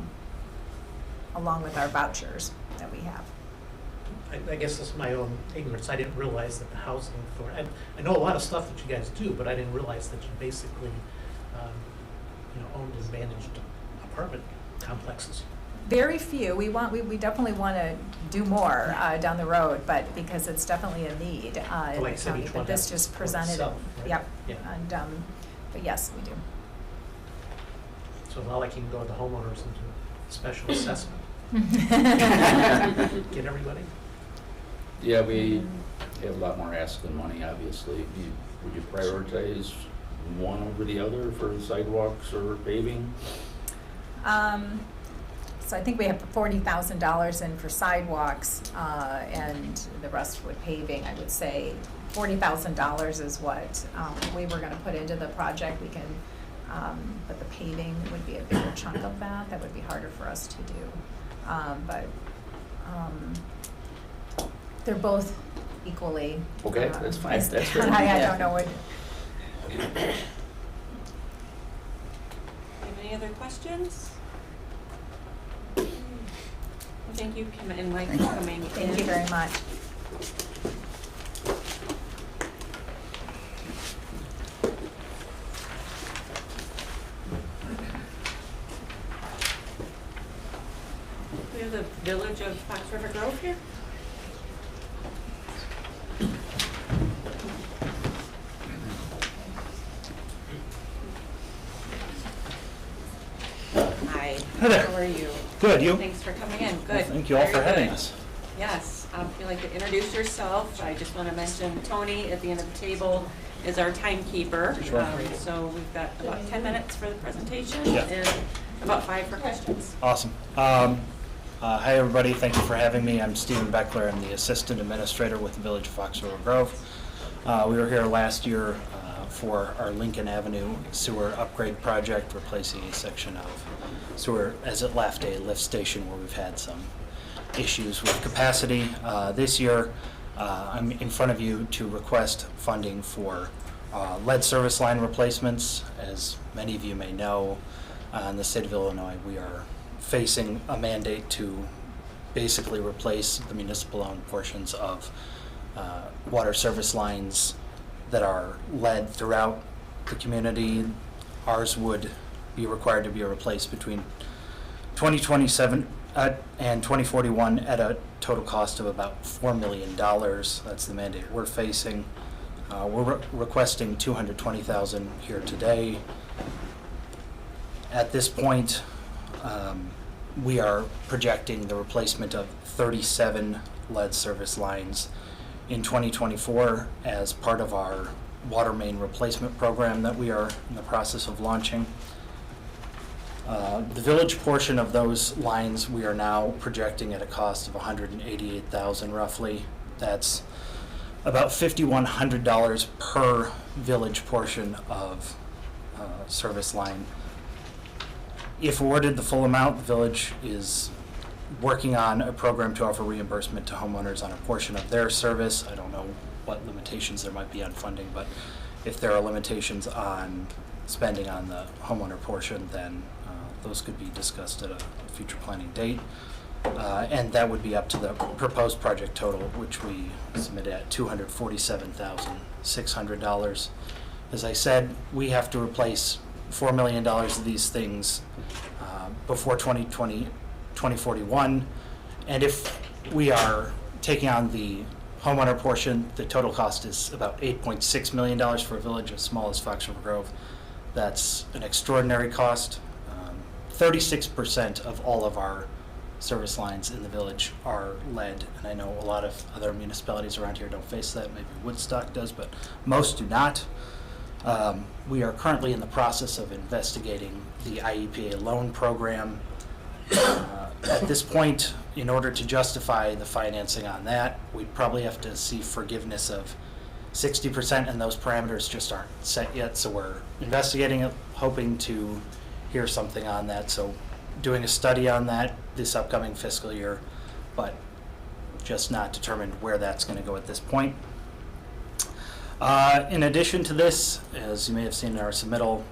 along with our vouchers that we have. I guess this is my own ignorance. I didn't realize that the Housing Authority, I know a lot of stuff that you guys do, but I didn't realize that you basically owned and managed apartment complexes. Very few. We definitely want to do more down the road, but because it's definitely a need in the county. But this just presented it. Right? Yep. Yeah. And but yes, we do. So it's not like you can go to the homeowners and do special assessment. Get everybody? Yeah, we have a lot more ask than money, obviously. Would you prioritize one over the other for sidewalks or paving? So I think we have $40,000 in for sidewalks, and the rest with paving. I would say $40,000 is what we were going to put into the project. We can, but the paving would be a bigger chunk of that. That would be harder for us to do. But they're both equally. Okay, that's fine. That's fair. I don't know what. Any other questions? Thank you, Kim and Mike, for coming in. Thank you very much. We have the Village of Fox River Grove here. Hi. Hi there. How are you? Good, you? Thanks for coming in. Good. Well, thank you all Very for having good. us. Yes. If you'd like to introduce yourself, I just want to mention Tony at the end of the table is our timekeeper. Sure. So we've got about 10 minutes for the presentation Yeah. and about 5 for questions. Awesome. Hi, everybody. Thank you for having me. I'm Stephen Beckler. I'm the Assistant Administrator with the Village of Fox River Grove. We were here last year for our Lincoln Avenue sewer upgrade project, replacing a section of sewer as it left a lift station where we've had some issues with capacity. This year, I'm in front of you to request funding for lead service line replacements. As many of you may know, in the state of Illinois, we are facing a mandate to basically replace the municipal-owned portions of water service lines that are lead throughout the community. Ours would be required to be replaced between 2027 and 2041 at a total cost of about $4 million. That's the mandate we're facing. We're requesting $220,000 here today. At this point, we are projecting the replacement of 37 lead service lines in 2024 as part of our water main replacement program that we are in the process of launching. The village portion of those lines we are now projecting at a cost of $188,000 roughly. That's about $5,100 per village portion of service line. If awarded the full amount, the village is working on a program to offer reimbursement to homeowners on a portion of their service. I don't know what limitations there might be on funding, but if there are limitations on spending on the homeowner portion, then those could be discussed at a future planning date. And that would be up to the proposed project total, which we submitted at $247,600. As I said, we have to replace $4 million of these things before 2041. And if we are taking on the homeowner portion, the total cost is about $8.6 million for a village as small as Fox River Grove. That's an extraordinary cost. 36% of all of our service lines in the village are lead, and I know a lot of other municipalities around here don't face that. Maybe Woodstock does, but most do not. We are currently in the process of investigating the IEPA loan program. At this point, in order to justify the financing on that, we'd probably have to see forgiveness of 60%, and those parameters just aren't set yet, so we're investigating it, hoping to hear something on that. So doing a study on that this upcoming fiscal year, but just not determined where that's going to go at this point. In addition to this, as you may have seen in our submittal,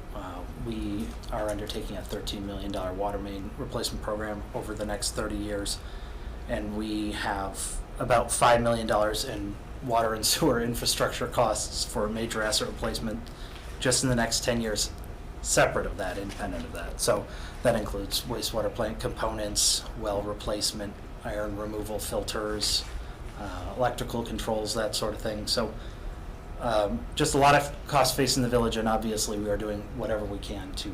we are undertaking a $13 million water main replacement program over the next 30 years, and we have about $5 million in water and sewer infrastructure costs for major asset replacement just in the next 10 years, separate of that, independent of that. So that includes wastewater plant components, well replacement, iron removal filters, electrical controls, that sort of thing. So just a lot of costs facing the village, and obviously we are doing whatever we can to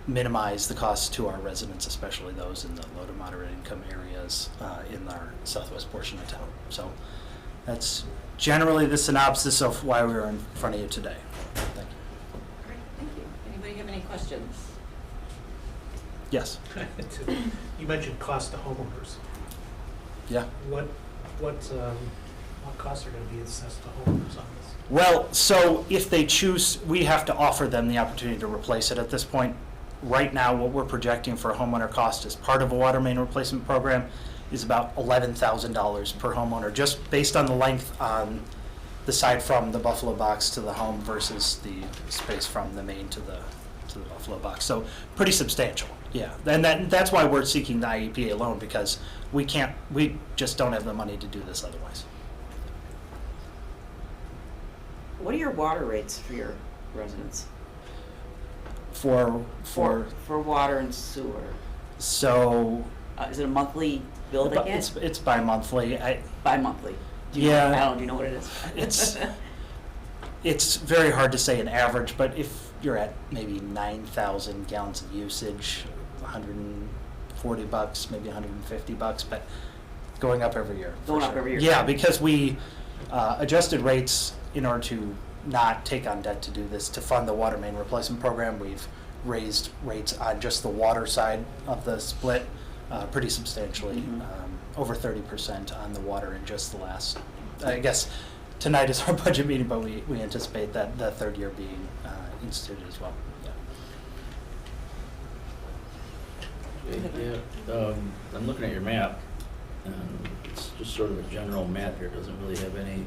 minimize the costs to our residents, especially those in the low to moderate income areas in our southwest portion of town. So that's generally the synopsis of why we are in front of you today. Thank you. Great, thank you. Anybody have any questions? Yes. You mentioned cost to homeowners. Yeah. What costs are going to be assessed to homeowners on this? Well, so if they choose, we have to offer them the opportunity to replace it at this point. Right now, what we're projecting for a homeowner cost as part of a water main replacement program is about $11,000 per homeowner, just based on the length on the side from the Buffalo box to the home versus the space from the main to the Buffalo box. So pretty substantial, yeah. And that's why we're seeking the IEPA loan, because we just don't have the money to do this otherwise. What are your water rates for your residents? For water and sewer. So is it a monthly bill they get? It's bi-monthly. Bi-monthly. Do you know what it is? It's very hard to say an average, but if you're at maybe 9,000 gallons of usage, $140, maybe $150, but Going up every year. for Going up sure. every year. Yeah, because we adjusted rates in order to not take on debt to do this, to fund the water main replacement program. We've raised rates on just the water side of the split pretty substantially, over 30% on the water in just the last, I guess tonight is our budget meeting, but we anticipate that the third year being instituted as well. Yeah, I'm looking at your map, and it's just sort of a general map here. It doesn't really have any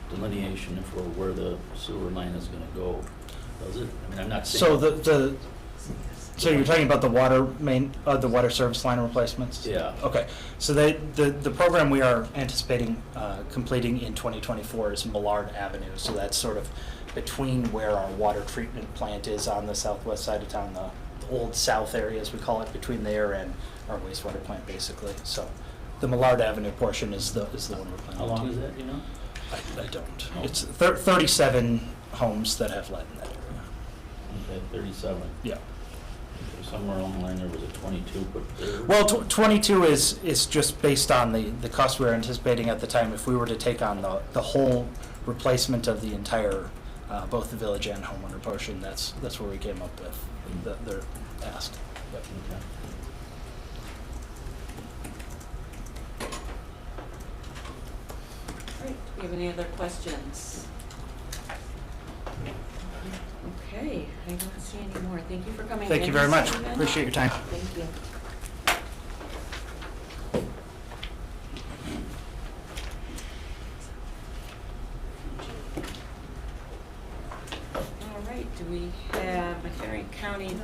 delineation for where the sewer line is going to go, does it? I mean, I'm not saying. So so you're talking about the water main, the water service line replacements? Yeah. Okay, so the program we are anticipating completing in 2024 is Millard Avenue. So that's sort of between where our water treatment plant is on the southwest side of town, the old south area as we call it, between there and our wastewater plant basically. So the Millard Avenue portion is the one we're planning. How long to. is that, you know? I don't. No. It's 37 homes that have lead in that area. Okay, 37. Yeah. Somewhere along the line there was a 22, but there. Well, 22 is just based on the cost we were anticipating at the time. If we were to take on the whole replacement of the entire, both the village and homeowner portion, that's where we came up with their ask. Yep. Okay. All right, do we have any other questions? Okay, I don't see any more. Thank you for coming in. Thank you very much. Stephen. Appreciate your time. Thank you. All right, do we have McHenry County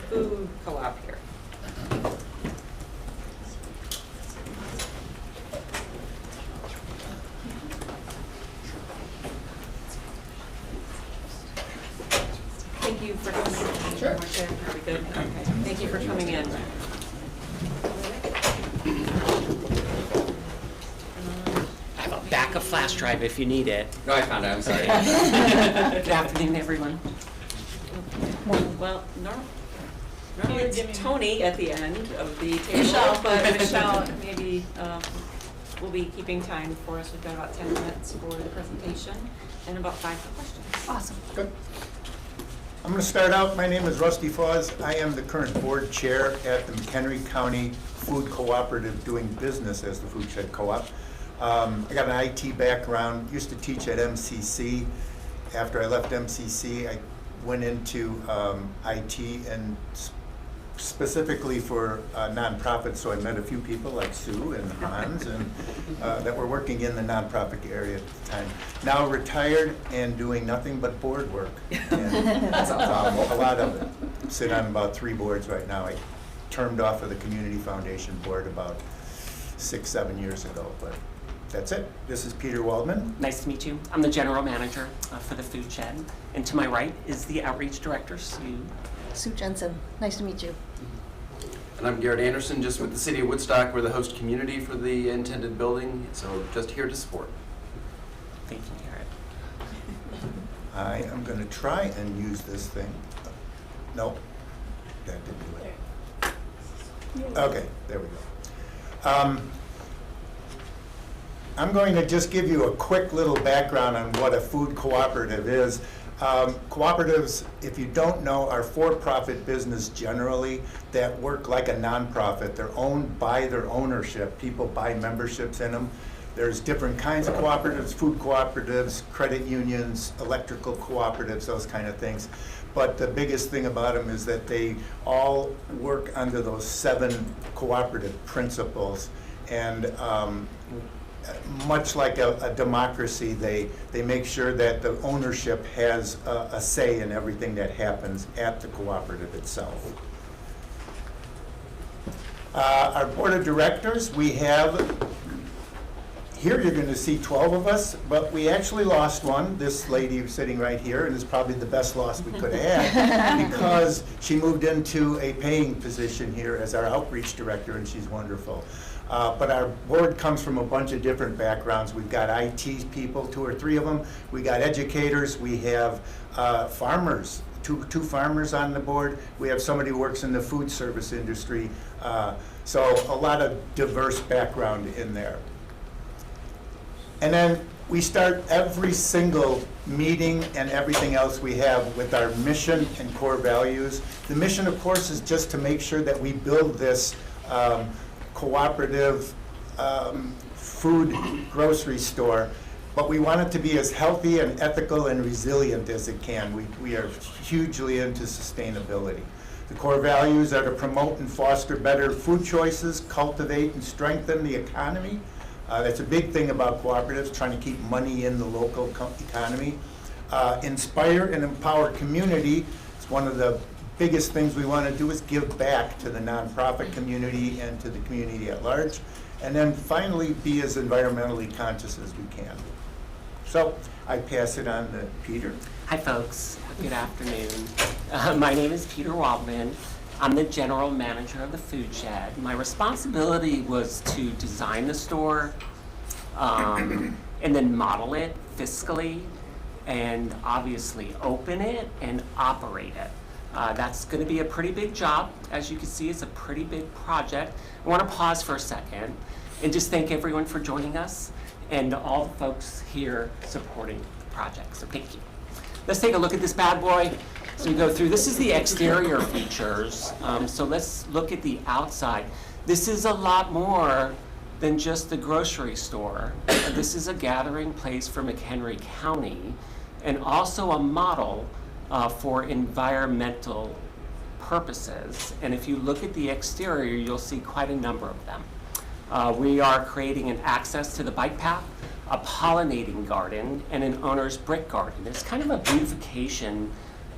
Food Co-op here? Thank you for coming. Sure. Are we good? Okay. Thank you for coming in. I have a backup flash drive if you need it. No, I found it, I'm sorry. Good afternoon, everyone. Well, normally it's Tony at the end of the table, Michelle. but Michelle maybe will be keeping time for us. We've got about 10 minutes for the presentation and about 5 for questions. Awesome. Good. I'm going to start out. My name is Rusty Foz. I am the current board chair at the McHenry County Food Cooperative, doing business as the Food Shed Co-op. I got an IT background, used to teach at MCC. After I left MCC, I went into IT and specifically for nonprofits, so I met a few people like Sue and Hans and that were working in the nonprofit area at the time. Now retired and doing nothing but board work. And, a lot of it. Sit on about 3 boards right now. I termed off of the Community Foundation board about 6-7 years ago, but that's it. This is Peter Waldman. Nice to meet you. I'm the general manager for the Food Shed. And to my right is the outreach director, Sue. Sue Jensen, nice to meet you. And I'm Garrett Anderson, just with the City of Woodstock. We're the host community for the intended building, so just here to support. Thank you, Garrett. I am going to try and use this thing. No, that didn't do it. Okay, there we go. I'm going to just give you a quick little background on what a food cooperative is. Cooperatives, if you don't know, are for-profit business generally that work like a nonprofit. They're owned by their ownership. People buy memberships in them. There's different kinds of cooperatives, food cooperatives, credit unions, electrical cooperatives, those kind of things. But the biggest thing about them is that they all work under those 7 cooperative principles. And much like a democracy, they make sure that the ownership has a say in everything that happens at the cooperative itself. Our board of directors, we have, here you're going to see 12 of us, but we actually lost one. This lady sitting right here, and is probably the best loss we could have had because she moved into a paying position here as our outreach director, and she's wonderful. But our board comes from a bunch of different backgrounds. We've got IT people, 2 or 3 of them. We got educators. We have farmers, two farmers on the board. We have somebody who works in the food service industry. So a lot of diverse background in there. And then we start every single meeting and everything else we have with our mission and core values. The mission, of course, is just to make sure that we build this cooperative food grocery store, but we want it to be as healthy and ethical and resilient as it can. We are hugely into sustainability. The core values are to promote and foster better food choices, cultivate and strengthen the economy. That's a big thing about cooperatives, trying to keep money in the local economy. Inspire and empower community. It's one of the biggest things we want to do is give back to the nonprofit community and to the community at large. And then finally, be as environmentally conscious as we can. So I pass it on to Peter. Hi, folks. Good afternoon. My name is Peter Waldman. I'm the general manager of the Food Shed. My responsibility was to design the store and then model it fiscally and obviously open it and operate it. That's going to be a pretty big job. As you can see, it's a pretty big project. I want to pause for a second and just thank everyone for joining us and all the folks here supporting the project. So thank you. Let's take a look at this bad boy. So we go through, this is the exterior features. So let's look at the outside. This is a lot more than just the grocery store. This is a gathering place for McHenry County and also a model for environmental purposes. And if you look at the exterior, you'll see quite a number of them. We are creating an access to the bike path, a pollinating garden, and an owner's brick garden. It's kind of a beautification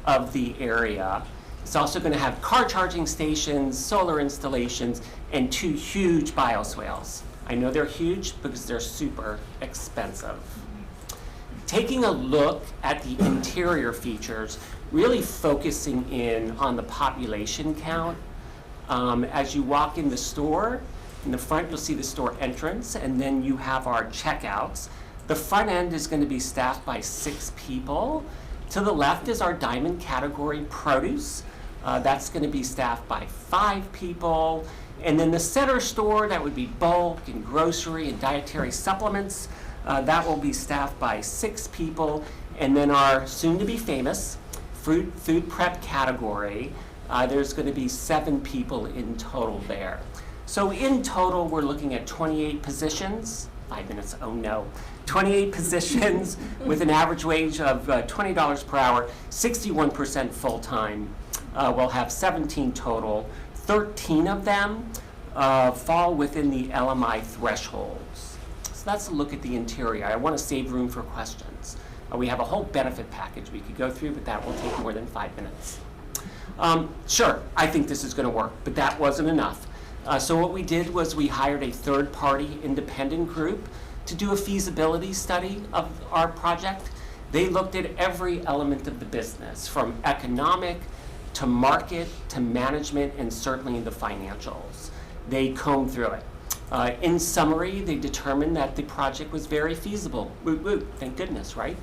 of the area. It's also going to have car charging stations, solar installations, and 2 huge bioswales. I know they're huge because they're super expensive. Taking a look at the interior features, really focusing in on the population count. As you walk in the store, in the front you'll see the store entrance, and then you have our checkouts. The front end is going to be staffed by 6 people. To the left is our diamond category produce. That's going to be staffed by 5 people. And then the center store, that would be bulk and grocery and dietary supplements. That will be staffed by 6 people. And then our soon-to-be famous food prep category, there's going to be 7 people in total there. So in total, we're looking at 28 positions. 5 minutes, oh no. 28 positions with an average wage of $20 per hour, 61% full-time. We'll have 17 total. 13 of them fall within the LMI thresholds. So that's a look at the interior. I want to save room for questions. We have a whole benefit package we could go through, but that will take more than 5 minutes. Sure, I think this is going to work, but that wasn't enough. So what we did was we hired a third-party independent group to do a feasibility study of our project. They looked at every element of the business, from economic to market to management and certainly the financials. They combed through it. In summary, they determined that the project was very feasible. Woo woo, thank goodness, right?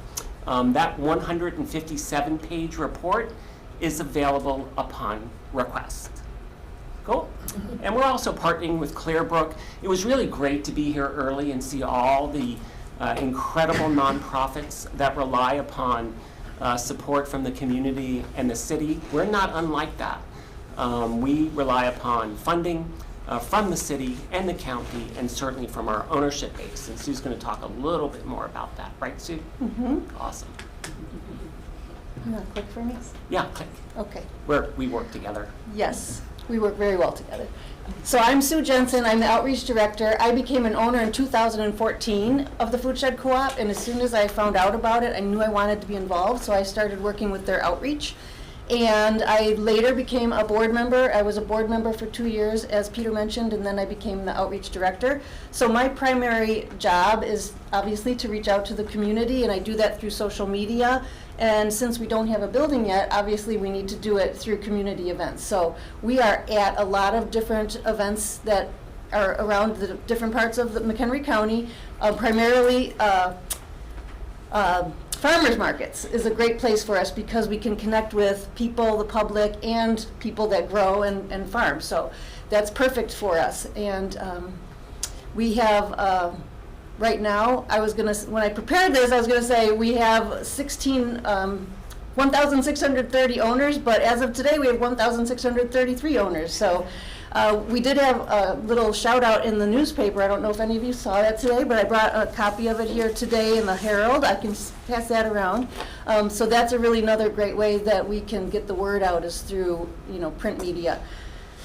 That 157-page report is available upon request. Cool. And we're also partnering with Clearbrook. It was really great to be here early and see all the incredible nonprofits that rely upon support from the community and the city. We're not unlike that. We rely upon funding from the city and the county and certainly from our ownership base. And Sue's going to talk a little bit more about that. Right, Sue? Mm-hmm. Awesome. You want to click for me? Yeah, click. Okay. We work together. Yes, we work very well together. So I'm Sue Jensen, I'm the Outreach Director. I became an owner in 2014 of the Food Shed Co-op, and as soon as I found out about it, I knew I wanted to be involved, so I started working with their outreach. And I later became a board member. I was a board member for 2 years, as Peter mentioned, and then I became the Outreach Director. So my primary job is obviously to reach out to the community, and I do that through social media. And since we don't have a building yet, obviously we need to do it through community events. So we are at a lot of different events that are around the different parts of the McHenry County, primarily farmers markets is a great place for us because we can connect with people, the public, and people that grow and farm. So that's perfect for us. And we have, right now, when I prepared this, I was gonna say we have 1,630 owners, but as of today, we have 1,633 owners. So we did have a little shout out in the newspaper. I don't know if any of you saw that today, but I brought a copy of it here today in the Herald. I can pass that around. So that's really another great way that we can get the word out is through, print media.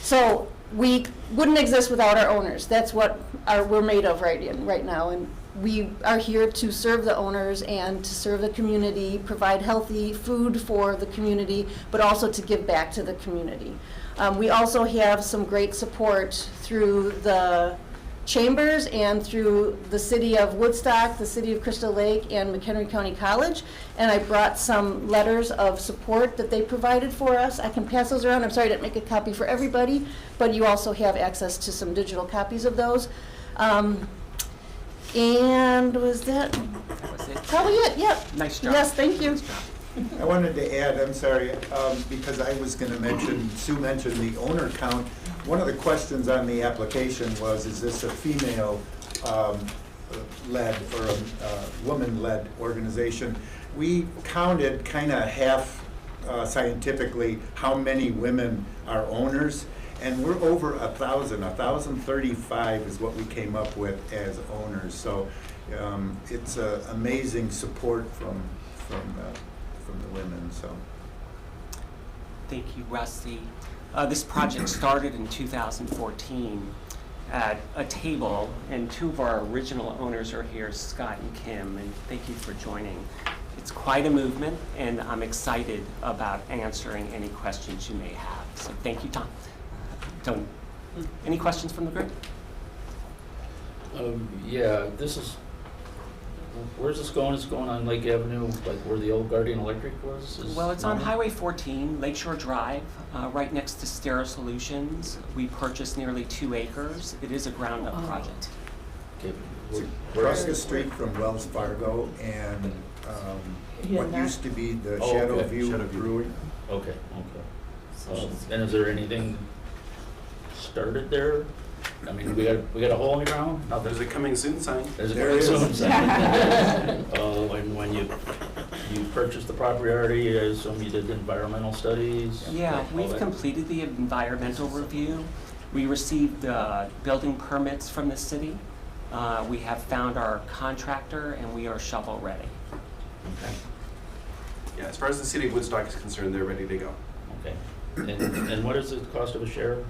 So we wouldn't exist without our owners. That's what we're made of right now. And we are here to serve the owners and to serve the community, provide healthy food for the community, but also to give back to the community. We also have some great support through the chambers and through the city of Woodstock, the city of Crystal Lake, and McHenry County College. And I brought some letters of support that they provided for us. I can pass those around. I'm sorry I didn't make a copy for everybody, but you also have access to some digital copies of those. And was that probably it? Yep. Nice job. Yes, thank you. I wanted to add, I'm sorry, because I was going to mention, Sue mentioned the owner count. One of the questions on the application was, is this a female-led or a woman-led organization? We counted kind of half scientifically how many women are owners, and we're over 1,000. 1,035 is what we came up with as owners. So it's amazing support from the women. So thank you, Rusty. This project started in 2014 at a table, and two of our original owners are here, Scott and Kim, and thank you for joining. It's quite a movement, and I'm excited about answering any questions you may have. So thank you, Tom. Tony, any questions from the group? Yeah, where's this going? It's going on Lake Avenue, like where the old Guardian Electric was? Well, it's on Highway 14, Lakeshore Drive, right next to Stera Solutions. We purchased nearly 2 acres. It is a ground-up project. Okay. Across the street from Wells Fargo and what used to be the Shadow View Brewing. Okay. And is there anything started there? I mean, we got a hole in the ground? There's a coming soon sign. There's a coming soon sign. When you purchased the property already, I assume you did environmental studies? Yeah, we've completed the environmental review. We received building permits from the city. We have found our contractor, and we are shovel ready. Okay. Yeah, as far as the city of Woodstock is concerned, they're ready to go. Okay. And what is the cost of a share?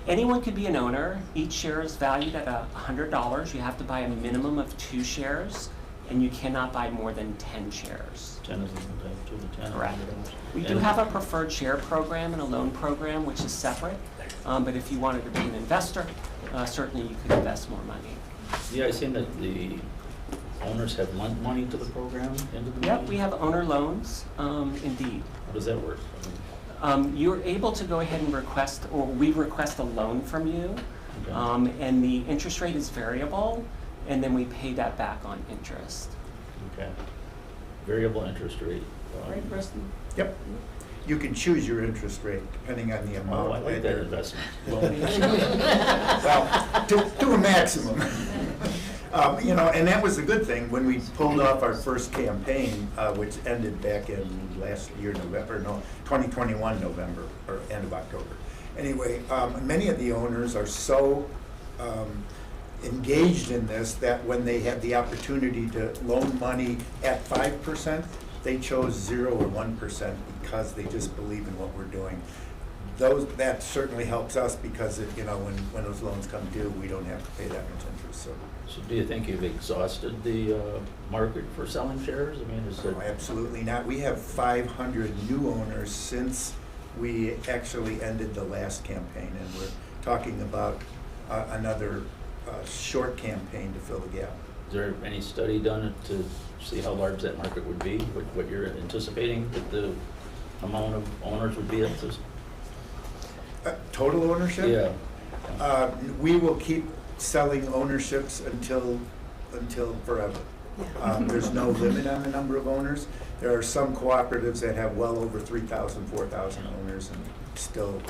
Anyone could be an owner. Each share is valued at $100. You have to buy a minimum of 2 shares, and you cannot buy more than 10 shares. 10 is 2 to 10. Correct. We do have a preferred share program and a loan program, which is separate. But if you wanted to be an investor, certainly you could invest more money. Yeah, I seen that the owners have lent money to the program, into the Yep, money? we have owner loans, indeed. How does that work? You're able to go ahead and request, or we request a loan from you, Okay. and the interest rate is variable, and then we pay that back on interest. Okay. Variable interest rate. Right, Preston? Yep. You can choose your interest rate depending on the amount. Oh, I like that investment. Well, to a maximum. And that was a good thing when we pulled off our first campaign, which ended back in last year, 2021 November, or end of October. Anyway, many of the owners are so engaged in this that when they have the opportunity to loan money at 5%, they chose 0 or 1% because they just believe in what we're doing. That certainly helps us because when those loans come due, we don't have to pay that much interest. So do you think you've exhausted the market for selling shares? I mean, is it? No, absolutely not. We have 500 new owners since we actually ended the last campaign, and we're talking about another short campaign to fill the gap. Is there any study done to see how large that market would be? What you're anticipating that the amount of owners would be at this? Total ownership? Yeah. We will keep selling ownerships until forever. There's no limit on the number of owners. There are some cooperatives that have well over 3,000, 4,000 owners and still.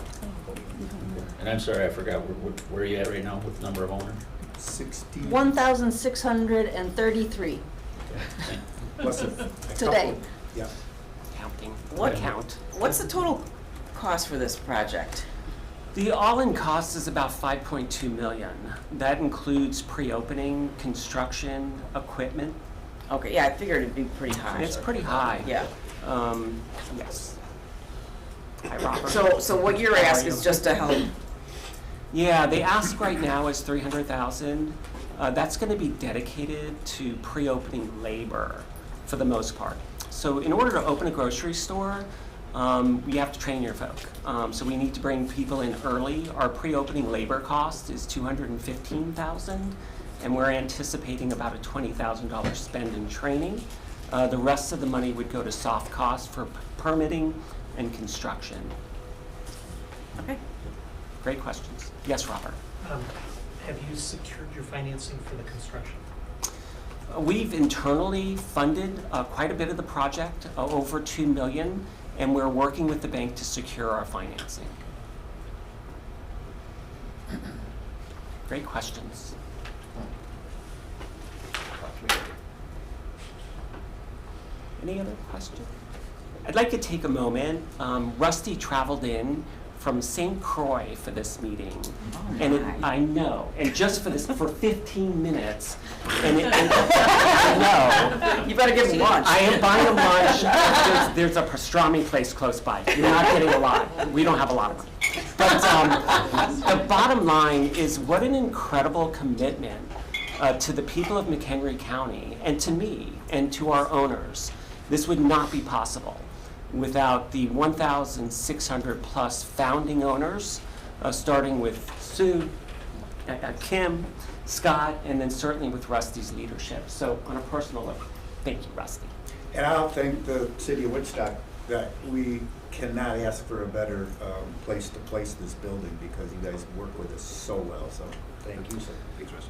And I'm sorry, I forgot, where are you at right now with the number of owners? 60. 1,633 Plus a today. couple. Yeah. Counting. What Count. What's the total cost for this project? The all-in cost is about 5.2 million. That includes pre-opening, construction, equipment. Okay, yeah, I figured it'd be pretty high. It's pretty high. Yeah. Yes. Hi, Robert. So what you're How are asking you? is just to help. Yeah, the ask right now is 300,000. That's going to be dedicated to pre-opening labor for the most part. So in order to open a grocery store, you have to train your folk. So we need to bring people in early. Our pre-opening labor cost is $215,000, and we're anticipating about a $20,000 spend in training. The rest of the money would go to soft costs for permitting and construction. Okay. Great questions. Yes, Robert. Have you secured your financing for the construction? We've internally funded quite a bit of the project, over $2 million, and we're working with the bank to secure our financing. Great questions. Any other questions? I'd like to take a moment. Rusty traveled in from St. Croix for this meeting. And I know, and just for this, for 15 minutes. And I know. You better give him lunch. I am buying him lunch. There's a pastrami place close by. You're not getting a lot. We don't have a lot of money. But the bottom line is what an incredible commitment to the people of McHenry County and to me and to our owners. This would not be possible without the 1,600 plus founding owners, starting with Sue, Kim, Scott, and then certainly with Rusty's leadership. So on a personal level, thank you, Rusty. And I'll thank the city of Woodstock that we cannot ask for a better place to place this building because you guys work with us so well. So thank you, sir. Thanks, Russ.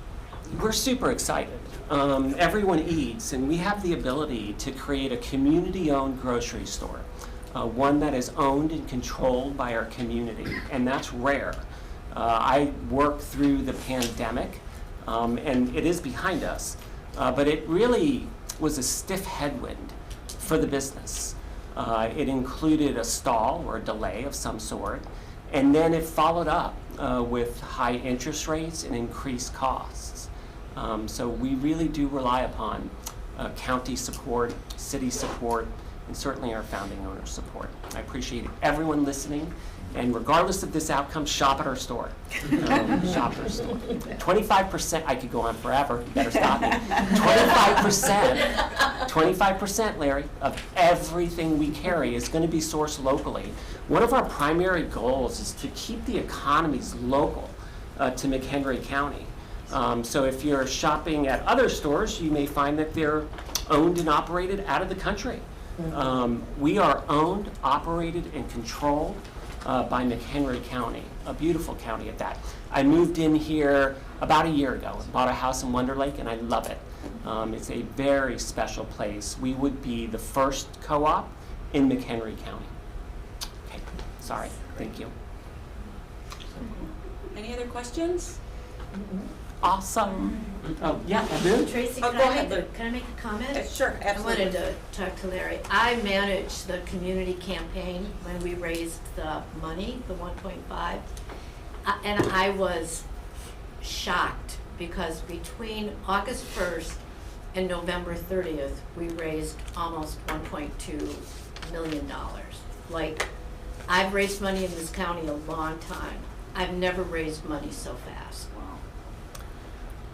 We're super excited. Everyone eats, and we have the ability to create a community-owned grocery store, one that is owned and controlled by our community, and that's rare. I worked through the pandemic, and it is behind us, but it really was a stiff headwind for the business. It included a stall or a delay of some sort, and then it followed up with high interest rates and increased costs. So we really do rely upon county support, city support, and certainly our founding owner support. I appreciate everyone listening, and regardless of this outcome, shop at our store. Shop at our store. 25%, I could go on forever, you better stop me. 25%, Larry, of everything we carry is going to be sourced locally. One of our primary goals is to keep the economies local to McHenry County. So if you're shopping at other stores, you may find that they're owned and operated out of the country. We are owned, operated, and controlled by McHenry County, a beautiful county at that. I moved in here about a year ago, bought a house in Wonder Lake, and I love it. It's a very special place. We would be the first co-op in McHenry County. Okay, sorry, thank you. Any other questions? Awesome. Oh, yeah, Lou? Tracy, Oh, can go I ahead, Lou. can I make a comment? Sure, absolutely. I wanted to talk to Larry. I managed the community campaign when we raised the money, the 1.5, and I was shocked because between August 1st and November 30th, we raised almost $1.2 million. Like, I've raised money in this county a long time. I've never raised money so fast.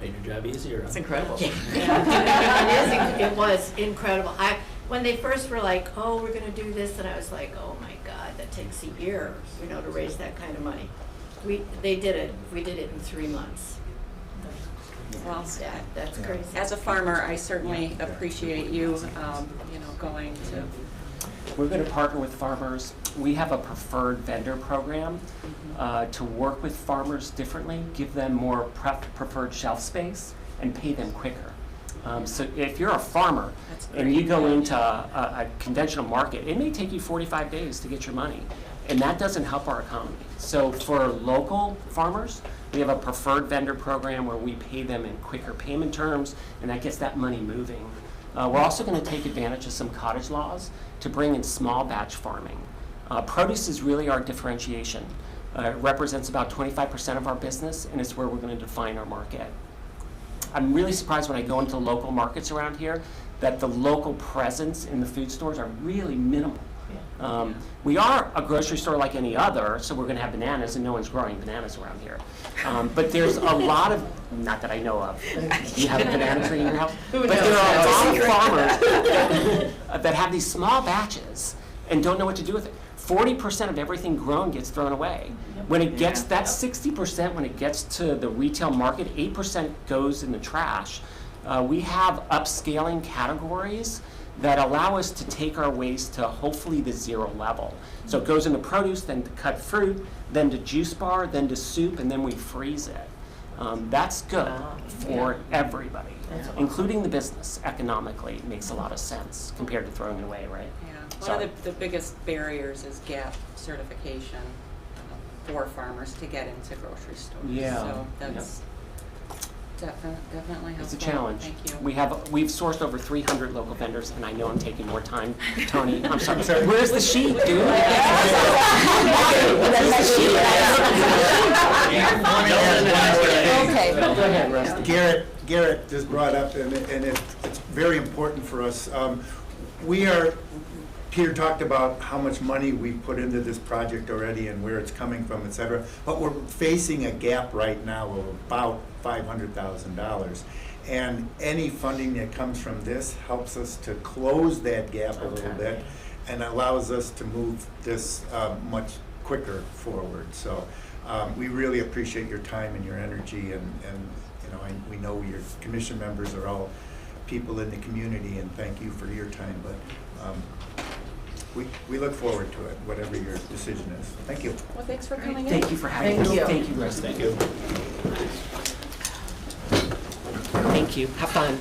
Made your job easier. That's incredible. It was incredible. When they first were like, oh, we're gonna do this, and I was like, oh my God, that takes a year, to raise that kind of money. We did it in 3 months. Well, Yeah, that's crazy. as a farmer, I certainly appreciate you, going to. We're going to partner with farmers. We have a preferred vendor program to work with farmers differently, give them more preferred shelf space, and pay them quicker. So if you're a farmer and you go into a conventional market, it may take you 45 days to get your money, and that doesn't help our economy. So for local farmers, we have a preferred vendor program where we pay them in quicker payment terms, and that gets that money moving. We're also going to take advantage of some cottage laws to bring in small batch farming. Produce is really our differentiation. It represents about 25% of our business, and it's where we're going to define our market. I'm really surprised when I go into local markets around here that the local presence in the food stores are really minimal. We are a grocery store like any other, so we're going to have bananas, and no one's growing bananas around here. But there's a lot of, not that I know of, you have a banana tree in your house? But there are a lot of farmers that have these small batches and don't know what to do with it. 40% of everything grown gets thrown away. When it gets, that's 60% when it gets to the retail market, 8% goes in the trash. We have upscaling categories that allow us to take our waste to hopefully the zero level. So it goes into produce, then to cut fruit, then to juice bar, then to soup, and then we freeze it. That's good for everybody, including the business. Economically, it makes a lot of sense compared to throwing it away, right? Yeah. One of the biggest barriers is GAP certification for farmers to get into grocery stores. Yeah. So that's definitely helpful. It's a challenge. Thank you. We've sourced over 300 local vendors, and I know I'm taking more time. Tony, I'm sorry. Where's the sheet, dude? Okay. Go ahead, Rusty. Garrett just brought up, and it's very important for us. Peter talked about how much money we put into this project already and where it's coming from, et cetera, but we're facing a gap right now of about $500,000. And any funding that comes from this helps us to close that gap a little bit and allows us to move this much quicker forward. So we really appreciate your time and your energy, and we know your commission members are all people in the community, and thank you for your time. But we look forward to it, whatever your decision is. Thank you. Well, thanks for coming in. Thank you for having us. Thank you, Rusty. Thank you. Thank you. Have fun.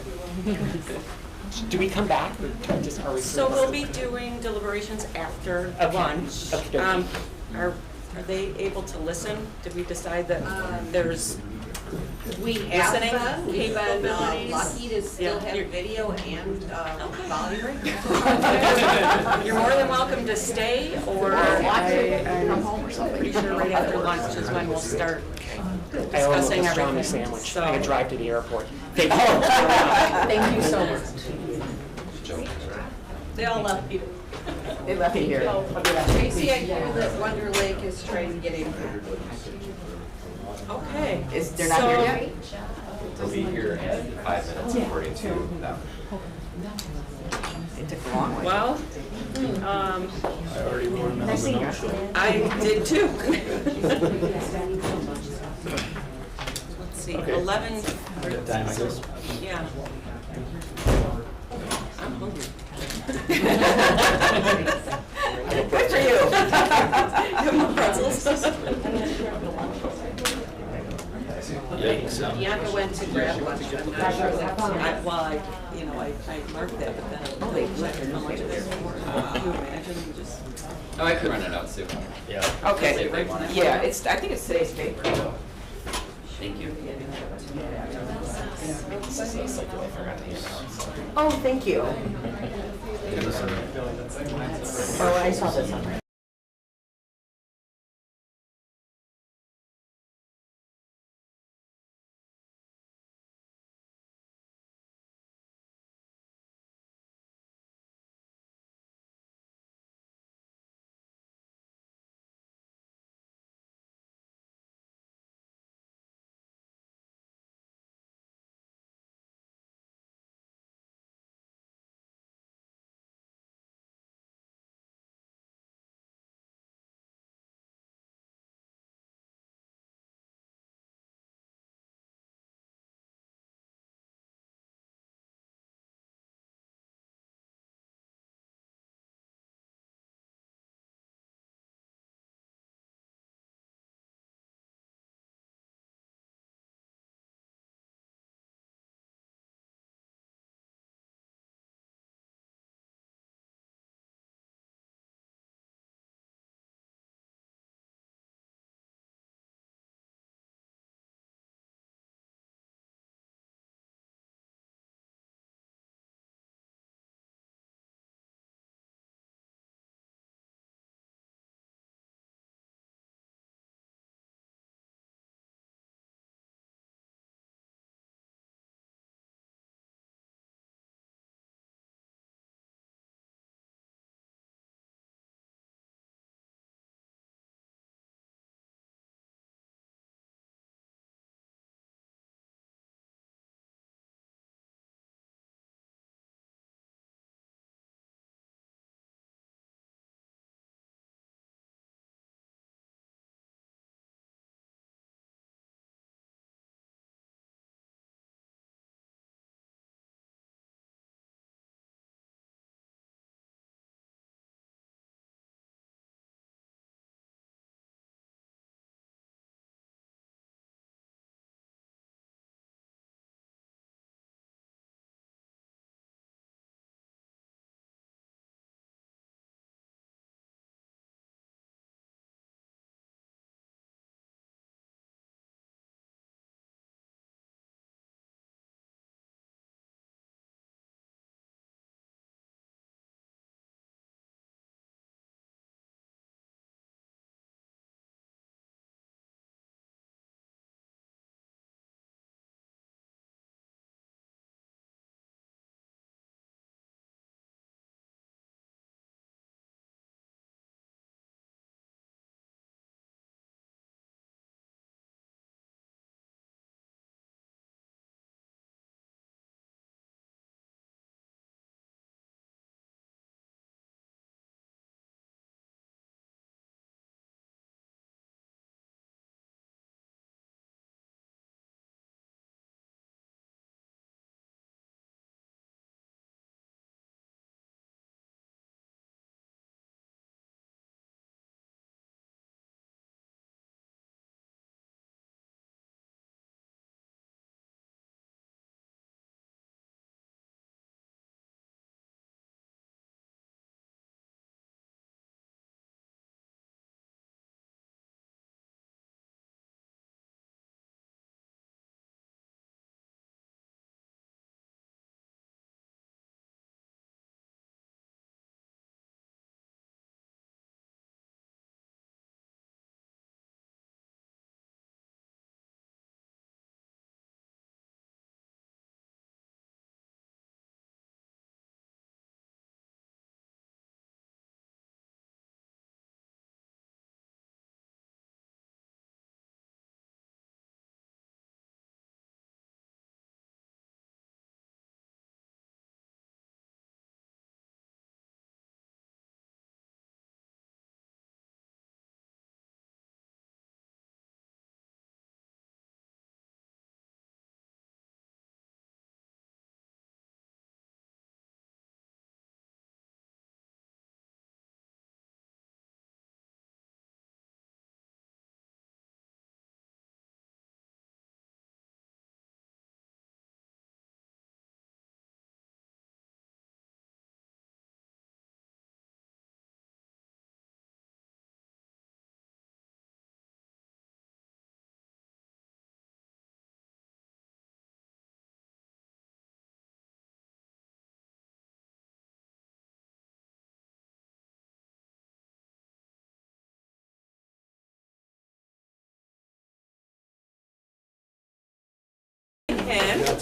Do we come back? Or just, are we So we'll be doing deliberations after lunch. Okay. Are they able to listen? Did we decide that there's We have listening been, we've been capabilities? lucky to still have you're- video and volume. You're more than welcome to stay, or Come home or something. pretty sure right after lunch is when we'll start I owe discussing a everything. pastrami sandwich. So- I can drive to the airport. Thank you. Thank you so much. They all left Peter. They left me here. Tracy, I hear that Wonder Lake is trying to get in. Okay. They're not here yet? They'll be here in 5 minutes according to them. It took a long way. Well, I already warned them. I did too. Let's see, Okay. 11. Good time, I guess. Yeah. I'm hungry. Good for you. Have more pretzels. Bianca went to grab lunch. I marked that, but then I checked how much it is for. Can you imagine just? Oh, I can run it out soon. Yeah. Okay, If they want it. yeah, I think it's today's paper. Thank you. Oh, thank you. Oh, I saw this on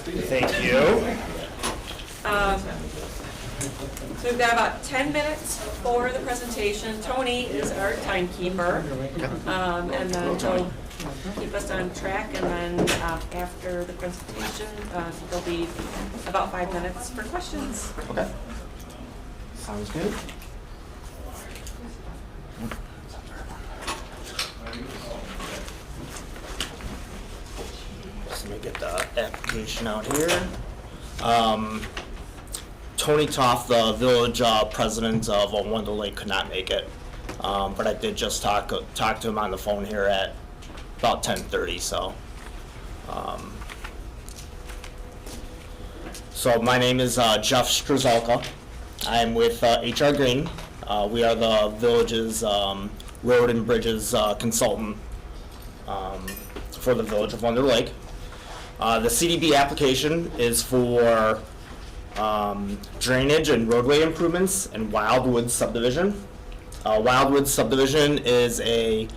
Thank you. So we've got about 10 minutes for the presentation. Tony is our timekeeper. And then he'll keep us on track, and then after the presentation, there'll be about 5 minutes for questions. Okay. Sounds good. Let me get the application out here. Tony Toff, the village president of Wonder Lake, could not make it, but I did just talk to him on the phone here at about 10:30. So my name is Jeff Strzelka. I'm with HR Green. We are the village's road and bridges consultant for the village of Wonder Lake. The CDB application is for drainage and roadway improvements in Wildwood subdivision. Wildwood subdivision is a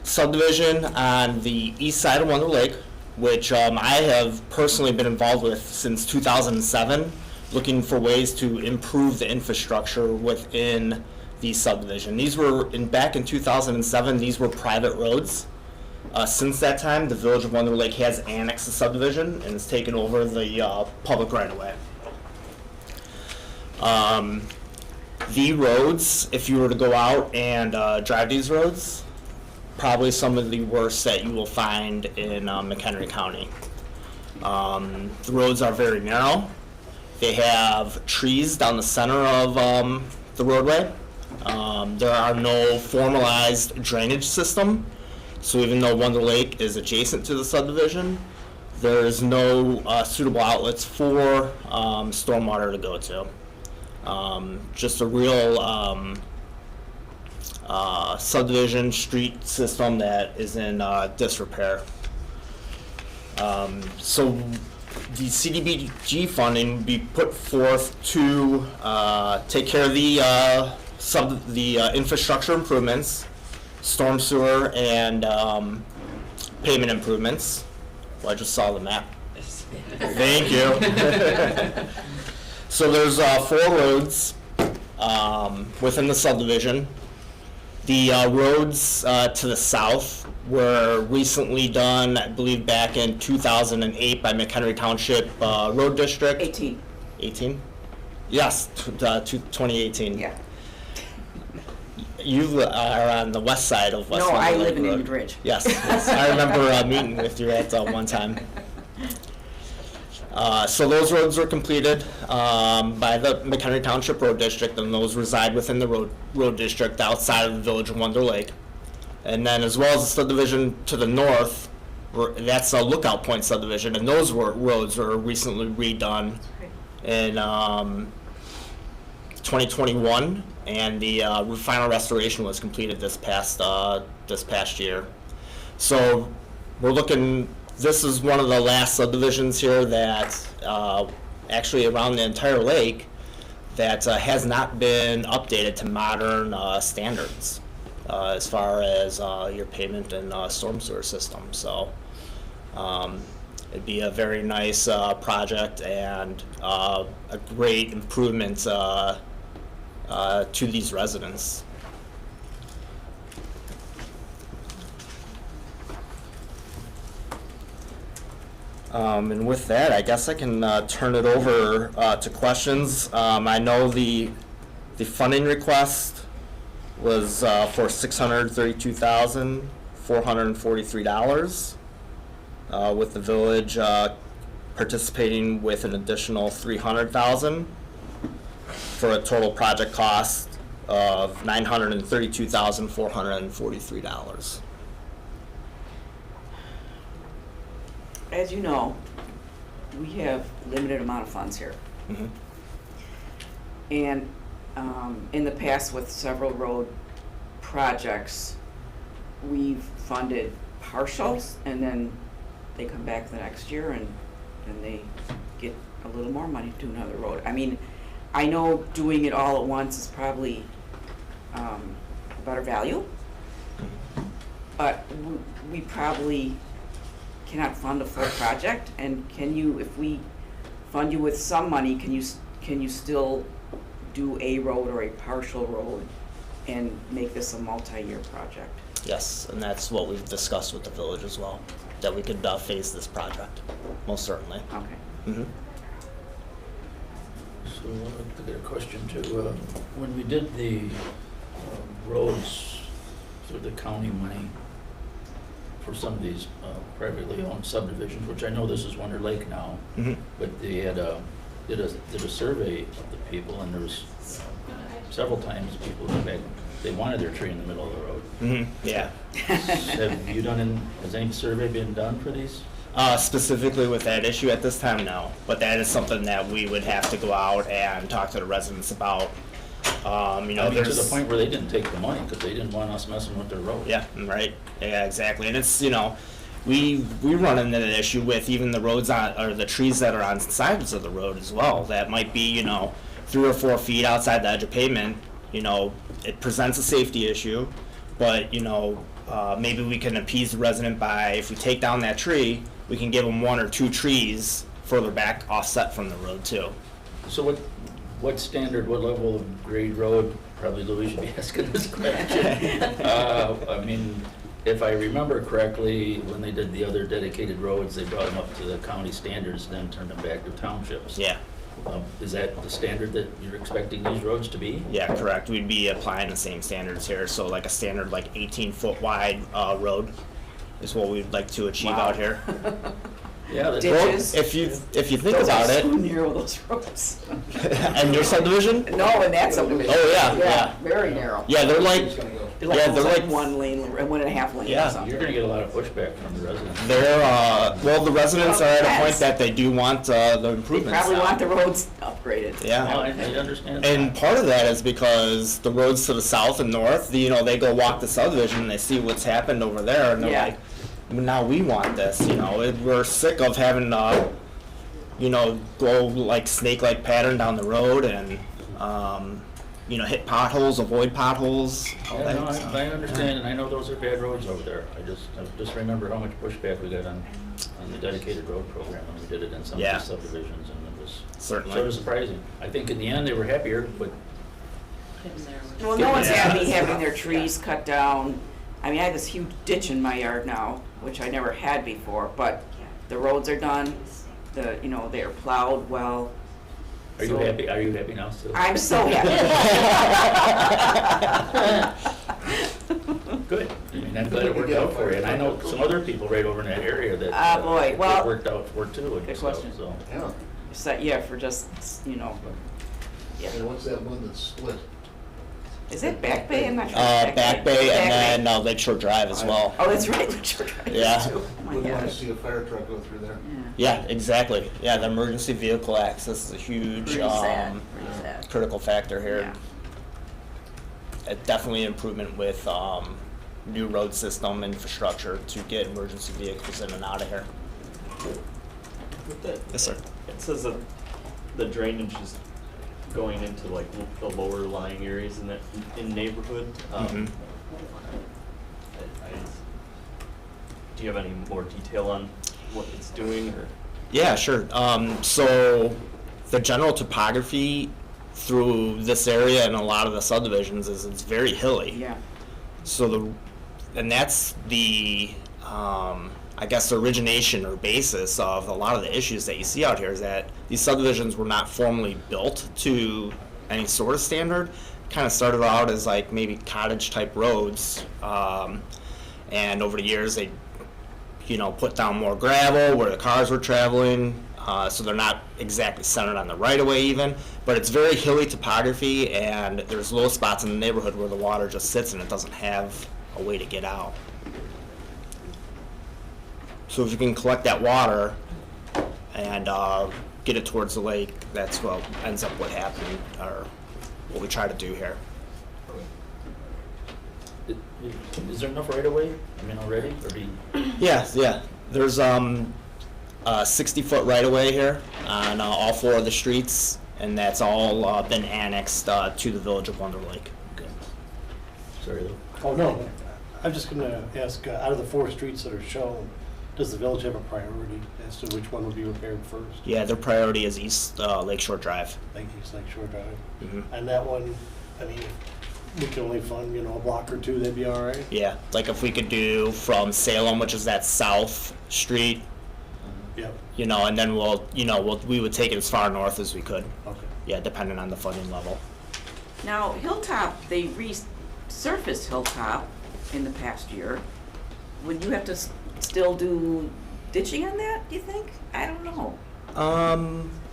subdivision on the east side of Wonder Lake, which I have personally been involved with since 2007, looking for ways to improve the infrastructure within the subdivision. These were, back in 2007, these were private roads. Since that time, the village of Wonder Lake has annexed the subdivision and has taken over the public right-of-way. The roads, if you were to go out and drive these roads, probably some of the worst that you will find in McHenry County. The roads are very narrow. They have trees down the center of the roadway. There are no formalized drainage system, so even though Wonder Lake is adjacent to the subdivision, there is no suitable outlets for stormwater to go to. Just a real subdivision street system that is in disrepair. So the CDBG funding will be put forth to take care of the infrastructure improvements, storm sewer, and pavement improvements. Well, I just saw the map. Thank you. So there's 4 roads within the subdivision. The roads to the south were recently done, I believe, back in 2008 by McHenry Township Road District. 18? Yes, 2018. Yeah. You are on the west side of West No, Wonder I Lake live in Road. Indian Ridge. Yes, yes. I remember meeting with you at one time. So those roads were completed by the McHenry Township Road District, and those reside within the road district outside of the village of Wonder Lake. And then as well as the subdivision to the north, that's a Lookout Point subdivision, and those roads were recently redone in 2021, and the final restoration was completed this past year. So we're looking. This is one of the last subdivisions here that actually around the entire lake that has not been updated to modern standards as far as your pavement and storm sewer system. So it'd be a very nice project and a great improvement to these residents. And with that, I guess I can turn it over to questions. I know the funding request was for $632,443, with the village participating with an additional $300,000 for a total project cost of $932,443. As you know, we have limited amount of funds here. Mm-hmm. And in the past with several road projects, we've funded partials and then they come back the next year and then they get a little more money to do another road. I mean, I know doing it all at once is probably a better value, but we probably cannot fund a full project? And can you, if we fund you with some money, can you still do a road or a partial road and make this a multi-year project? Yes, and that's what we've discussed with the village as well, that we could phase this project, most certainly. Okay. Mm-hmm. So I got a question too. When we did the roads through the county money for some of these privately owned subdivisions, which I know this is Wonder Lake now, Mm-hmm. but they had did a survey of the people, and there was several times people came back, they wanted their tree in the middle of the road. Mm-hmm. Yeah. Has any survey been done for these? Specifically with that issue at this time, no. But that is something that we would have to go out and talk to the residents about. I mean, to the point where they didn't take the money because they didn't want us messing with their road. Yeah, right. Yeah, exactly. And it's, we run into the issue with even the roads or the trees that are on sides of the road as well. That might be, 3 or 4 feet outside the edge of pavement. It presents a safety issue, but, maybe we can appease the resident by, if we take down that tree, we can give them 1 or 2 trees further back offset from the road too. So what standard, what level of grade road, probably Louis should be asking this question. I mean, if I remember correctly, when they did the other dedicated roads, they brought them up to the county standards, then turned them back to townships. Yeah. Is that the standard that you're expecting these roads to be? Yeah, correct. We'd be applying the same standards here. So like a standard 18-foot wide road is what we'd like to achieve out here. Yeah, that's Ditches. If you think Those about are it. so narrow, those roads. And your subdivision? No, in that subdivision. Oh, yeah. Very narrow. Yeah, they're like, They're they're like 1 lane, 1.5 lane Yeah. or something. You're gonna get a lot of pushback from the residents. the residents are at a point Yes. that they do want the They improvements. probably now. want the roads upgraded. Yeah. Well, I understand And that. part of that is because the roads to the south and north, they go walk the subdivision and they see what's happened over there, and they're Yeah. like, now we want this. We're sick of having go like snake-like pattern down the road and hit potholes, avoid potholes. All Yeah, that no, stuff. I understand, and I know those are bad roads over there. I just remember how much pushback we got on the dedicated road program when we did it in some of Yeah. these subdivisions, and it was Certainly. sort of surprising. I think in the end, they were happier, but Well, no one's Yeah. happy having their trees cut down. I mean, I have this huge ditch in my yard now, which I never had before, but the roads are done, they're plowed well. are you happy? Are you happy now still? I'm so happy. Good. I mean, I'm glad it worked out for you, and I know some other people right over in that area that Ah, boy, it well- worked out for too. and Good stuff, question. So. Yeah. So, yeah, for just, And what's that one that's split? is it Back Bay? I'm not sure. Back Bay and then Lakeshore Drive as well. Oh, that's right, Lakeshore Drive Yeah. too. Oh my Wouldn't want to gosh. see a fire truck go through there. Yeah, exactly. Yeah, the emergency vehicle access is a huge Pretty sad, pretty sad. critical factor here. Yeah. Definitely improvement with new road system infrastructure to get emergency vehicles in and out of here. Yes, sir. It says that the drainage is going into the lower lying areas in neighborhood. Mhm. Do you have any more detail on what it's doing, or? Yeah, sure. So the general topography through this area and a lot of the subdivisions is it's very hilly. Yeah. So that's the I guess the origination or basis of a lot of the issues that you see out here is that these subdivisions were not formally built to any sort of standard. Kind of started out as like maybe cottage type roads, and over the years they put down more gravel where the cars were traveling, so they're not exactly centered on the right of way even, but it's very hilly topography, and there's low spots in the neighborhood where the water just sits and it doesn't have a way to get out. So if you can collect that water and get it towards the lake, that's what ends up happening, or what we try to do here. Is there enough right of way? I mean, already, or do you? Yeah. There's a 60-foot right-of-way here on all 4 of the streets, and that's all been annexed to the village of Wonder Lake. Okay. Sorry, Lou. Oh, no, I'm just gonna ask, out of the 4 streets that are shown, Does the village have a priority as to which one would be repaired first? Yeah, their priority is East Lakeshore Drive. Like East Lake Shore Drive? Mhm. And that one, I mean, we can only fund, a block or two, that'd be all right? Yeah, like if we could do from Salem, which is that South Street, Yep, and then we would take it as far north as we could. okay. Yeah, depending on the funding level. Now, Hilltop, they resurfaced Hilltop in the past year. Would you have to still do ditching on that, do you think? I don't know.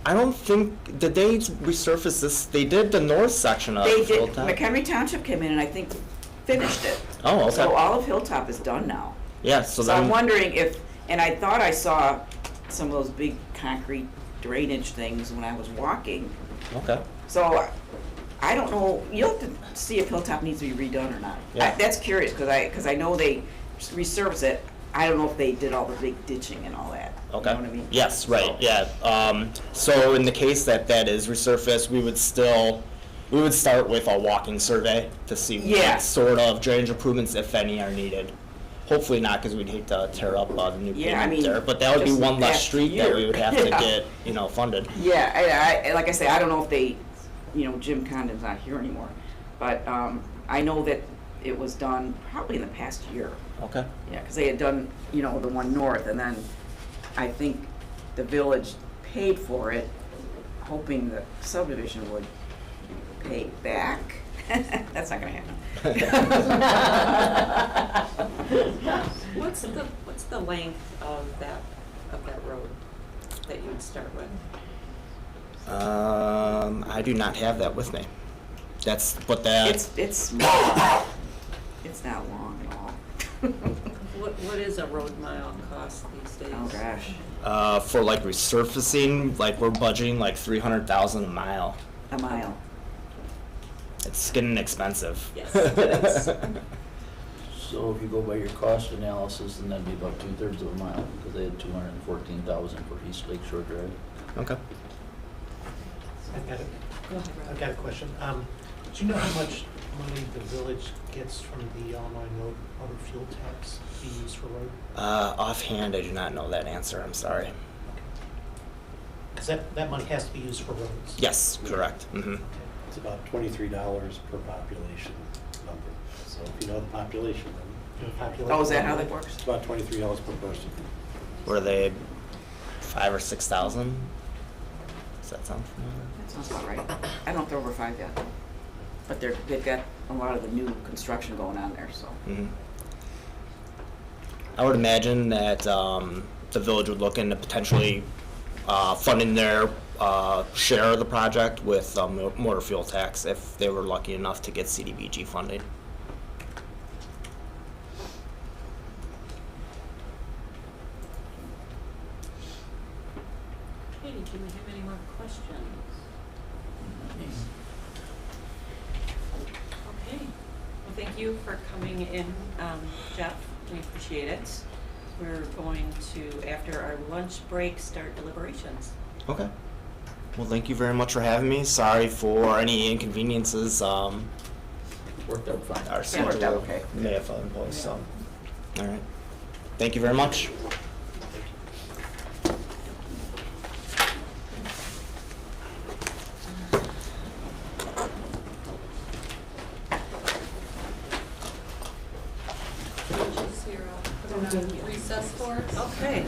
I don't think, did they resurface this? They did the north section of They did, Hilltop. McHenry Township came in and I think finished it. Oh, okay. So all of Hilltop is done now. Yeah, so So I'm then, wondering if, and I thought I saw some of those big concrete drainage things when I was walking. okay. So I don't know, you'll have to see if Hilltop needs to be redone or not. Yeah. That's curious, because I know they resurfaced it. I don't know if they did all the big ditching and all that. Okay. You know what I mean? Yes, right, So- yeah. So in the case that is resurfaced, we would start with a walking survey to see Yeah. what sort of drainage improvements, if any, are needed. Hopefully not, because we'd hate to tear up the new Yeah, I pavement mean, there, but that would be just one less last street that we year. would have to Yeah. get, funded. Yeah, I like I say, I don't know if they, Jim Condon's not here anymore, but I know that it was done probably in the past year. Okay. Yeah, because they had done, the one north, and then I think the village paid for it, hoping the subdivision would pay back. That's not gonna happen. What's the length of that road that you would start with? I do not have that with me. That's, It's not long at all. What is a road mile cost these days? Oh, gosh. for like resurfacing, like we're budgeting like 300,000 a mile. A mile. It's getting expensive. Yes, it is. So if you go by your cost analysis, then that'd be about 2/3 of a mile, because they had 214,000 for East Lake Shore Drive. Okay. I've got a question. Do you know how much money the village gets from the Illinois motor fuel tax to be used for road? Offhand, I do not know that answer. I'm sorry. Because that money has to be used for roads. Yes, correct. Mm-hmm. It's about $23 per population number. So if you know the population, then you know population. Oh, is that how that works? It's about $23 per person. Were they 5,000 or 6,000? Does that sound familiar? That sounds about right. I don't know if they're over 5 yet. But they've got a lot of the new construction going on there, so. Mm-hmm. I would imagine that the village would look into potentially funding their share of the project with motor fuel tax if they were lucky enough to get CDBG funding. Okay, do we have any more questions? Okay, well, thank you for coming in, Jeff, we appreciate it. We're going to, after our lunch break, start deliberations. Okay. Well, thank you very much for having me. Sorry for any inconveniences. Worked out fine. Our Yeah, worked out schedule okay. may have imposed some. All right. Thank you very much. Recess for? Okay.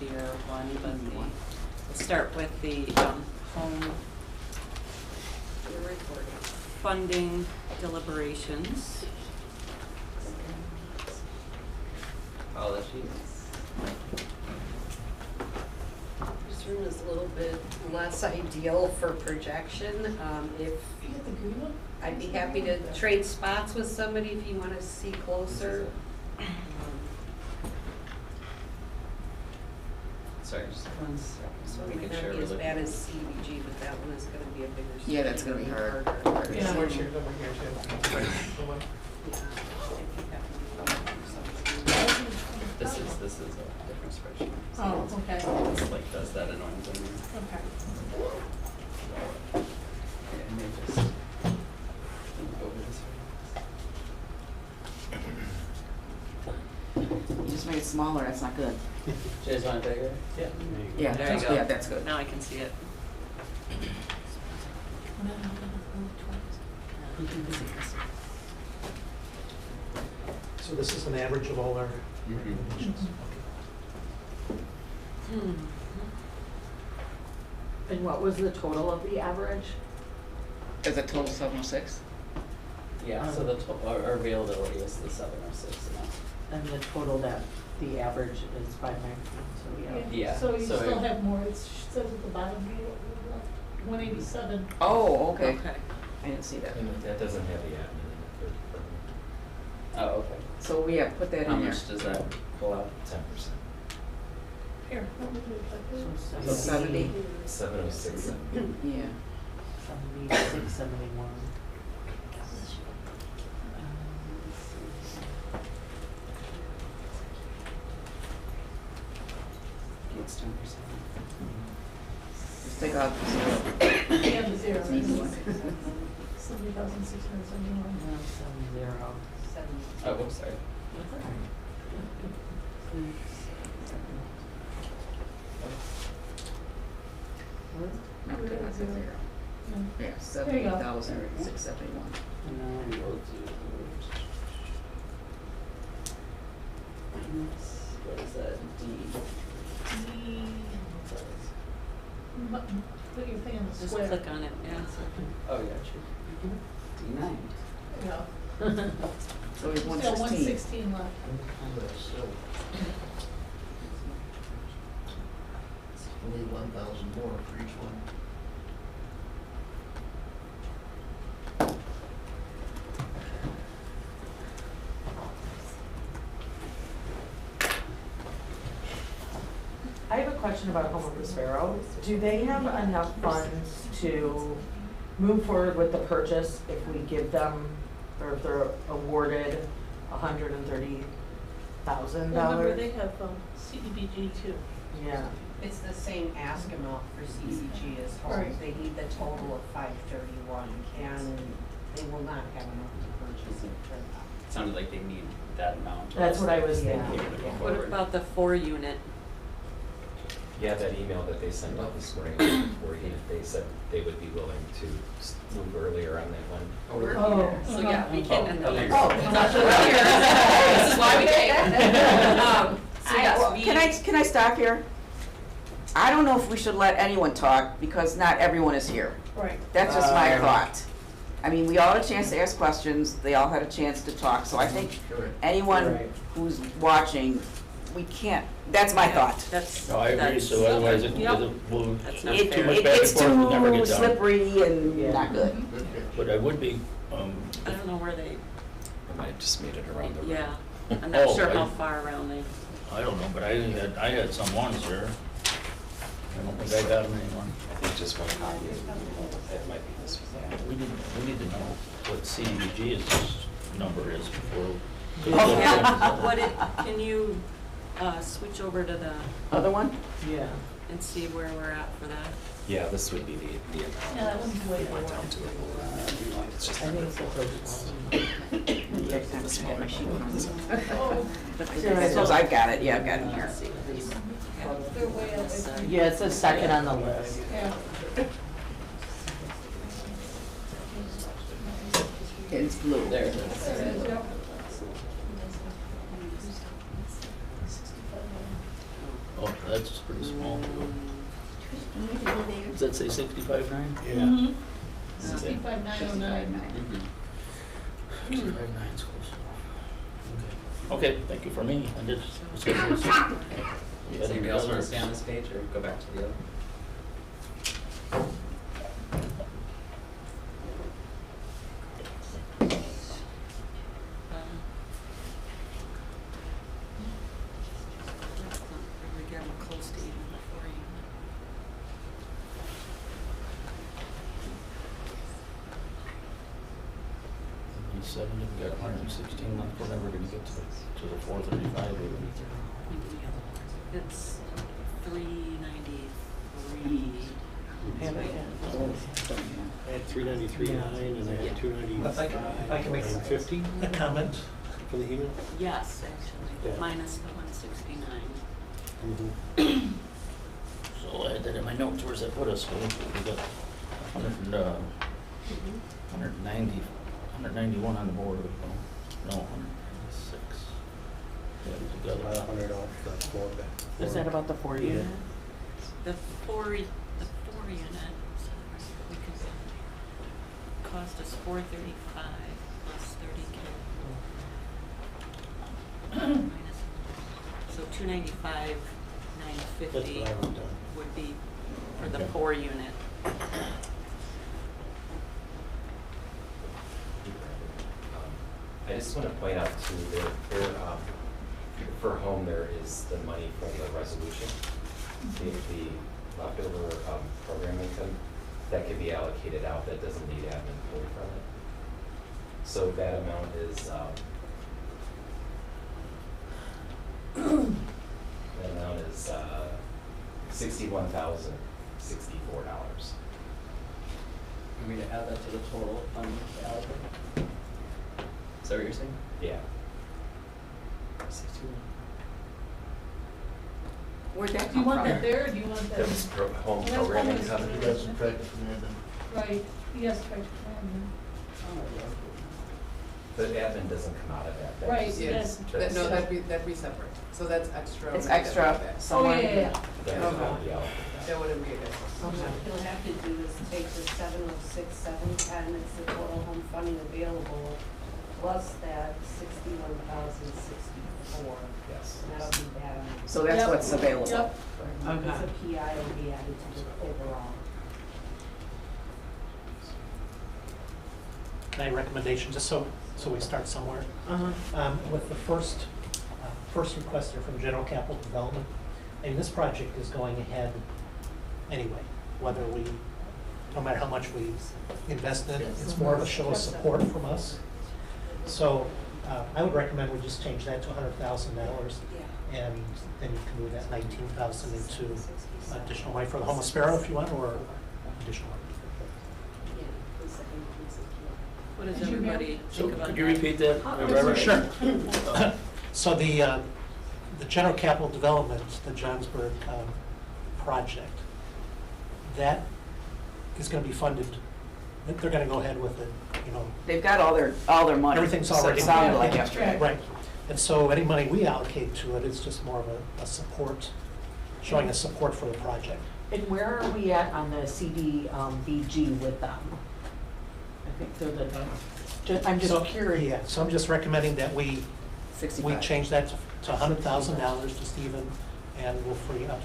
easier one, but we'll start with the home funding deliberations. Apologies. This room is a little bit less ideal for projection. If, I'd be happy to trade spots with somebody if you want to see closer. Sorry, just one second. So it Making might sure not be we're as looking. bad as CDBG, but that one is going to be a bigger. Yeah, that's gonna be hard. harder. Yeah. So- Over here too. This is a different spreadsheet. Oh, okay. It's like does that annoying thing. Okay. Yeah, and they just move over this. You just make it smaller, that's not good. Jay's on it bigger? Yeah. Yeah, There you that's, go. yeah, that's good. Now I can see it. So this is an average of all our Mhm. recommendations? Okay. And what was the total of the average? Is it total 706? Yeah, so the our availability is the 706 amount. And the total that the average is 519, so we have. Yeah, So you so still it- have more, it says at the bottom here, 187. Oh, okay. Okay. I didn't see that. That doesn't have the admin in the third department. Oh, okay. So we have put that How in there. much does that pull out? 10%. Here, let me do it like So this. 70? 706. Yeah. 76, 71. It's 10%. Just take out the zero. Yeah, the zero. It's an easy one. 70,671. No, 70. Oh, whoops, sorry. No, take out the zero. Yeah, There you go. 70,671. And now we'll do. What is that? D. Button. Put your thing on the Just square. click on it, yeah. Oh, yeah, true. D9. Yeah. So we have Still 116. 116 left. We need 1,000 more for each one. I have a question about Home of Prospero. Do they have enough funds to move forward with the purchase if we give them, or if they're awarded $130,000? Remember, they have CDBG too. Yeah. It's the same ask amount for CCG as homes. Right. They need the total of 531, and they will not have enough to purchase it for that. Sounded like they need that amount. That's what I was Yeah. thinking. Yeah. What about the 4-unit? Yeah, that email that they sent out this morning, where they said they would be willing to move earlier on that one. Oh. So yeah, we can. Okay. This is why we came. So yes, Well, we. can I stop here? I don't know if we should let anyone talk because not everyone is here. Right. That's just my thought. I mean, we all had a chance to ask questions, they all had a chance to talk, so I think anyone Right. who's watching, we can't, that's my thought. That's. No, I agree, that's- so otherwise it Yep. will, That's not It, too much it back and gets forth, we'll never too get done. slippery and Yeah. not good. But I would be, I don't know where they, I might have just made it around the room. yeah, I'm not Oh, sure how I- far around they. I don't know, but I had some ones here. I don't think I got them anymore. I think just one copy. That might be this one. We need to know what CDBG's number is before. Yeah, what it, can you, switch over to the, Other one? Yeah. and see where we're at for that? Yeah, this would be the amount. Yeah, that one's way We went lower. down to it. It's just I think it's the first one. Next time I get my sheet from Oh, Suppose I've got it, yeah, I've got it here. they're way up. Yeah, it's the second on the list. Yeah. It's blue. There it is. Yep. Oh, that's pretty small. Does that say 65.9? Yeah. Mhm. Yeah. 65,909. 65.9 is close enough. Okay, thank you for me. I did. Does anybody else want to stay on this page or go back to the other? We're getting close to even before you. 7, we've got 116 left. We're never going to get to the 435. It's 393. I had 393.9 and I had 295. If I can make and 50. A comment for the email? Yes, actually, Yeah. minus the 169. So I had that in my notes. Where's that put us? We got 191 on the board. No, 196. Yeah, we got About 100 off the floor back. Is that about the 4 unit? The four unit, so we could, cost us 435 plus 30K. Minus, so 295, That's 950 what I wrote down. would be for the Okay. 4 unit. I just want to point out too, for home, there is the money from the resolution, the leftover program income, that could be allocated out, that doesn't need admin pulled from it. So that amount is, $61,064. Want me to add that to the total unallocated? Is that what you're saying? Yeah. 61. Where'd that Do you come want that from? there, or do you want that? That was home Well, that's program always income. good. You guys subtract it from that then? Right, yes, right, The admin doesn't come out of that. That Right, just- yes. that's- No, that'd be separate, so that's extra. It's extra Oh, somewhere. yeah, yeah, That would not be allocated. That wouldn't be it. What you'll have to do is take the 706, 710, it's the total home funding available, plus that 61,064. Yes. And that'll be that. So that's Yep. what's available. Yep. It's a PI will be added to the overall. My recommendation, just so we start somewhere. With the first request here from General Capital Development, I mean, this project is going ahead anyway, whether no matter how much we invest in it, it's more of a show of support from us. So I would recommend we just change that to $100,000, and then you can move that 19,000 into additional money for the homeless sparrow if you want, or additional money. What does Did you hear? everybody So think about could you that? repeat that? Reverend? Sure. So the General Capital Development, the Johnsburg project, that is going to be funded, they're going to go ahead with it, you know. They've got all their money. Everything's So it already. sounded like Yeah, yesterday. Right. And so any money we allocate to it is just more of a support, showing a support for the project. And where are we at on the CDBG with them? I think they're I'm just So, curious. Yeah, so I'm just recommending that we 65. change that to $100,000 to Stephen, and we'll free up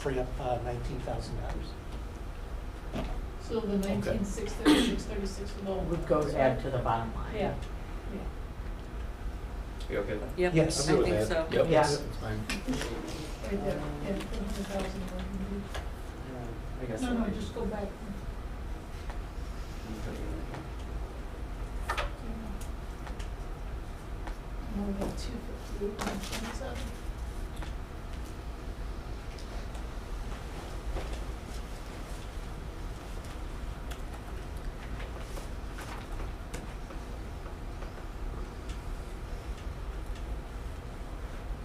$19,000. So the 19,636, 36 would all. Would go add to the bottom line. Yeah, You okay with that? Yep, Yes. I think so. Yep. Yeah. That's fine. right there, yeah, 100,000. I guess. No, just go back. No, we got 258, 127.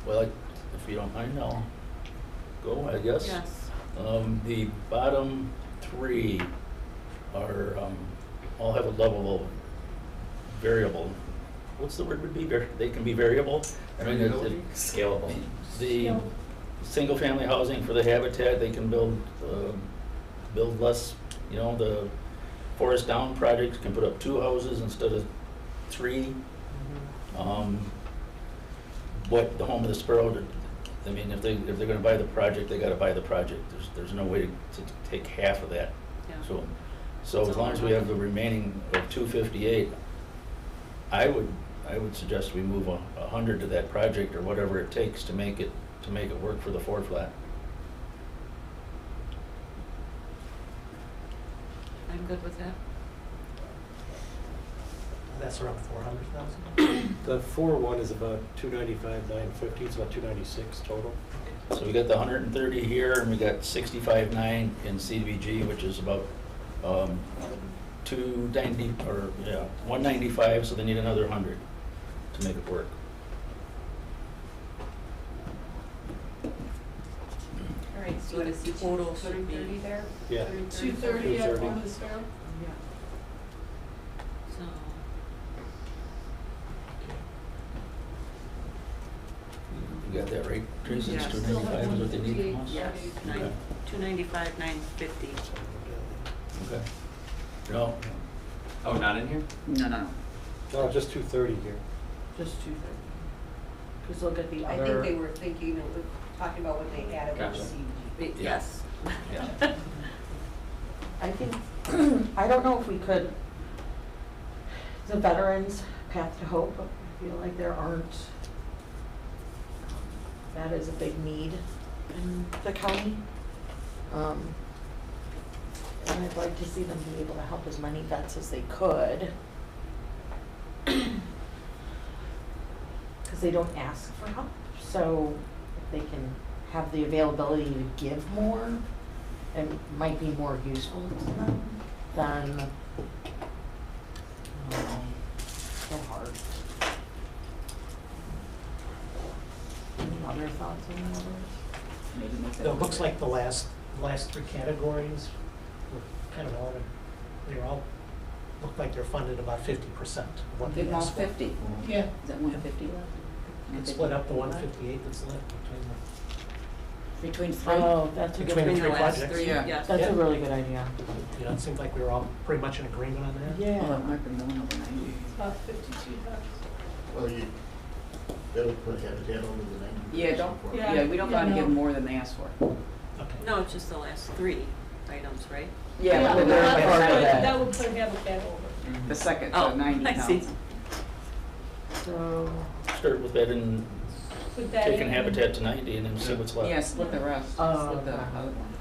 Well, if you don't mind, I'll go, I guess. Yes. The bottom three are, all have a level of variable what's the word would be, they can be variable? I mean, Scalable. the single-family housing for the habitat, they can build less, you know, the Forest Down project can put up 2 houses instead of 3. But the Home of the Sparrow, I mean, if they're gonna buy the project, they gotta buy the project. There's no way to take half of that. Yeah. So as long as we have the remaining of 258, I would suggest we move 100 to that project or whatever it takes to make it work for the Ford flat. I'm good with that. That's around 400,000. The 4-1 is about 295, 950, it's about 296 total. So we got the 130 here, and we got 65.9 in CDBG, which is about 290 or 195. So they need another 100 to make it work. All right, so the total should be. 230 there? Yeah. 230 at Home of the Sparrow? So, You got that right, Teresa? It's Yeah. 295 is what they need from us? yes, Okay. 295, 950. Okay. No, Oh, not in here? No. No, just 230 here. Just 230. Because look at the I other. think they were thinking, talking about what they added with Gotcha. CDBG. Yes. Yeah. I think, I don't know if we could, the Veterans Path to Hope, I feel like there aren't, that is a big need in the county. And I'd like to see them be able to help as many vets as they could. Because they don't ask for help, so if they can have the availability to give more, it might be more useful to them than, so hard. Any other thoughts on the others? It looks like the last 3 categories were kind of all, they were all, looked like they're funded about 50% of what they They want asked for. 50. Yeah. Is that 150? And split up the 158 that's left Between 3? Oh, that's a good, between the Between the 3 last projects. 3, Yeah. yes. that's Yeah. a really good idea. You know, it seemed like we were all pretty much in agreement on that. Well, Yeah. it might be more than 90. About 52,000. Well, that'll put Habitat over the 90. Yeah, we don't yeah, want to no. give more than they asked for. Okay. No, it's just the last 3 items, right? Yeah, but they're that part would of put- that. That would put Habitat over. The second, Oh, so 90 I see. counts. So, start with that and Put that taking in. Habitat to 90 and then see what's left. Yeah, split the rest. Oh, Split the okay. other one.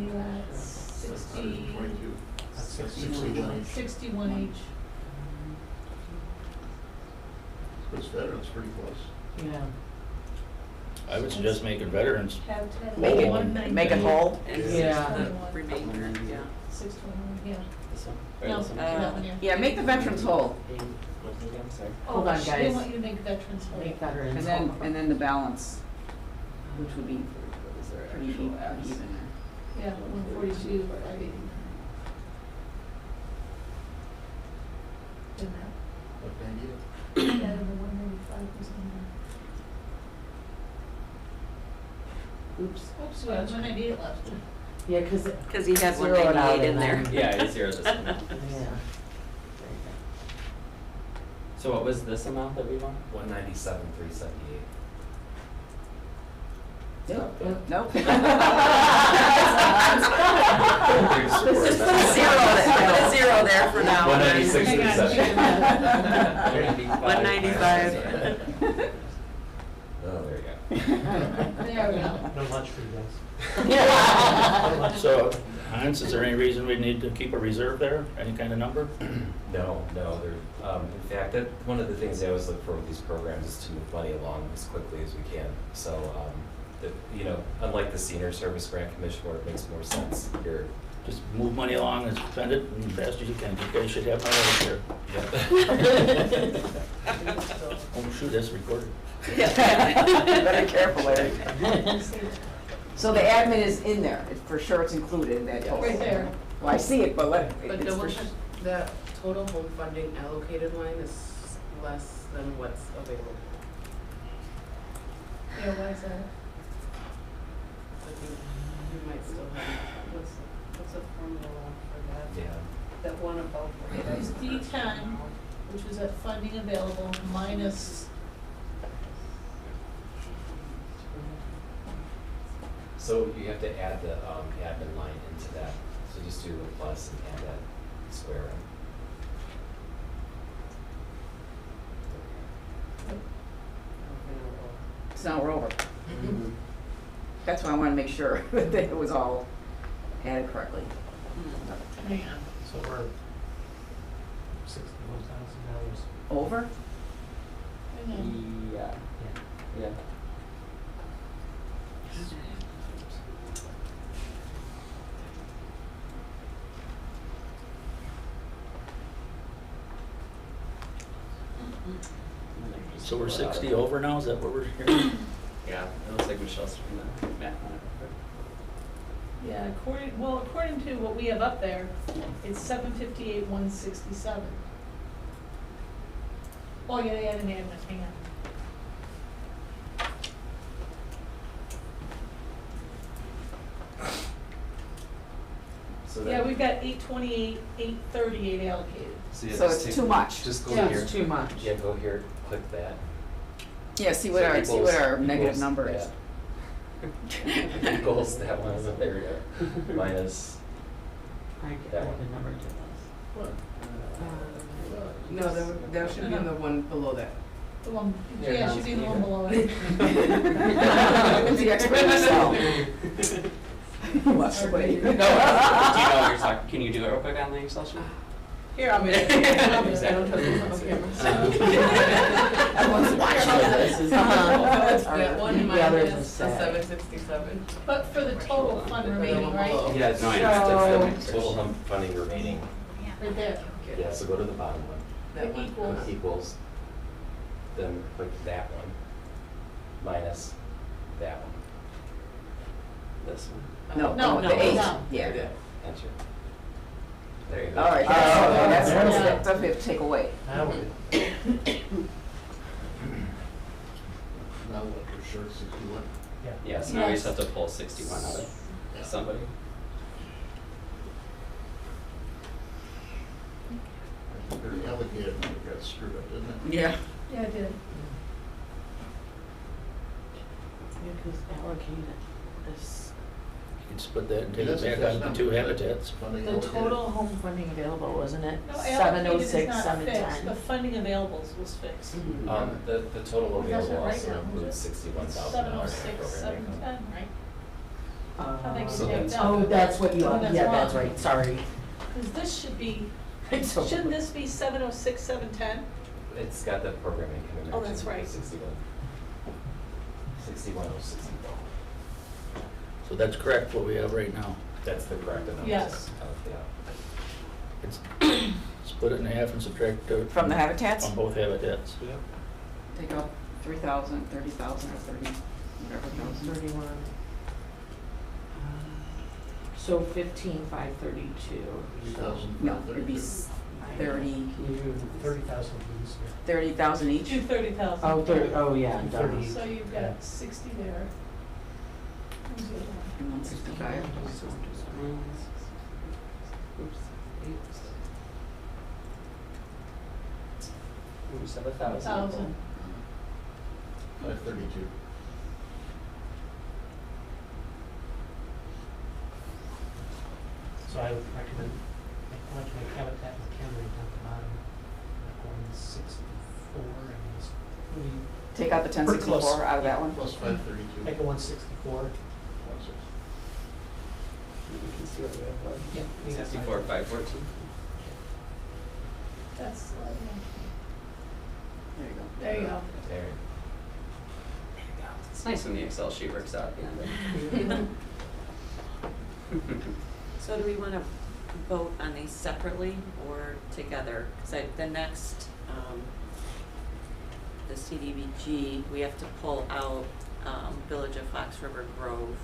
Yeah, it's 60, 122. That's 61. 61 each. It's better, it's pretty close. yeah. I would suggest making veterans Habitat Make it- 190. Make it whole? And Yeah. the remainder, yeah. 621, yeah. This one? No, Or this one? that one, yeah. Yeah, make the veterans whole. What was it again? Sorry. Hold on, They guys. want you to make veterans whole. Make veterans. And then the balance, which would be What is their pretty actual even. ask? Yeah, 142, 580. In that. What they need. Yeah, and the 195 was in Oops. there. Oops, we have 198 left. Yeah, because. Because he had 198 in there. Yeah, I zero this one. Yeah. So what was this amount that we want? 197,378. Nope. Nope. Just put a zero there for now. 196,378. 195. Oh, there you go. There we go. No lunch for you guys. So, Hans, is there any reason we need to keep a reserve there? Any kind of number? No, there, in fact, one of the things I always look for with these programs is to move money along as quickly as we can. So, unlike the Senior Service Grant Commission where it makes more sense here. Just move money along and spend it as fast as you can. You guys should have my right here. Oh, shoot, that's recorded. Better careful, Larry. So the admin is in there, for sure it's included, that total. Right there. Well, I see it, but what? But it's the for one, sure. the total home funding allocated line is less than what's available. Yeah, why is that? I think you might still have, what's the formula for that? Yeah. That one above. It's D10, which is at funding available, minus, So you have to add the admin line into that, so just do a plus and add that square in. So now we're over. That's why I wanna make sure that it was all added correctly. So we're $61,000 Over? hang on. Yeah, yeah. So we're 60 over now, is that what we're hearing? Yeah, it looks like Michelle's doing the math on it. Yeah, according to what we have up there, it's 758, 167. Oh, yeah, they had an admin, hang on. So Yeah, that- we've got 828, 838 allocated. yeah, So just it's take- too much. Just go Yeah, here. it's too much. Yeah, go here, click that. Yeah, see So what our, equals- negative equals number is. that. Equals that one, there you go, minus that one. What? No, there should be the one below that. The one, Yeah, yeah, it should be the one below it. Who's the expert yourself? Watch the way. No, do you know what you're talking, can you do it real quick on the Excel sheet? Here, I'm gonna, I don't touch this on camera. Everyone's watching this. Yeah, one The others minus is the sad. 767. but for the total fund remaining, right? Yeah, it's No, I that's know. the total funding remaining. Right there. Yeah, so go to the bottom one, That one. Equals. click equals, then click that one, minus that one, This one. No, No, the no, 8, no. yeah. enter. There you go. All right, that's what we have to take away. Now what? Now what, we're short 61? Yeah, so now we just Yes. have to pull 61 out of somebody. I think they're allocated, and it got screwed up, didn't it? Yeah. Yeah, I did. Yeah, 'cause allocated is, You can split that and take it That's- back that's on the not two bad. habitats. Funding the allocated. total home funding available, wasn't it? No, 706, allocated is not fixed, the 710. funding availables was fixed. The total That's available right also now, includes is it? $61,000 in 706, program income. 710, right? Uh, think so that's- Oh, that's what you, Oh, that's yeah, that's wrong. right, sorry. Because this should be, It's so- shouldn't this be 706, 710? It's got the program income in there. Oh, that's too, right. 61,060. So that's correct, what we have right now. That's the correct amount. Yes. Yeah. It's split it in half and subtract it. From the habitats? On both habitats. Take out 3,000, 30,000, or 30, whatever thousand. 31. So 15,532. 3,000. No, it'd be 30, 30,000 fees. 30,000 each. 230,000. Oh, oh, yeah, done. So you've got 60 there. Where's the other one? And 165. We just have 1,000. 1,000. 532. So I would recommend, like Habitat McHenry down at the bottom, like 164, and just, Take out the Pretty close. 1064 out of that one. Plus 532. make it 164. You can see what we have left. Yeah. 64, 514. That's, There you go. there you go. There. It's nice when the Excel sheet works out at the end. So do we want to vote on these separately or together? Because the next, the CDBG, we have to pull out Village of Fox River Grove.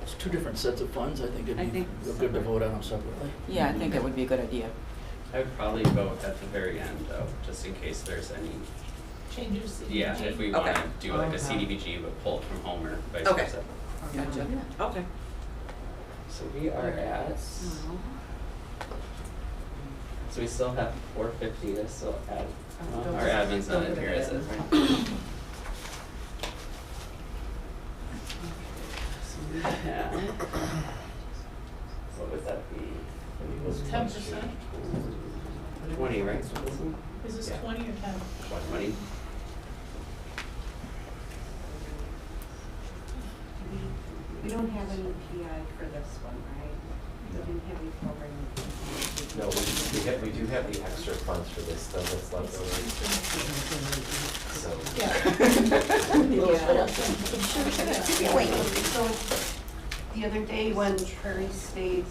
It's two different sets of funds, I think I it'd be think real good to vote on them separately. Yeah, I think that would be a good idea. I would probably vote at the very end though, just in case there's any, Changes. yeah, if we Okay. wanna do like a CDBG but pull it from home or vice Okay. versa. Gotcha. Okay. So we are at, so we still have 450 to still add, our admin's not in here, is it? So we have, what would that be? 10%? 20, right? So this one? Is this Yeah. 20 or 10? 20? We don't have any PI for this one, right? We didn't have any program. No, we do have the extra funds for this, though, that's left over. So the other day when Prairie State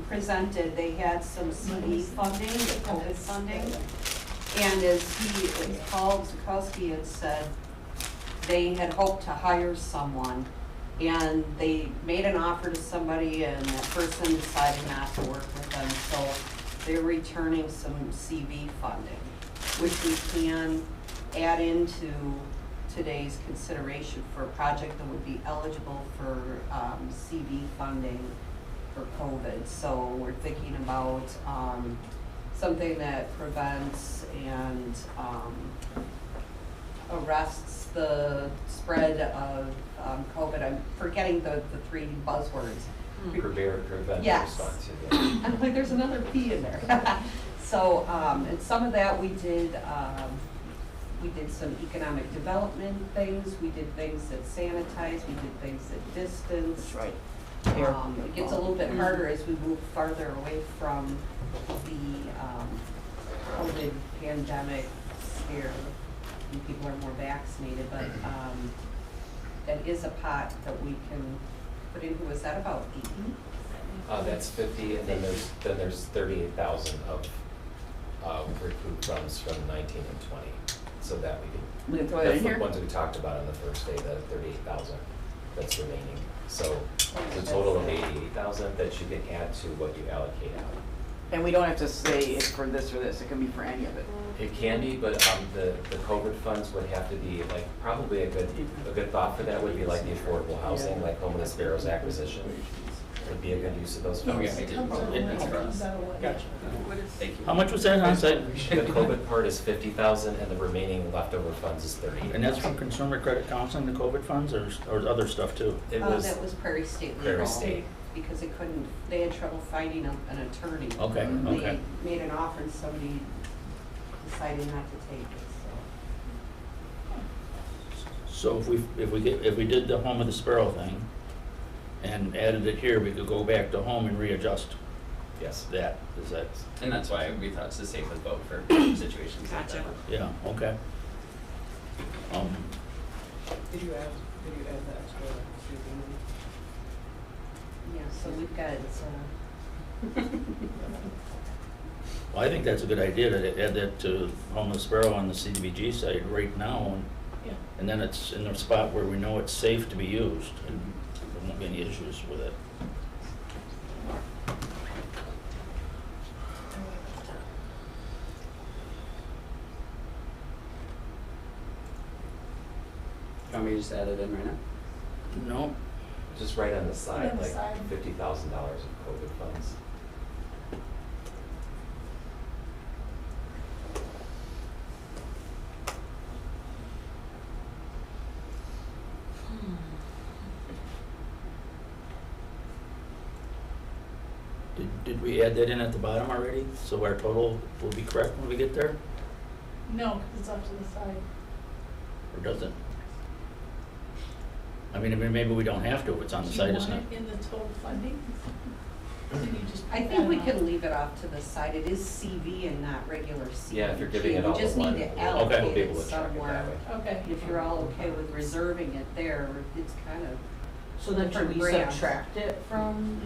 presented, they had some CD funding, the COVID funding. And as Paul Zukowski had said, they had hoped to hire someone. And they made an offer to somebody and that person decided not to work with them. So they're returning some CV funding, which we can add into today's consideration for a project that would be eligible for CV funding for COVID. So we're thinking about something that prevents and arrests the spread of COVID. I'm forgetting the three buzzwords. Prevent, Yes. response, yeah. I'm like, there's another P in there. So, and some of that we did some economic development things, we did things that sanitize, we did things that distance. That's right. It gets a little bit harder as we move farther away from the COVID pandemic scare, and people are more vaccinated, but that is a pot that we can put in. Was that about 80? That's 50, and then there's 38,000 of recoup funds from 19 and 20. So that We can throw that in that's here? the ones we talked about on the first day, the 38,000 that's remaining. So it's a total of 88,000 that you can add to what you allocate out. And we don't have to say it's for this or this, it can be for any of it. It can be, but the COVID funds would have to be, like, probably a good thought for that would be like the affordable housing, like Home of the Sparrows acquisition. Would be a good use of those Oh, funds. yeah, I did. That's for us. Gotcha. Thank you. How much was that on site? The COVID part is 50,000 and the remaining leftover funds is 30. And that's from Consumer Credit Counseling, the COVID funds, or other stuff too? It was That was Prairie State Prairie Legal. State. Because they had trouble finding an attorney. Okay, okay. They made an offer and somebody decided not to take it, so. So if we did the Home of the Sparrow thing and added it here, we could go back to home and readjust Yes. that. Is that? And that's why we thought it's the safest vote for situations like that. Yeah, okay. Did you add the extra CV money? Yeah, so we've got, Well, I think that's a good idea to add that to Home of the Sparrow on the CDBG site right now, Yeah. and then it's in a spot where we know it's safe to be used, and there won't be any issues with it. You want me to just add it in right now? No, Just right on the side, on the like side. $50,000 of COVID funds. did we add that in at the bottom already? So our total will be correct when we get there, No, because it's off to the side. or does it? I mean, maybe we don't have to if it's on the site, Do it's you not. want it in the total funding? Or did you just I put think that we on? can leave it off to the side. It is CV and not regular CV. Yeah, if you're giving it all We just to one, need to we'll allocate be it able to track it that somewhere. way. Okay. If you're all okay with reserving it there, it's kind of. So then should we different brands. subtract it from?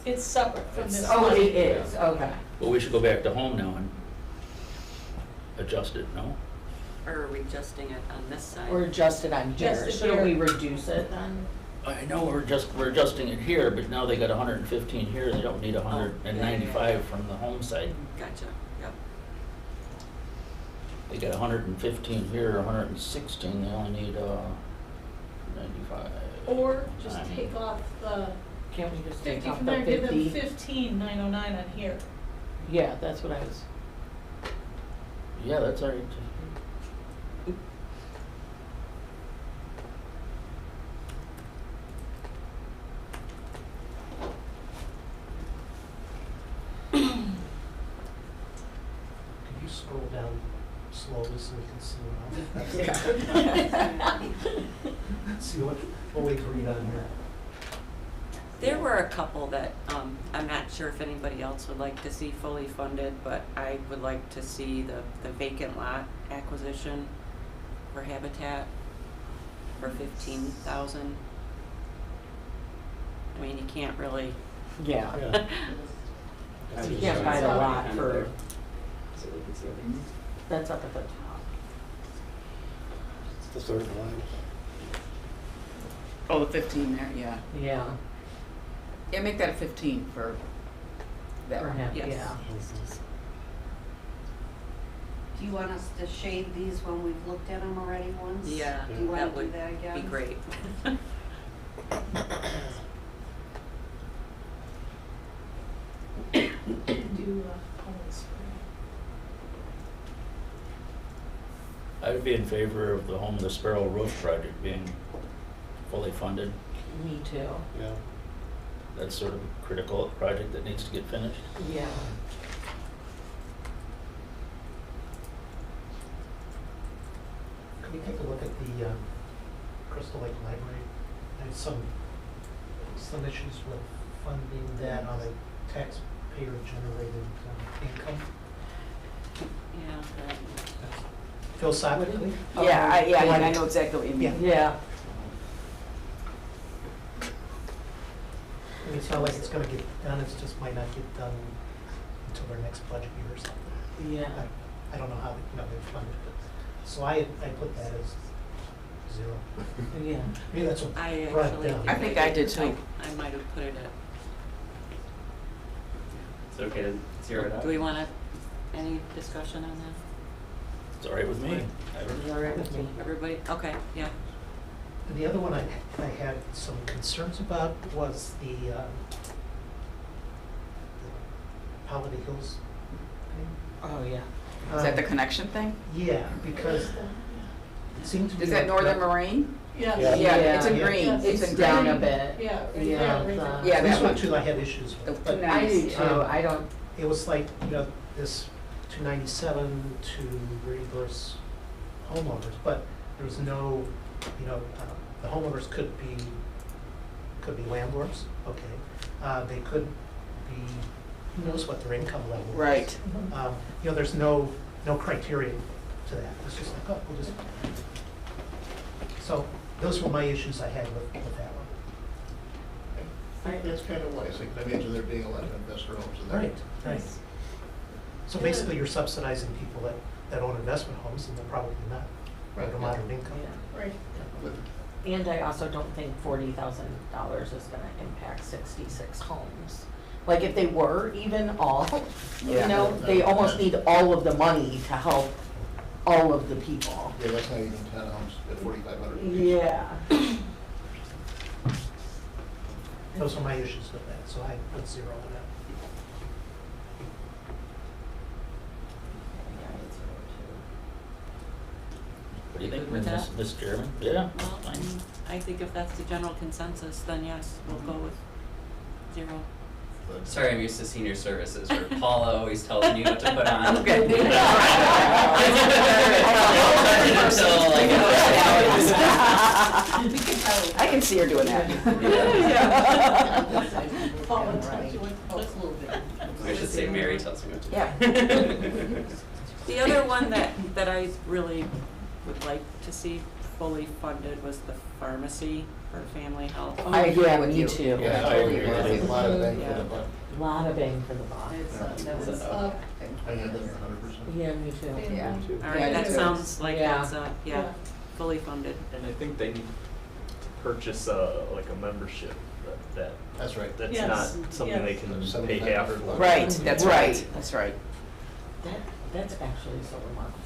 It's separate from this. Oh, money. it is, okay. But we should go back to home now and adjust it, no? Or are we adjusting it on this side? Or adjust it on here, Just it shouldn't we here. reduce it then? I know we're adjusting it here, but now they got 115 here, they don't need 195 from the home side. Gotcha, yep. They got 115 here, 116, they only need 95. Or just Nine. take off the Can't we just take 50 off from the there, give them 50? 15,909 on here. Yeah, that's what I was, Yeah, that's all right. Could you scroll down slowly so we can see what see what we can read on here. There were a couple that, I'm not sure if anybody else would like to see fully funded, but I would like to see the vacant lot acquisition for Habitat for 15,000. I mean, you can't really. yeah. Yeah. You can't buy the lot Kind of for, there, so we can see everything. that's up at the top. It's the third line. Oh, the 15 there, yeah. Yeah, Yeah, make that a 15 for that for one. him, Yes. yeah. Do you want us to shade these when we've looked at them already once? Yeah, Do you wanna that do would that again? be great. Do Poland Spring. I would be in favor of the Home to Sparrow Roof project being fully funded. Me too. Yeah. That's sort of a critical project that needs to get finished. Yeah. Could we take a look at the Crystal Lake Library? I had some issues with funding that on a taxpayer-generated income. Yeah. Philosophically? Yeah, I know exactly what you mean. Yeah. I mean, it's not like it's gonna get done, it's just might not get done until their next budget year or something. Yeah. I don't know how, they fund it, but, so I put that as 0. Yeah. Maybe that's what I brought it actually. down. I think I did too. I might have put it at. It's okay to zero it out. Do we want any discussion on that? It's all right with me. It's all right with me. Everybody, okay, yeah. And the other one I had some concerns about was the Holiday Hills thing. Oh, yeah. Is that the connection thing? Yeah, because it seemed to be. Is that like Northern not- Marine? Yeah. Yeah, it's in Yeah. green. Yes, It's in down green. a bit. Yeah, right Yeah, there, right the- there. Yeah, This that one one. too, I had issues with. The But I do Nice. too, I don't, it was like, this 297 to reimburse homeowners, but there was no, the homeowners could be landlords, okay. They could be, who knows what their income level is. Right. There's no criteria to that. It's just like, we'll just. So those were my issues I had with that one. I think that's kind of wise. I can imagine there being a lot of investor homes in there. Right. So basically, you're subsidizing people that own investment homes, and they're probably not Right, at a yeah. moderate income. yeah. Right. And I also don't think $40,000 is gonna impact 66 homes. Like, if they were even all, Yeah. they almost need all of the money to help all of the people. Yeah, that's not even 10 homes at 4,500. Yeah. Those are my issues with that, so I put 0 on that. What do you think, Good with that? Ms. Chairman? Yeah, Well, fine. I think if that's the general consensus, then yes, we'll go with 0. Sorry, I'm used to senior services where Paula always tells me what to put on. Okay. So, like, I can see her doing that. Paula tells you what. I should say Mary tells me what to do. Yeah. The other one that I really would like to see fully funded was the pharmacy for family health. I agree Yeah, with me you. too. Yeah, I agree. I think a lot of bang for Yeah. the buck. Lot of bang for the buck. That was up. I had that 100%. Yeah, me too. Yeah. All Yeah, right, that that's sounds like Yeah. that's, Yeah. fully funded. And I think they need to purchase like a membership, that. That's right. That's Yes, not something they yes. can pay 75 half for. Right, that's right, that's right. That's actually so remarkable.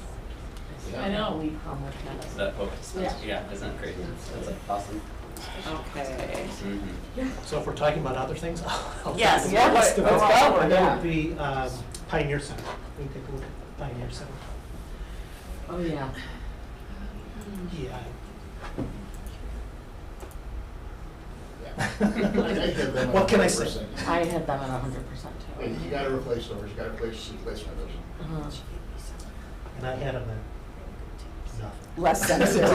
Yeah. I know. can't believe how much that is. That hope dispensary, yeah, isn't that crazy? That's awesome. Okay. So if we're talking about other things, I'll Yes. talk Yeah, about let's the- go. And Yeah. that would be Pioneer Center. We can take a look at Pioneer Center. Oh, yeah. Yeah. I give them What can I 100%. say? I had them at 100% Yeah, too. you gotta replace doors, you gotta replace windows. Uh-huh. And I had them at nothing. Less sensitive.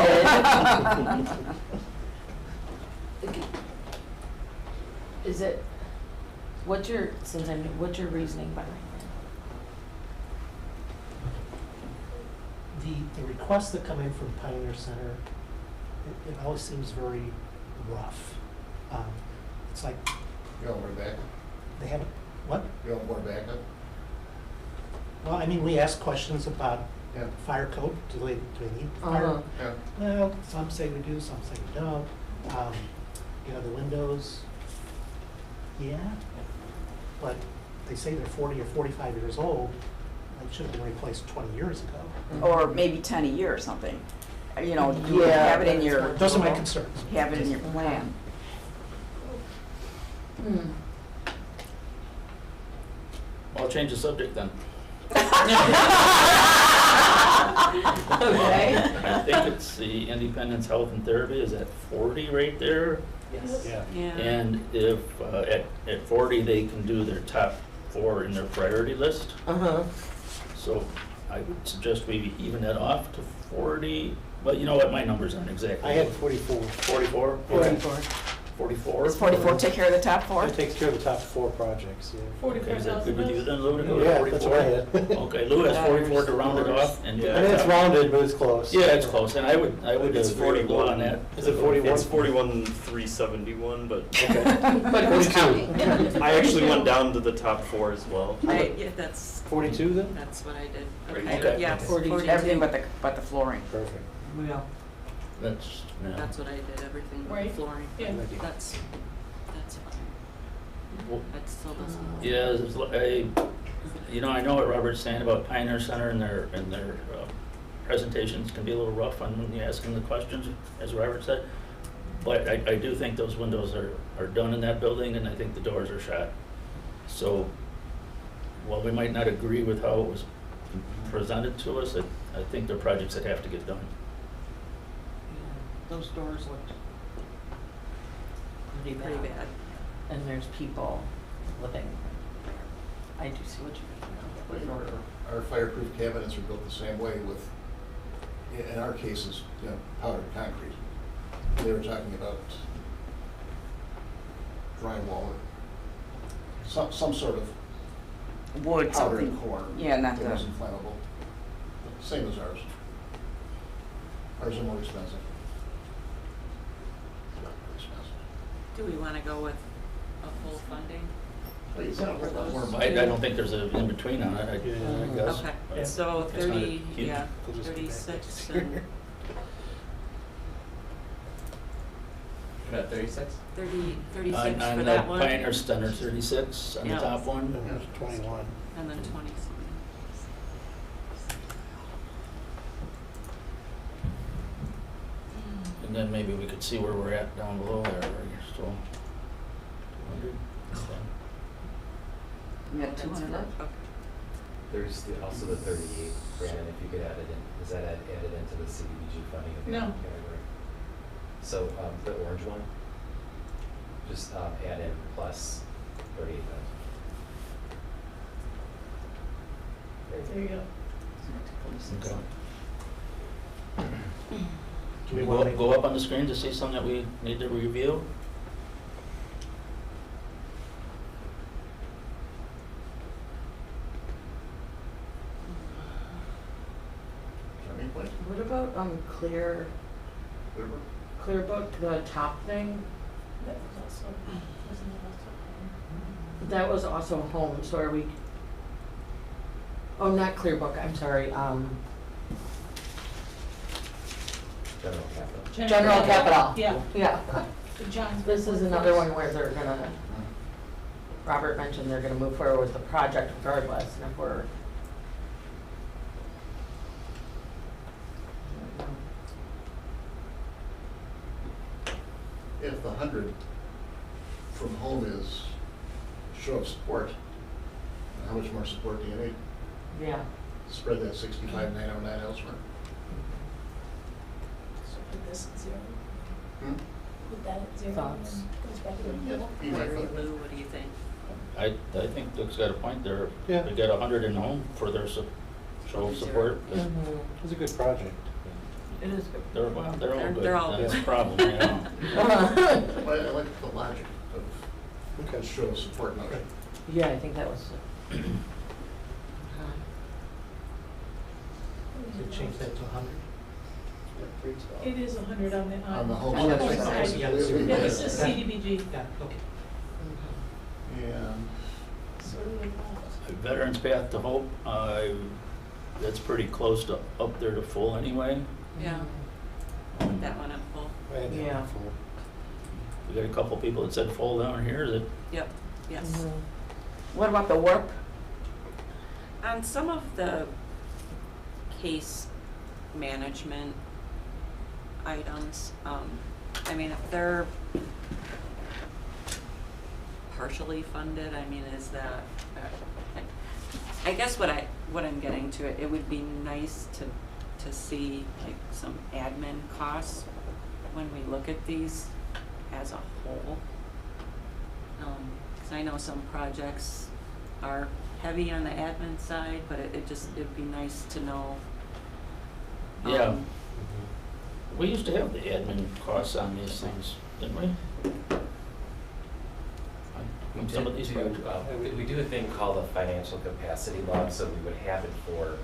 Is it, what's your reasoning behind The requests that come in from Pioneer Center, it always seems very rough. It's like You don't want backup? they haven't, what? You don't want backup? Well, I mean, we ask questions about Yeah. fire code. Do they need Uh-huh. fire? Yeah. Well, some say we do, some say we don't. You know, the windows, yeah, but they say they're 40 or 45 years old. They should have been replaced 20 years ago. Or maybe 10 a year or something. You know, you Yeah, have it in your. Those are my concerns. Have it in your plan. it? I'll change the subject then. Okay. I think it's the Independence Health and Therapy, is at 40 right there? Yes. Yeah. Yeah. And if, at 40, they can do their top 4 in their priority list. Uh-huh. So I would suggest maybe even that off to 40, but you know what, my numbers aren't exactly. I had 44. 44? 44. 44? Does 44 take care of the top 4? That takes care of the top 4 projects, yeah. Okay, is that good with you 44,000. then, Lou, to go to Yeah, 44? that's what I had. Okay, Lou has 44 to round it off and do I mean, the it's top. rounded, but it's close. Yeah, it's close, and I would It's agree with Lou 41 on that. Is it 41? It's 41,371, but But who's counting? I actually went down to the top 4 as well. Yeah, that's, 42 then? that's what I did. Okay. Yeah, 42. Everything but the flooring. Perfect. Yeah. That's, yeah. That's what I did, everything but Right. flooring. Yeah. That's fine. Well, That still doesn't. yeah, you know, I know what Robert's saying about Pioneer Center and their presentations can be a little rough on when you ask them the questions, as Robert said. But I do think those windows are done in that building, and I think the doors are shot. So, while we might not agree with how it was presented to us, I think they're projects that have to get done. Those doors looked pretty Pretty bad. And there's people living. I do see what you mean. Our fireproof cabinets are built the same way with, in our cases, you know, powdered concrete. They were talking about drywall or some sort of Wood, powdered something. core. Yeah, not that the. was inflammable. Same as ours. Ours are more expensive. Not more expensive. Do we want to go with a full funding? But you got a For lot those more I two? don't think there's an in-between on it, I guess. Okay, so It's not a 30, huge- yeah, We'll just be back 36 next and We're at 36? 36 On for the that one. Pioneer Center, 36 on the Yeah. top one. There's 21. And then 20. And then maybe we could see where we're at down below there, where you're still 200. You got 200 left? Okay. There's also the 38, Brandon, if you could add it in, is that added into the CDBG funding of the No. category? So, the orange one, just, add in plus 38,000. There you go. Okay. Do we Go want up, to go up on the screen to see something that we need to review? Any place? What about clear book, the top thing? That was also, wasn't it also? That was also home, so are we? Oh, not clear book, I'm sorry, General capital. General capital. Yeah. Yeah. John's. This is another one where they're gonna, Robert mentioned they're gonna move forward with the project regardless, and if we're. If the 100 from home is show of support, how much more support do you need? Yeah. Spread that 65,909 elsewhere. So put this at 0. Hmm? Put that at 0. Thoughts? And goes back to Yeah, the be my Larry, thought. Lou, what do you think? I think Dick's got a point there. Yeah. They got 100 in home for their show of support. It's a good project. It is good. They're all good. They're all That's the good. problem, you know. I like the logic of show of support. Not Yeah, I think that was. Could change that to 100? It is 100 on the, On the home Oh, that's side. right. side. Yeah, Yeah, this is CDBG. Yeah, okay. And Sort of involved. Veterans Path to Hope, that's pretty close to, up there to full anyway. Yeah. Put that one up full. Yeah. We got a couple people that said full down here that, Yep, yes. Mhm. What about the warp? On some of the case management items, I mean, if they're partially funded, I mean, is that, I guess what I'm getting to, it would be nice to see like some admin costs when we look at these as a whole. 'Cause I know some projects are heavy on the admin side, but it'd be nice to know. yeah. We used to have the admin costs on these things, didn't we? On some of these projects. We do a thing called a financial capacity log, so we would have it for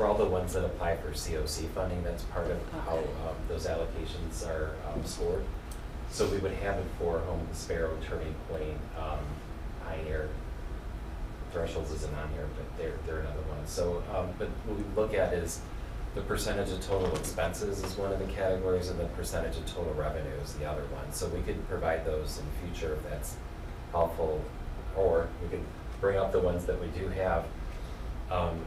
all the ones that apply for COC funding. That's part of how those allocations are scored. So we would have it for Home Sparrow, Turning Point, Pioneer. Thresholds isn't on here, but they're another one. So, but what we look at is the percentage of total expenses is one of the categories, and the percentage of total revenue is the other one. So we could provide those in the future if that's helpful, or we could bring up the ones that we do have.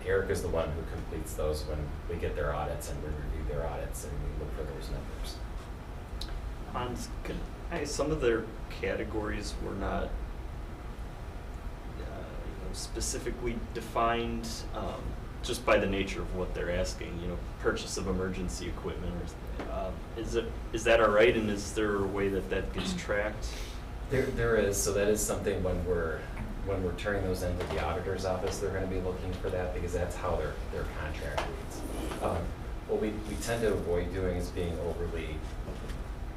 Eric is the one who completes those when we get their audits, and we review their audits, and we look for those numbers. Some of their categories were not specifically defined just by the nature of what they're asking. Purchase of emergency equipment, or is that all right? And is there a way that gets tracked? There is, so that is something when we're turning those into the auditor's office, they're gonna be looking for that, because that's how their contract reads. What we tend to avoid doing is being overly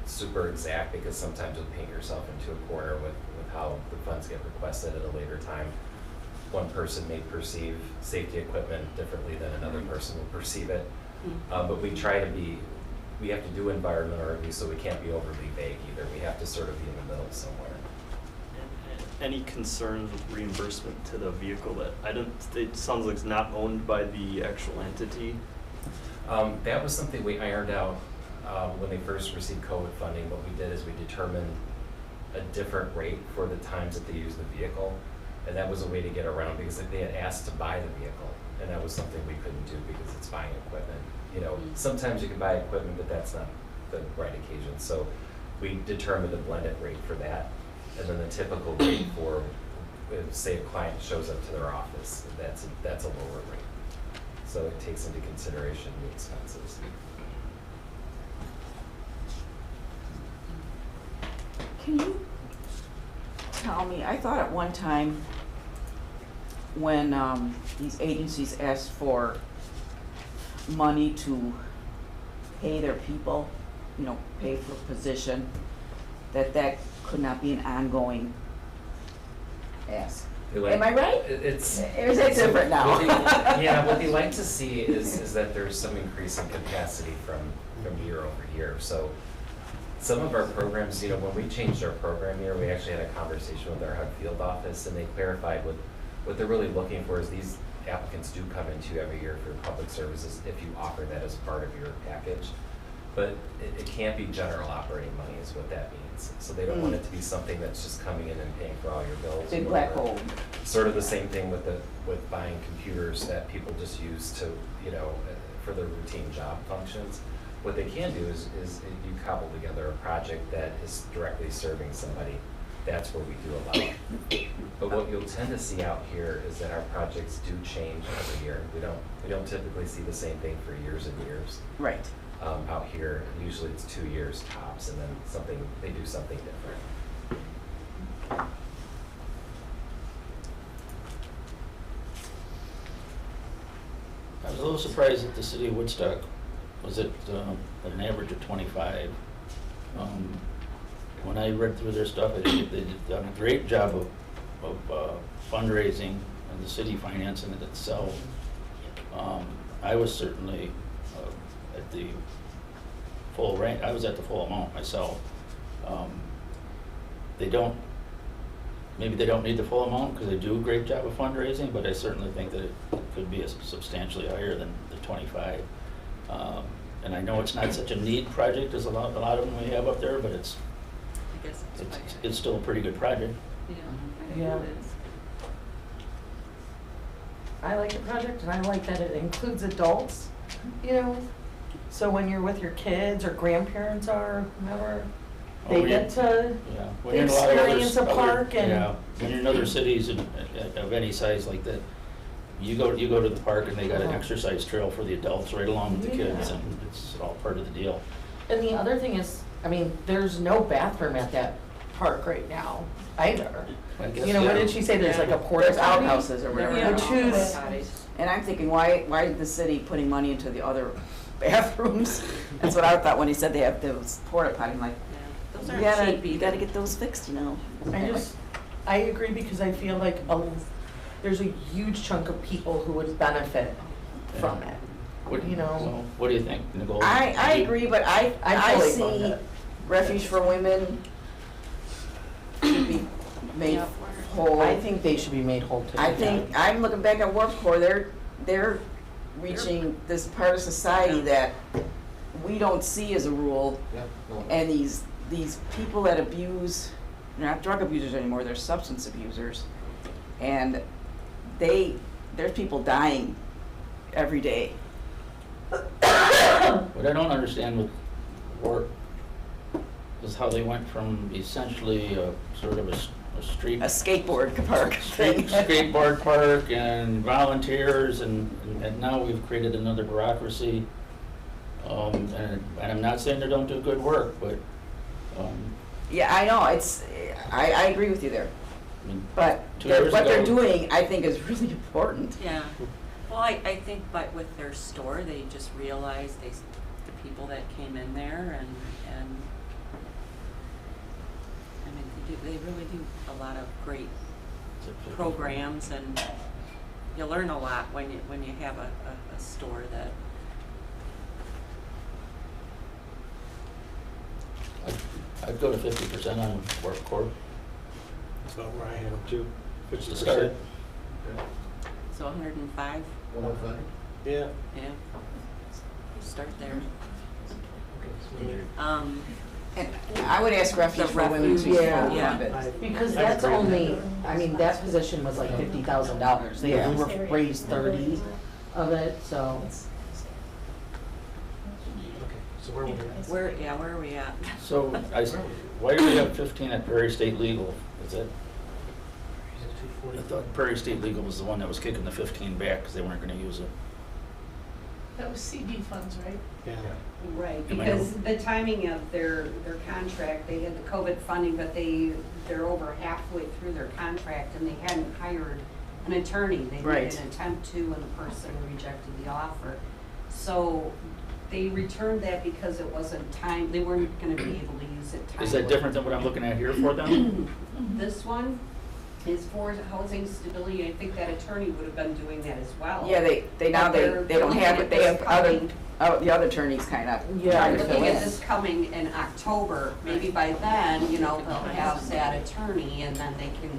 super exact, because sometimes you'll paint yourself into a corner with how the funds get requested at a later time. One person may perceive safety equipment differently than another person will perceive it. But we try to we have to do environmental review, so we can't be overly vague either. We have to sort of be in the middle somewhere. Any concerns with reimbursement to the vehicle it sounds like it's not owned by the actual entity? That was something we ironed out when they first received COVID funding. What we did is we determined a different rate for the times that they use the vehicle. And that was a way to get around, because they had asked to buy the vehicle, and that was something we couldn't do because it's buying equipment. Sometimes you can buy equipment, but that's not the right occasion. So we determined a blended rate for that, and then the typical rate for, say, a client shows up to their office, that's a lower rate. So it takes into consideration the expenses. Can you tell me, I thought at one time when these agencies asked for money to pay their people, pay for a position, that could not be an ongoing ask. Am I right? Or is it different now? What they like to see is that there's some increase in capacity from year over year. So some of our programs, when we changed our program year, we actually had a conversation with our HUD field office, and they clarified what they're really looking for is these applicants do come into every year for public services if you offer that as part of your package. but it can't be general operating money is what that means. So they don't want it to be something that's just coming in and paying for all your bills. Big or black hole. Sort of the same thing with with buying computers that people just use to, you know, for their routine job functions. What they can do is you cobble together a project that is directly serving somebody. That's where we do allow it. But what you'll tend to see out here is that our projects do change every year. We don't typically see the same thing for years and years. Right. Out here, usually it's 2 years tops, and then they do something different. I was a little surprised that the city of Woodstock was at an average of 25. When I read through their stuff, they've done a great job of fundraising and the city financing it itself. I was certainly at the full rank. I was at the full amount myself. Maybe they don't need the full amount because they do a great job of fundraising, but I certainly think that it could be substantially higher than the 25. And I know it's not such a neat project as a lot of them we have up there, but it's still a pretty good project. Yeah. I like the project, and I like that it includes adults, you know? So when you're with your kids or grandparents or whomever, they get to When you're in a lot of experience a park and. Yeah, when you're in other cities of any size like that, you go to the park and they got an exercise trail for the adults right along with the kids, and it's all part of the deal. And the other thing is, I mean, there's no bathroom at that park right now either. I guess, You know, what did she say, there's like a porta There's potty? outhouses or whatever. Which is, And I'm thinking, why is the city putting money into the other bathrooms? That's what I thought when he said they have those porta potty. I'm like, Those you aren't gotta, cheap you either. gotta get those fixed, you know? I agree because I feel like there's a huge chunk of people who would benefit from it. You know? So, what do you think, Nicole? I agree, but I fully fund see it. Refuge for Women should be made whole. I think they should be made whole too. I think, I'm looking back at Warp Core, they're reaching this part of society that we don't see as a rule. And these people that abuse, they're not drug abusers anymore, they're substance abusers. And there's people dying every day. What I don't understand with Warp is how they went from essentially sort of a street. A skateboard park thing. Skateboard park and volunteers and now we've created another bureaucracy. And I'm not saying they don't do good work, but. Yeah, I know, I agree with you there. I mean, But 2 years what they're ago- doing, I think, is really important. Yeah, well, I think, but with their store, they just realized the people that came in there and I mean, they really do a lot of great programs, and you learn a lot when you have a store that. I'd go to 50% on Warp Corp. That's about where I am too. To start. So 105? 105? Yeah. Yeah. Start there. And I would ask Refuge The for Women to Yeah. fund it. Because that's only, I mean, that position was like $50,000. They Yeah. raised 30 of it, so. So where were we at? Where are we at? So, why do we have 15 at Prairie State Legal? Is it? I thought Prairie State Legal was the one that was kicking the 15 back because they weren't gonna use it. That was CD funds, right? Yeah. Right, Am I because the timing of their contract, they had the COVID funding, but they're over halfway through their contract and they hadn't hired an attorney. They Right. made an attempt to and the person rejected the offer. So they returned that because it wasn't time, they weren't gonna be able to use it timely. Is that different than what I'm looking at here for them? This one is for housing stability. I think that attorney would have been doing that as well. Yeah, they But they're don't have looking it, at they have this other, coming- the other attorneys kind of Yeah, trying to They're fill looking in. at this coming in October, maybe by then, they'll have that attorney and then they can,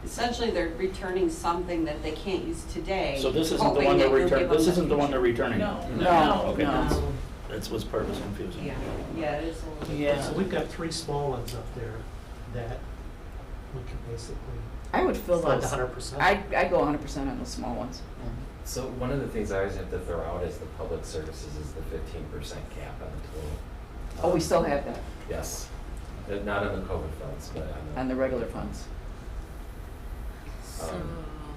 essentially they're returning something that they can't use today. So this isn't the hoping one that they're you'll give returning, them this the isn't the one they're future. returning? No. No, Okay. no. That's what's part was confusing. Yeah, it is a little bit. Yeah. So we've got 3 small ones up there that we can basically I would fill fund those. 100%. I'd go 100% on those small ones. So one of the things I always have to throw out as the public services is the 15% cap on the total. Oh, we still have that Yes. Not on the COVID funds, but on the regular funds.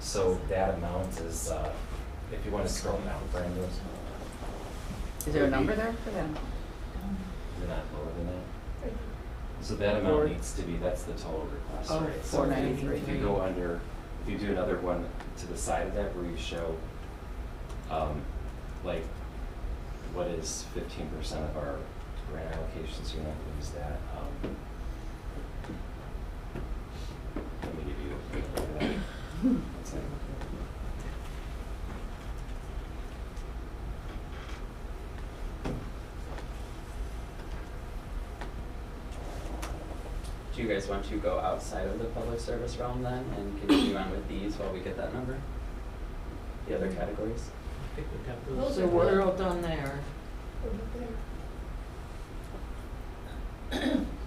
So that amount is, if you want to scroll down, Brandon. Is there a number there for that? Is it not lower than that? So that amount needs to be, that's the total request, Oh, right? So if you- 493. If you go under, if you do another one to the side of that where you show, like, what is 15% of our grant allocations, you're not gonna use that. Let me give you a quick look at that. One second. Do you guys want to go outside of the public service realm then and continue on with these while we get that number? The other categories? I think we've got those. So we're all done there.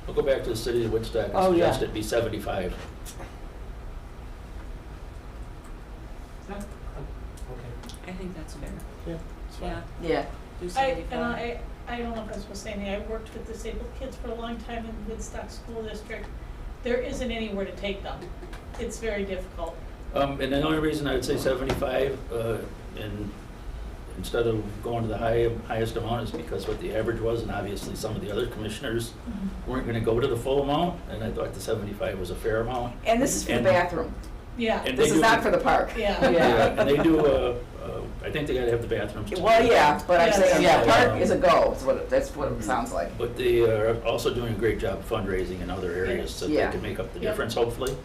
We'll go back to the city of Woodstock Oh, and yeah. suggest it be 75. Okay. I think that's fair. Yeah, it's fine. Yeah. Yeah. Do I 75. don't know if I was supposed to say anything, I worked with disabled kids for a long time in Woodstock School District. There isn't anywhere to take them. It's very difficult. And the only reason I would say 75, and instead of going to the highest amount is because what the average was, and obviously some of the other commissioners weren't gonna go to the full amount, and I thought the 75 was a fair amount. And this is for the And- bathroom. Yeah. And This they is do- not for the park. Yeah. Yeah, and they do, I think they gotta have the bathrooms. too. Well, yeah, but I'm Yes. saying, yeah, Yeah. park is a go, that's what it sounds like. But they are also doing a great job fundraising in other areas, so they Yeah. can make up the Yep. difference, hopefully.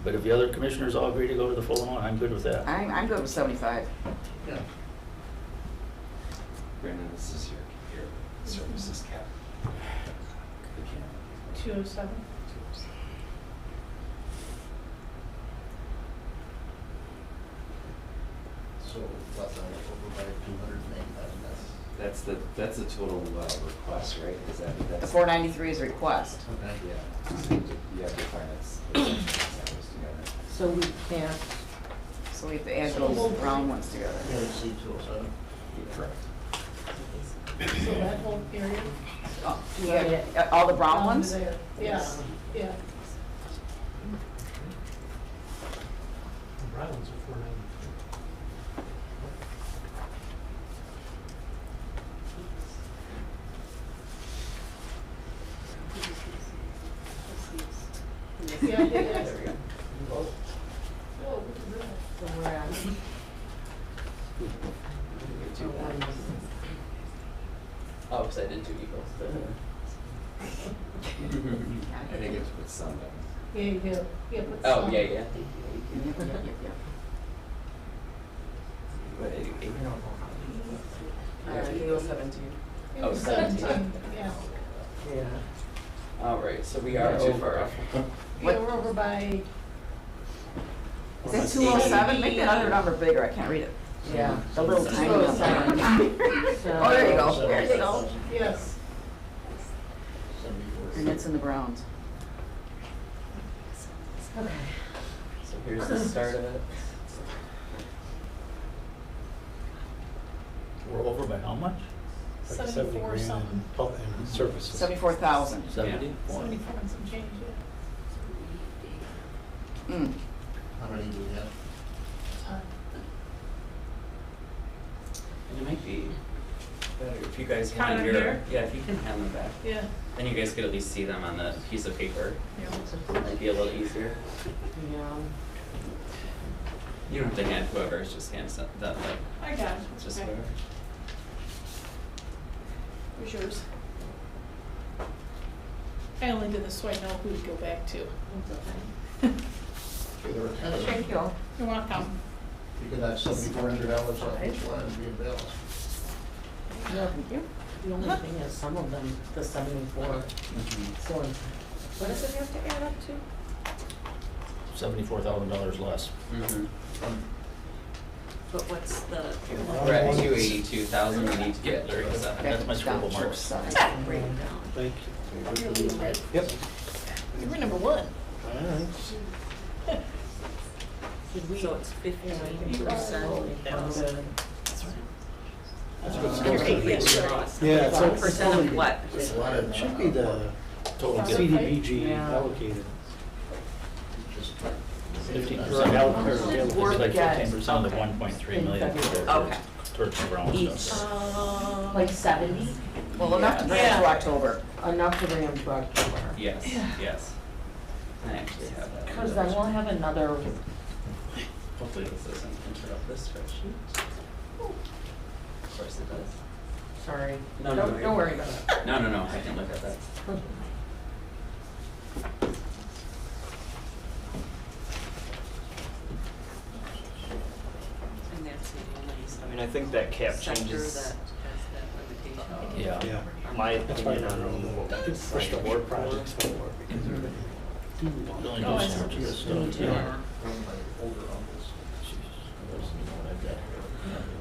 But if the other commissioners all agree to go to the full amount, I'm good with that. I'm good with 75. Yeah. Brandon, this is your services cap. The cap. 207. So what's our over by 208,000? That's the total request, right? Is that, The that's? 493 is a request. Okay. Yeah. So you have to finance those together. So we can't, So we have to add those brown ones together. Yeah, C 207. Correct. So that whole period. Oh, yeah, all the brown ones? There. Yeah, yeah. The brown ones are 493. Yeah, yeah, yeah. There we go. Whoa, look at that. so we're at, Oh, because I did 2 equals. I think it's with some. Yeah, you do. Yeah, put Oh, some. yeah. Yep, yep, yep. What, 88? You go 17. It Oh, was 17. Yeah. yeah. All right, so we are Not too over. far off. Yeah, we're over by, Is that 207? Make that other number bigger, I can't read it. Yeah. The little tiny number. 207. Oh, there you go, there you go. yes. 74. And it's in the browns. Okay. So here's the start of it. We're over by how much? Like 74 grand something. in services. 74,000. 70? 74 and some change, yeah. Mm. How many do we have? And it might be better if you guys Kind hand of your, here? yeah, if you can hand them back. Yeah. Then you guys could at least see them on the piece of paper. Might be a little easier. Yeah. You don't have to hand whoever's just hands that, like, I got it. it's just Okay. whoever. Where's yours? I only did this so I know who to go back to. Okay, there were 10 of them. Thank you. You're welcome. You could have $7,400 off each one and be in balance. No, thank you. The only thing is some of them, the 74, so what does it have to add up to? $74,000 less. Mm-hmm. But what's the? We're at 282,000, we need to get 37. That's my scribble marks. Thank you. Yep. We're number one. So it's 15%. Yeah, so it's Percent of what? It should be the Total gift. CDBG Yeah. allocated. 15% allocated, Work like get 15% of the 1.3 million for Okay. Turks and Brown Each. stuff. Like 70, Well, enough to bring it to October. enough to bring them to October. Yes, yes. I actually have that. Because then we'll have another, Hopefully this doesn't interrupt this spreadsheet. Of course it does. sorry. No, Don't worry about it. No, I can look at that. And that's the only I mean, I think that cap sector that changes has that limitation. Yeah. my That's why opinion they're on on what the we decide to work for. projects for because they're It only Oh, I goes see. so much of this stuff. Yeah.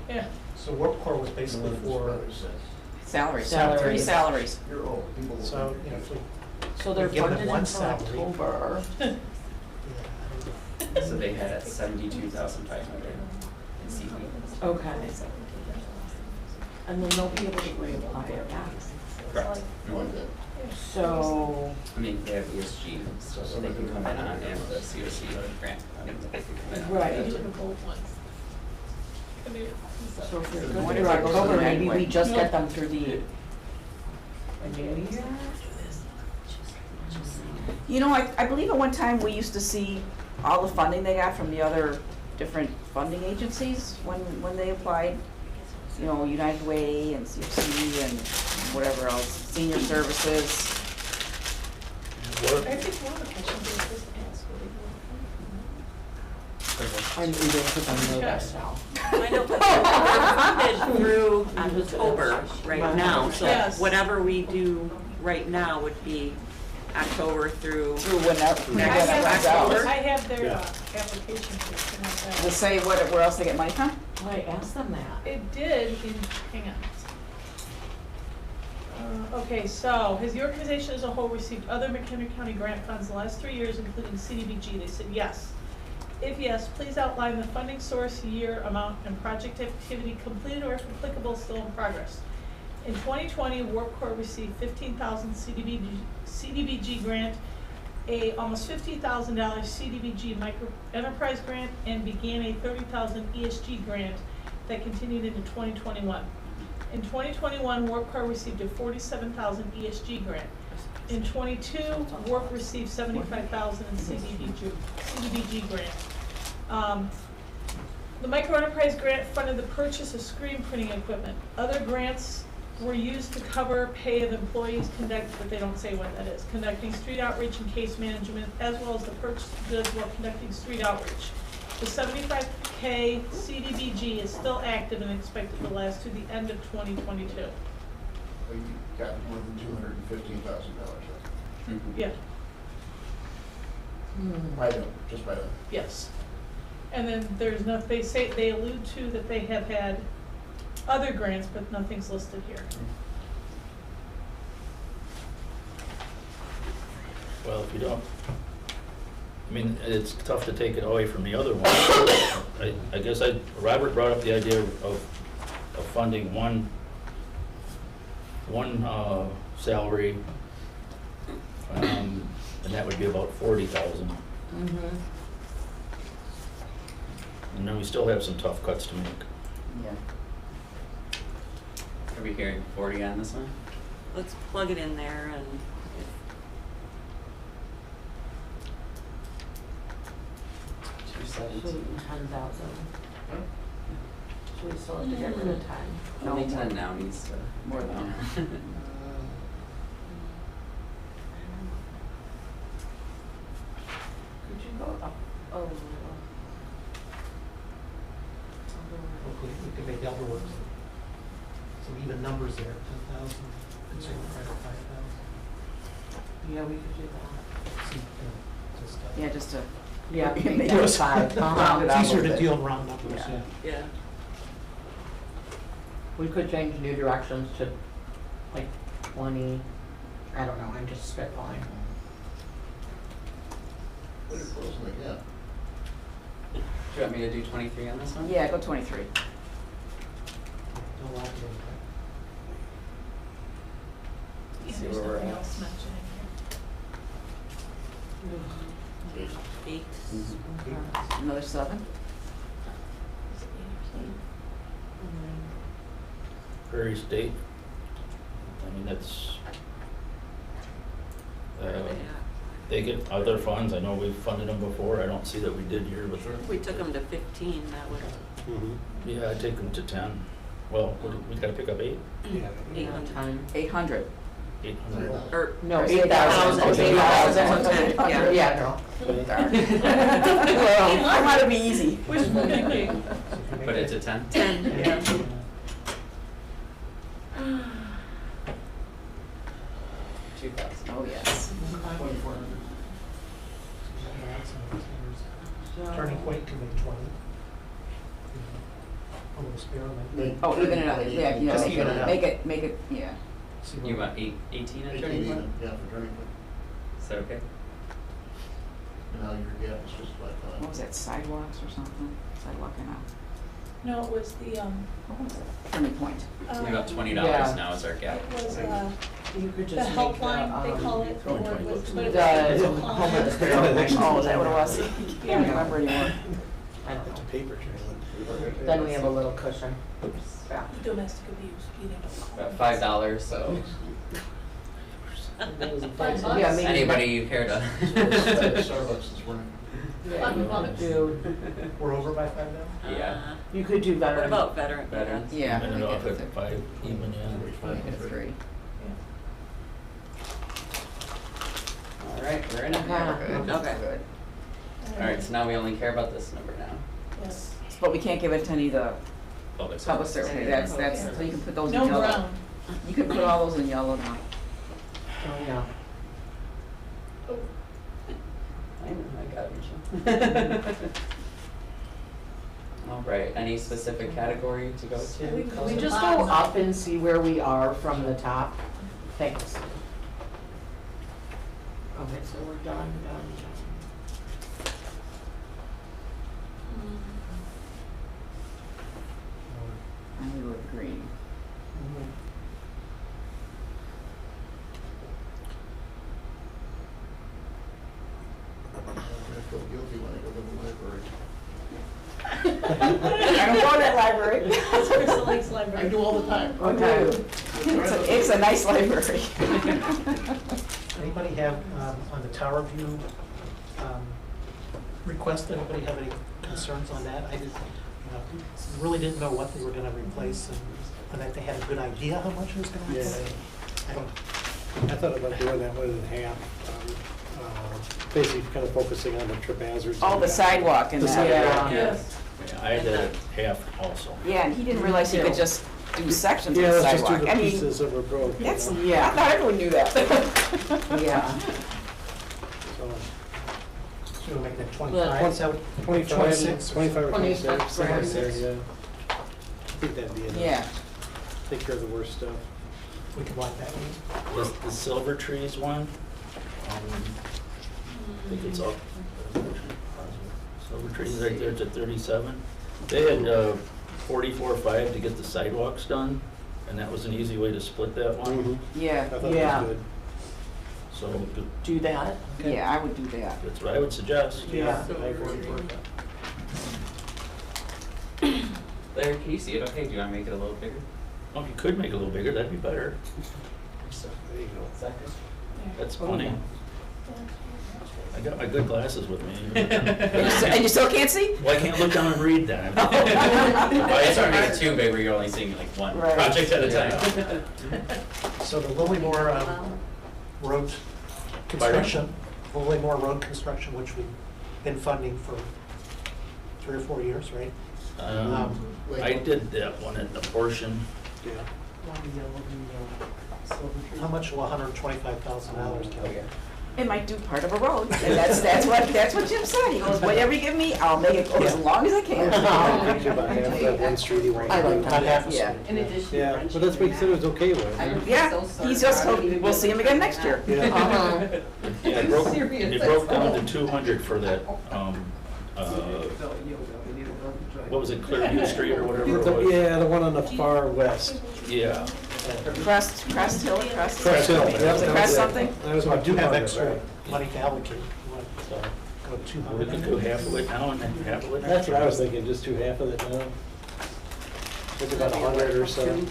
Yeah. So Warp Core was basically for, Salaries, Salaries. 3 salaries. so, you know, if we So they're we give them funded one until salary. October. So they had at 72,500 in CD. Okay. And then they'll be able to reapply it back. Correct. So, I mean, they have ESG, so they can come in on, and the COC grant, they can come in on. Right. These are the gold ones. Come here. so if you're I good wonder through if it goes to October, the maybe banquet. we just get them through the. You know, I believe at one time we used to see all the funding they got from the other different funding agencies when they applied. You know, United Way and CFC and whatever else, senior services. I think one of the questions is just ask what I'm eager to them know that now. I know, but they're funded through October right now, so Yes. whatever we do right now would be October through. Through whenever, I whenever that runs out. have their Yeah. application for Does it say where else they get money from? I asked them that. It did in, hang on. Okay, so, has the organization as a whole received other McHenry County grant funds the last 3 years, including CDBG? They said yes. If yes, please outline the funding source, year, amount, and project activity completed or if applicable, still in progress. In 2020, Warp Core received 15,000 CDBG grant, a almost $50,000 CDBG micro enterprise grant, and began a 30,000 ESG grant that continued into 2021. In 2021, Warp Core received a 47,000 ESG grant. In '22, Warp received 75,000 in CDBG grant. The micro enterprise grant funded the purchase of screen printing equipment. Other grants were used to cover pay of employees but they don't say what that is, conducting street outreach and case management, as well as the purchase of goods while conducting street outreach. The 75K CDBG is still active and expected to last to the end of 2022. We got more than $215,000. Yeah, By them, just by them. yes. And then there's no, they allude to that they have had other grants, but nothing's listed here. Well, if you don't, I mean, it's tough to take it away from the other one. I guess Robert brought up the idea of funding one salary, and that would be about 40,000. And then we still have some tough cuts to make. Yeah. Are we hearing 40 on this one? Let's plug it in there and. So 10,000. So we still have to get rid of 10. Only 10 now needs to. More than that. Could you go up a little? hopefully we can make Delta work. Some even numbers there, 10,000, consumer credit, 5,000. Yeah, we could do that. See, just, Yeah, just to Yeah, Make make it that 5. round it out It's a easier little to bit. deal in round numbers, Yeah. yeah. Yeah. We could change new directions to like 20, I don't know, I'm just spitballing. What are you closing the gap? Do you want me to do 23 on this one? Yeah, go 23. Don't lock it in, right? Yeah, See there's where we're nothing at. else mentioned in here. 8. Another 7. Is it 8 or 7? Prairie State. I mean, that's, Where are they at? they get other funds. I know we've funded them before. I don't see that we did here, but If we took them to 15, that would, yeah, I take them to 10. Well, we gotta pick up 8. Yeah. 800. 800. 800. Or, No, 8,000. 8,000. Yeah. Yeah, Well, I want to be easy. Wishful thinking. Put it to 10? 10, yeah. Oh, yes. Turning point to make 20. A little experiment. Oh, even it out, yeah, yeah, Just make even it it, out. make it, yeah. See what- You want 18 at 18 turning point? even, yeah, for turning point. Is that okay? And now your gap is just like, What was that, sidewalks or something? Sidewalk and No, it was the, what was it? Turning point. We got $20 Yeah. now is our gap. it was, You could the just make the, helpline, they call it, Throwing or 20 was, bucks. but it the was. homeless. Oh, is that what it was? Can't remember anymore. I don't know. Paper trail. Then we have a little cushion. Yeah. Domestic abuse, you know. About $5, so Yeah, maybe. anybody you care to. Starbucks this morning. Yeah, you could do, We're over by 5 now? Yeah. you could do What veteran. about veteran? Veterans? Yeah. And it make off it at 5 even, yeah. Make it 3. All right, we're in it. Okay. Okay. Good. All right, so now we only care about this number now. Yes. But we can't give it to any of the Public public service. service, that's, so you can put those in No yellow. brown. You can put all those in yellow now. Oh, yeah. I got it, Michelle. All right, any specific category to go to? Can we just go up and see where we are from the top? Thanks. Okay, so we're done. And we were green. I feel guilty when I go to the library. I don't go to that library. Crystal Lakes I Library. do all the time. Okay. It's a nice library. Anybody have, on the Tower View request, anybody have any concerns on that? I didn't, really didn't know what they were gonna replace and that they had a good idea how much it was gonna replace. I don't, I thought about doing that one in half, basically kind of focusing on the trip hazards. Oh, the sidewalk and The that. sidewalk, Yes. Yeah, I did it half also. Yeah, and he didn't realize he could just do sections of Yeah, the let's just do sidewalk. the I mean, pieces that were broke. you that's, know. I thought everyone knew that. Yeah. So, so we'll make that Well, 25, so 25, 26 or 25 or 26 26, somewhere in there, 26. yeah. I think that'd be enough. Yeah. Take care of the worst stuff. we can block that one. The Silver Trees one, I think it's up. Silver Trees right there to 37. They had 44.5 to get the sidewalks done, and that was an easy way to split that one. Yeah, I thought Yeah. that was good. So Do that. yeah, I would do that. that's what I would suggest. Yeah. I agree. Larry, can you see it okay? Do you want to make it a little bigger? Oh, if you could make it a little bigger, that'd be better. There you go. Second? That's plenty. I got my good glasses with me. And you still can't see? Well, I can't look down and read that. Oh, it's already make it too big where you're only seeing like one Right. project at a time. So the Lilymore road construction, Lilymore road construction, which we've been funding for 3 or 4 years, right? I did that one at the portion. How much will $125,000 Oh, get? yeah. It might do part of a road, and that's what Jim said. He goes, whatever you give me, I'll make it go as long as I can. I think about half that one street he wanted. I like About half a Yeah. In addition to Yeah, wrenching but that's what he said he was okay with. Yeah, he's just told, we'll see him again next year. Yeah. Uh-huh. Yeah, it broke, and it broke down to 200 for that, what was it, Clearview Street or whatever it was? Yeah, the one on the far west. Yeah. Crest Hill, Crest. Crest Hill, Was it yeah. Crest something? That was So I about do have 200, extra right? money to allocate. You want to go We 200? can do half of it now and then half of it next That's what I year. was thinking, just do half of it now. Maybe about 100 or so.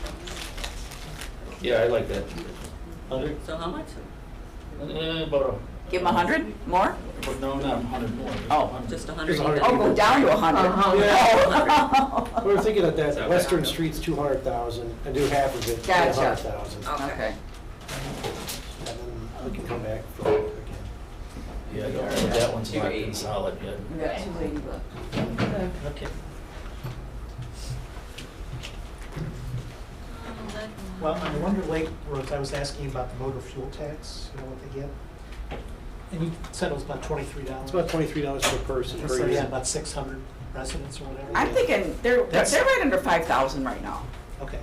Yeah, I like that. 100? So how much? About Give him 100 more? no, not 100 more. Oh. Just Just 100. 100. Oh, go down to 100. Yeah. We were thinking of that, Okay. Western Street's 200,000, and do half of it, Gotcha. 100,000. Okay. And then we can come back for it again. Yeah, I don't know, that one's not been solid yet. We got 280 left. Okay. Well, on the Wonder Lake roads, I was asking about the motor fuel tax, you know what they get? And you said it was about $23. It's about $23 per person per So, year. yeah, about 600 residents or whatever? I'm thinking they're That's- right under 5,000 right now. Okay.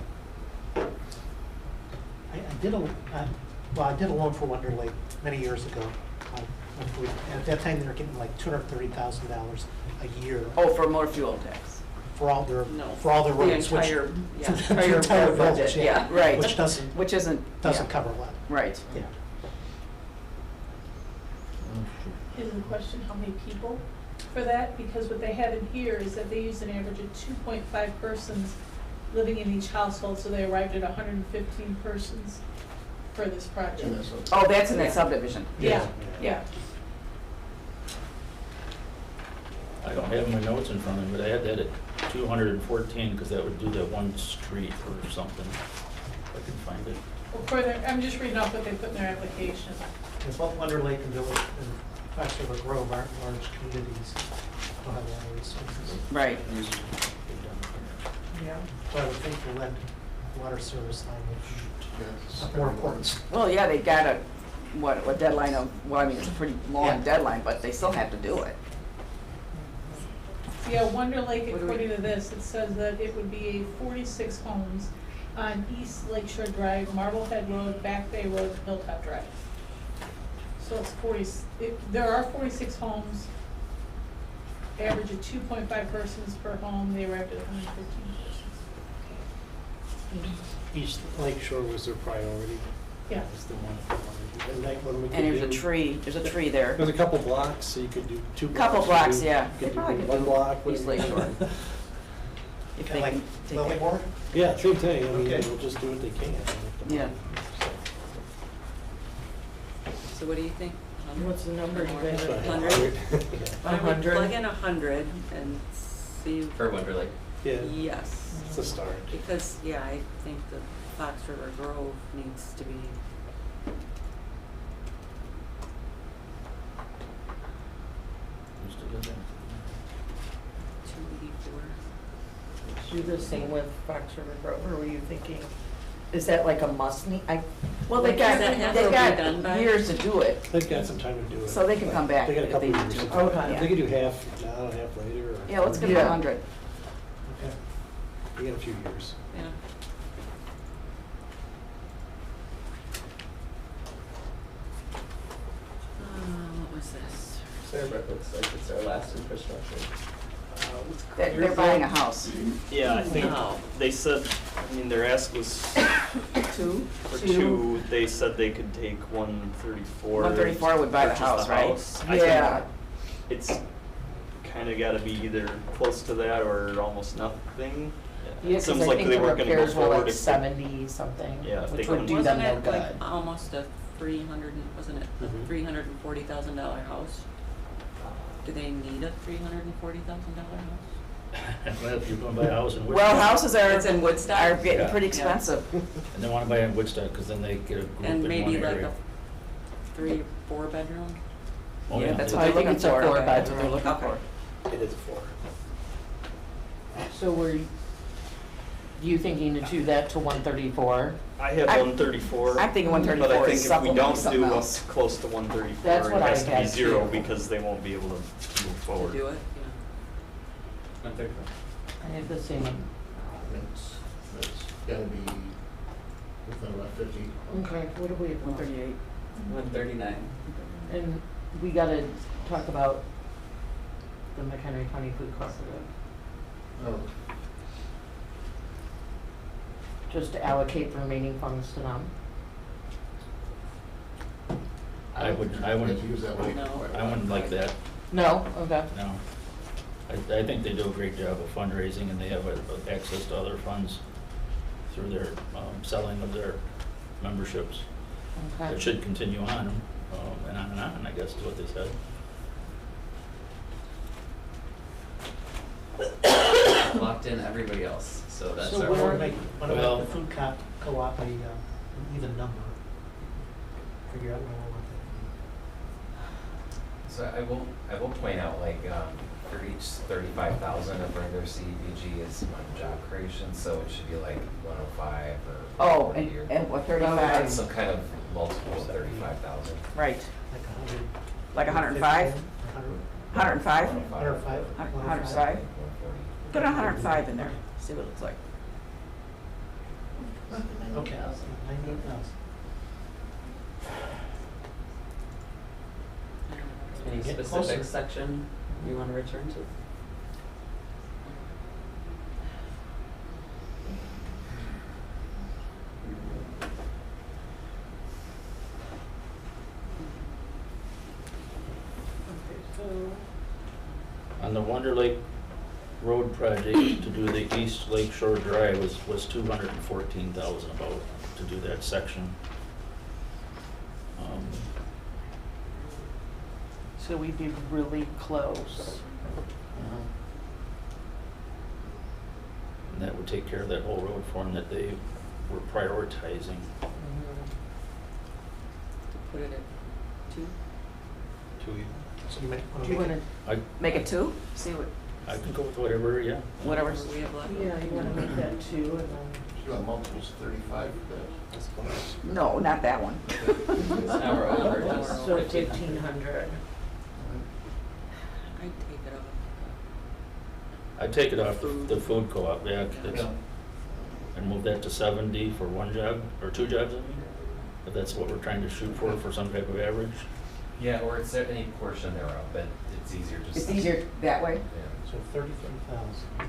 I did I did a loan for Wonder Lake many years ago. At that time, they were getting like $230,000 a year Oh, for motor fuel tax. for all their, No, for all their the roads, which. entire- yeah. for the entire village, yeah, right. Which doesn't Which isn't, yeah, cover a lot. right. Yeah. Is the question how many people for that? Because what they have in here is that they use an average of 2.5 persons living in each household, so they arrived at 115 persons for this project. Oh, that's in that subdivision. Yeah, yeah. I don't have my notes in front of me, but I had that at 214, because that would do that one street or something, if I can find it. Well, further, I'm just reading off what they put in their application. Because both Wonder Lake and Village and Fox River Grove aren't large communities, don't have a lot of resources. Right. Yeah. So I would think the lead water service line would be more important. Well, yeah, they got a deadline of, well, I mean, it's a pretty long deadline, but they still have to do it. Yeah, Wonder Lake, according to this, it says that it would be 46 homes on East Lakeshore Drive, Marblehead Road, Back Bay Road, Hilltop Drive. So it's 40, there are 46 homes, average of 2.5 persons per home, they arrived at 115 persons. East Lake Shore was their priority. Yeah. That's the one. And like when we could And there's a do- tree there. There's a couple blocks, so you could do 2 blocks. Couple blocks, you yeah. could They probably do could 1 do block. East whatever. Lake Shore. If they Like can take Lily it. Moore? Yeah, same thing, I mean, Okay. they'll just do what they can. Yeah. So what do you think? What's the number you guys are? 100? I would 100? plug in 100 and see. For Wonder Lake. Yeah, Yes. it's a start. Because, yeah, I think the Fox River Grove needs to be. Used to do that. 284. Do the same with Fox River Grove, or were you thinking, is that like a must need? Well, Like, does that have to be done by? years to do it. They've got some time to do it. So they can come back They got a if couple they years. need to to. do it. Okay. They could do half now, half later, or. Yeah, let's give them Yeah. 100. Okay. They got a few years. Yeah. What was this? Sarah looks like it's our last infrastructure. They're buying a house. Yeah, I think No. they said, I mean, their ask was Two? for 2, they said they could take 134. 134 would buy the purchase house, right? I Yeah. think it's kinda gotta be either close to that or almost nothing. Yeah, It 'cause seems I like think they the weren't gonna go repairs were forward like if they- 70 something, Yeah, if they which would couldn't- do them Wasn't no it like good. almost a 300, wasn't it a $340,000 house? Do they need a $340,000 house? Well, if you're gonna buy a house in Woodstock. Well, houses It's in Woodstock? are getting Yeah. pretty Yeah. expensive. And they wanna buy it in Woodstock, because then they get a group in And one maybe like area. a 3-4 bedroom? Oh, Yeah, that's they- what they're I think looking it's a for. 4 That's what they're bedroom. looking for. It is 4. So were you, Do you think you need to do that to 134? I have I- 134. I'm thinking 134 But I think is if we supplementing don't something do else. close to 134, That's what it I has to be had zero too. because they won't be able to move forward. To do it, yeah. 134. I have the same. It's gotta be within about 50. Okay, what do we have, 138? 139. And we gotta talk about the McHenry County Food Cooperative. Oh, Just to allocate the remaining funds to them. I wouldn't use that way. I wouldn't like that, No? Okay. no. I think they do a great job of fundraising, and they have access to other funds through their selling of their memberships. Okay. It should continue on, and on, I guess is what they said. Locked in everybody else, so that's So our. where- Why don't we make Well- the food co-op an even number? Figure out what we want So I will point out, like, for each 35,000 of regular CDBG is on job creation, so it should be like 105 or. Oh, 40 or- and what, Well, 35? some kind of multiple of 35,000. Right, like 100. like 105? 105? 105. 105? Put 105 in there, see what it looks like. Okay, 98,000. Any Get specific closer. section you want to return to? On the Wonder Lake Road project, to do the East Lake Shore Drive was 214,000 about, to do that section. So we'd be really close. And that would take care of that whole road for them that they were prioritizing. Put it at 2. So you might want Do to you make wanna, it, Make it 2? See what, I can go with whatever, yeah. whatever. We have left. yeah, you wanna make that 2 and then. You want multiples, 35, that's close. No, not that one. Now we're over, just So 1,500. 1,500. I'd take it off. I'd take it off the food co-op, yeah, Yeah. and move that to 70 for one job, or 2 jobs, I mean, if that's what we're trying to shoot for some type of average. Yeah, or it's any portion thereof, but it's easier just. It's easier that way? Yeah. so 33,000.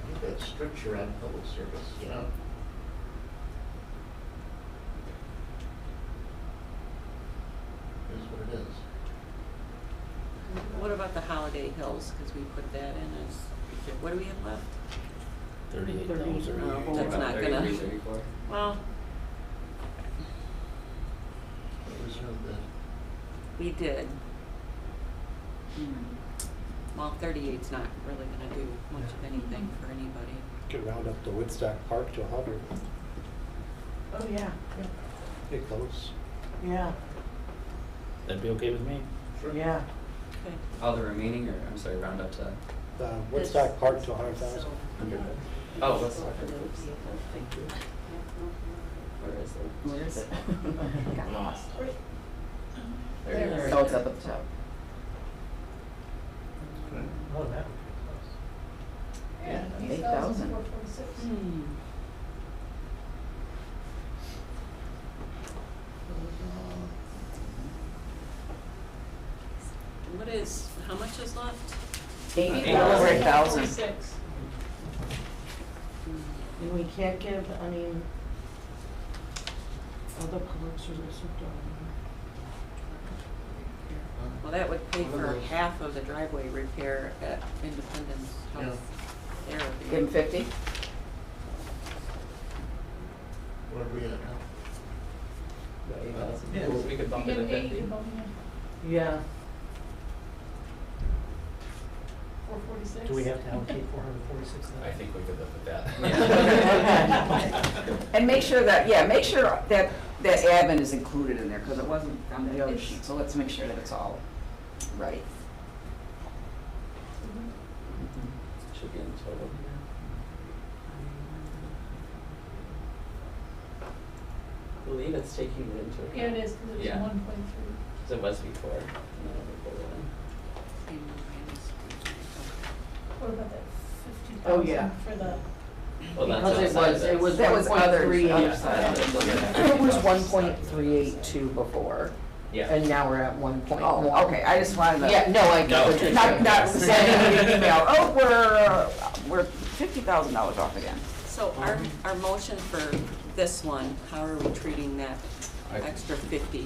I think that's stricture on public service, you know? Is what it is. What about the Holiday Hills, because we put that in as, what do we have left? 38,000. Oh, that's not 33, gonna, 34. well, Reserve that. we did. Well, 38's not really gonna do much of anything for anybody. Could round up the Woodstock Park to 100. Oh, yeah, Get close. yeah, That'd be okay with me? yeah. Okay. All the remaining, or, I'm sorry, round up to, The Woodstock Park to 100,000. oh, what's that? Thank you. Where is it? Where is it? Got lost. There it is. Oh, it's up at the top. Oh, that would be close. Yeah, 8,000. Hmm. What is, how much is left? 8,000. 8,000. 46. And we can't give, I mean, other public service are done. Well, that would pay for half of the driveway repair at Independence Health Therapy. Give him 50? Where are we at now? Yeah, we could bump it to 50. Yeah. Do we have to allocate 446,000? I think we could live with that. Yeah. And And make sure that, make sure that admin is included in there, because it wasn't on the other sheet, so let's make sure that it's all right. Should be in total here. I believe it's taking it into account. Yeah, it is, because it was Yeah. 1.3. So it was before, and then we put it in. What about that Oh, yeah. 50,000 for the? Well, that's Because outside this. it was That was other 1.38. side. It was 1.382 before, Yeah. and now we're at 1.1. Oh, okay, I just wanted to. Yeah, no, I get what you're saying. Not sending you an email, we're $50,000 off again. So our motion for this one, how are we treating that extra 50?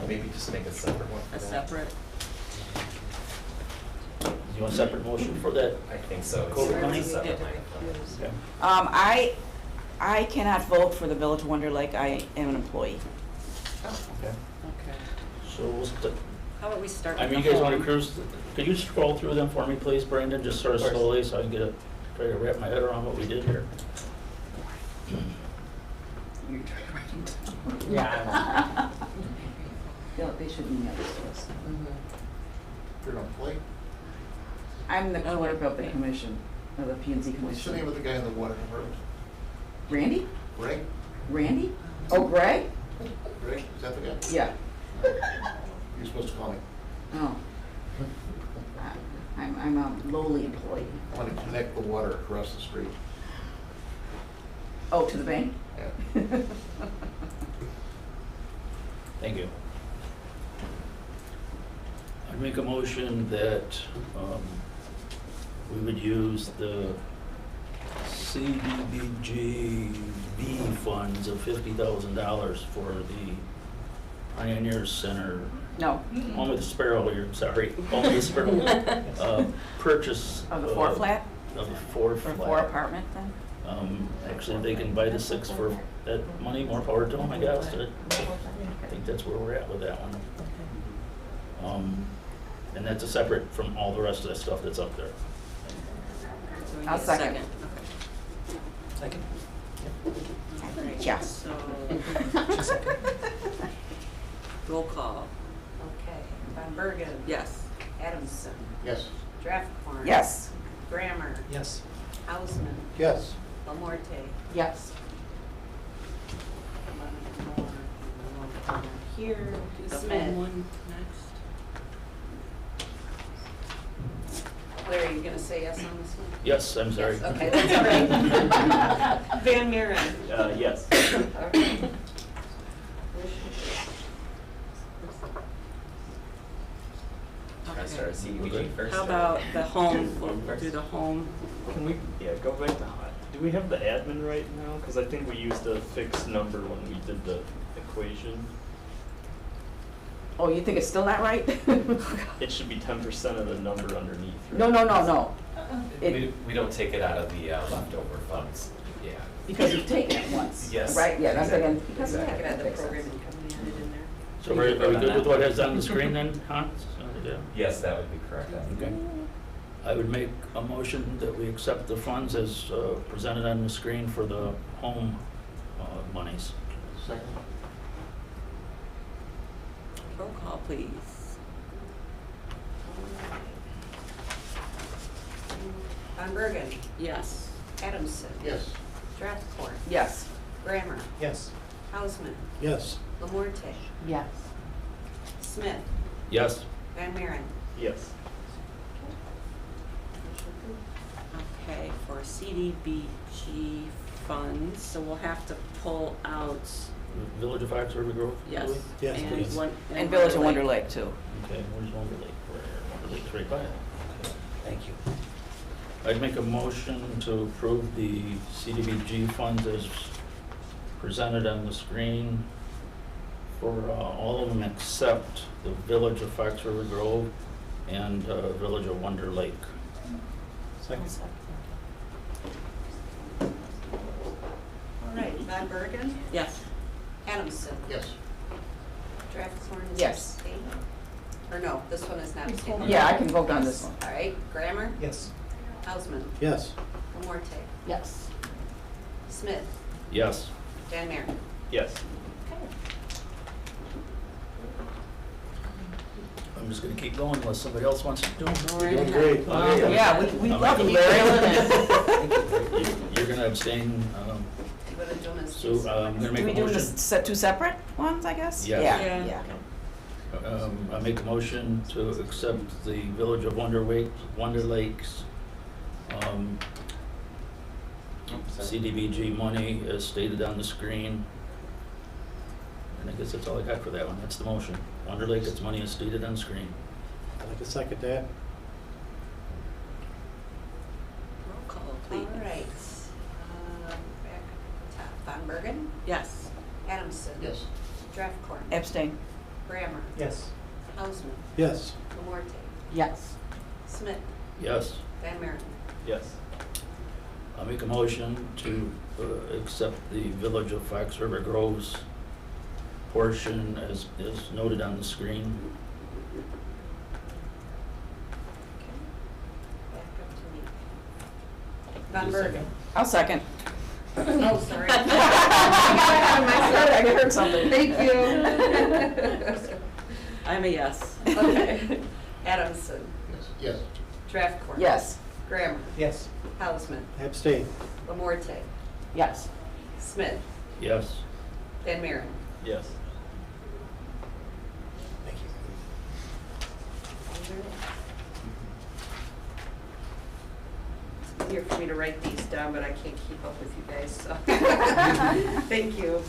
Maybe just make a separate one for A that. separate? You want a separate motion for that? I think so. It's COVID money? a separate line item. Okay. I cannot vote for the Village of Wonder Lake, I am an employee. Okay. Okay. So we'll How about we start I with mean, the you guys want to home? cruise, could you scroll through them for me, please, Brandon, just sort of Of course. slowly, so I can try to wrap my head around what we did here? Yeah. They should email this to us. You're an employee? I'm the clerk of the commission, of the P and Z What's the commission. name of the guy in the water department? Randy? Greg? Randy? Oh, Greg? Greg, is that the guy? Yeah. You're supposed to call me. Oh. I'm a lowly employee. I want to connect the water across the street. Oh, to the bank? Yeah. Thank you. I'd make a motion that we would use the CDBG-B funds of $50,000 for the Pioneer Center. No. Only the Sparrow, only the Sparrow, purchase. Of the four flat? Of the four Or flat. four apartment then? Actually, they can buy the 6 for that money, more power to them, I guess. I think that's where we're at with that one. And that's a separate from all the rest of that stuff that's up there. So we I'll need a second. Second? Alright, Yeah. So, roll call. Okay, Van Bergen. Yes. Adamson. Yes. Draftcorn. Yes. Grammer. Yes. Hausman. Yes. Lamorte. Yes. Here, The Smith. home one next. Larry, you gonna say yes on this one? Yes, I'm sorry. Yes, okay, that's all right. Van Maren. Yes. Okay. Should I start with CDBG first? How or- about the home? We'll do the home. Can we, go back to do we have the admin right now? Because I think we used a fixed number when we did the equation. Oh, you think it's still not right? It should be 10% of the number underneath, right? No. We don't take it out of the leftover funds, yeah. Because you've taken it once. Yes. Right, yeah, that's Exactly. again. Because we Exactly. take it out of the Makes program sense. and come and add it in there. So are we good with what is on the screen then, Hans? Yeah. Yes, that would be correct. Okay. I would make a motion that we accept the funds as presented on the screen for the home monies. Second. Roll call, please. Van Bergen. Yes. Adamson. Yes. Draftcorn. Yes. Grammer. Yes. Hausman. Yes. Lamorte. Yes. Smith. Yes. Van Maren. Yes. Okay, for CDBG funds, so we'll have to pull out, Village of Fox River Grove? yes. Louis? Yes, and please. one- And Village of Wonder Lake too. Okay, where's Wonder Lake? Wonder Lake's right by it. Okay, thank you. I'd make a motion to approve the CDBG funds as presented on the screen for all of them except the Village of Fox River Grove and Village of Wonder Lake. Second? All right, Van Bergen. Yes. Adamson. Yes. Draftcorn is Yes. abstaining. Or no, this one is not abstaining. Yeah, I can vote on this one. All right, Grammer. Yes. Hausman. Yes. Lamorte. Yes. Smith. Yes. Dan Marin. Yes. I'm just gonna keep going unless somebody else wants to do them. You're doing great. Yeah, we love you, Larry. You're gonna abstain, You would have done this. so I'm gonna Do make we a do motion. two separate ones, I guess? Yes. Yeah, Yeah. yeah. I make a motion to accept the Village of Wonder Lakes, CDBG money as stated on the screen. And I guess that's all I got for that one. That's the motion. Wonder Lake gets money as stated on screen. I'd like to second that. Roll call, please. All right. Back at the top. Von Bergen, Yes. Adamson. Yes. Draftkorn. Abstain. Brammer. Yes. Hausman. Yes. Lamorte. Yes. Smith. Yes. Van Maren. Yes. I'll make a motion to accept the Village of Fox River Grove's portion as noted on the screen. Back up to me. Need Von a Bergen. second? I'll second. Oh, sorry. I heard something. Thank you. I'm a yes. Okay. Adamson. Yes. Draftkorn. Yes. Grammer. Yes. Hausman. Abstain. Lamorte. Yes. Smith. Yes. Van Maren. Yes. Thank you. It's easier for me to write these down, but I can't keep up with you guys, so. Thank you.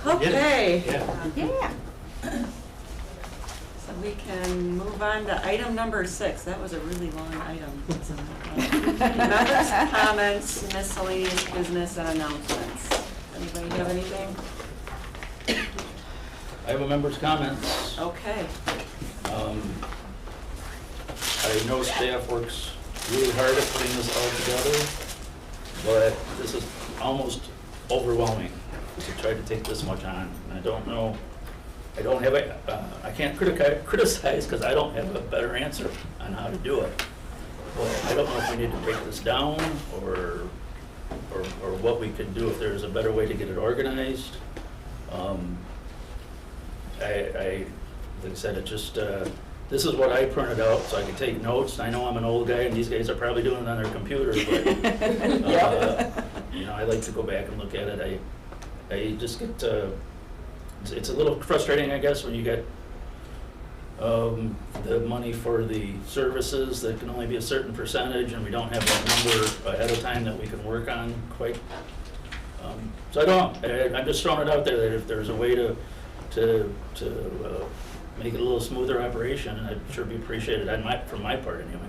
Okay. Yeah. Yeah. So we can move on to item number 6. That was a really long item. Members' comments, miscellaneous business, and announcements. Anybody have anything? I have a member's comments. Okay. I know staff works really hard at putting this all together, but this is almost overwhelming to try to take this much on. I don't know, I don't have I can't criticize because I don't have a better answer on how to do it. Well, I don't know if we need to take this down or what we could do, if there's a better way to get it organized. Like I said, it just, this is what I printed out so I could take notes. I know I'm an old guy and these guys are probably doing it on their computers, but, you know, I like to go back and look at it. I just get, it's a little frustrating, I guess, when you get the money for the services that can only be a certain percentage and we don't have that number ahead of time that we can work on quite. So I don't, I'm just throwing it out there that if there's a way to make it a little smoother operation, I'd sure be appreciated from my part anyway.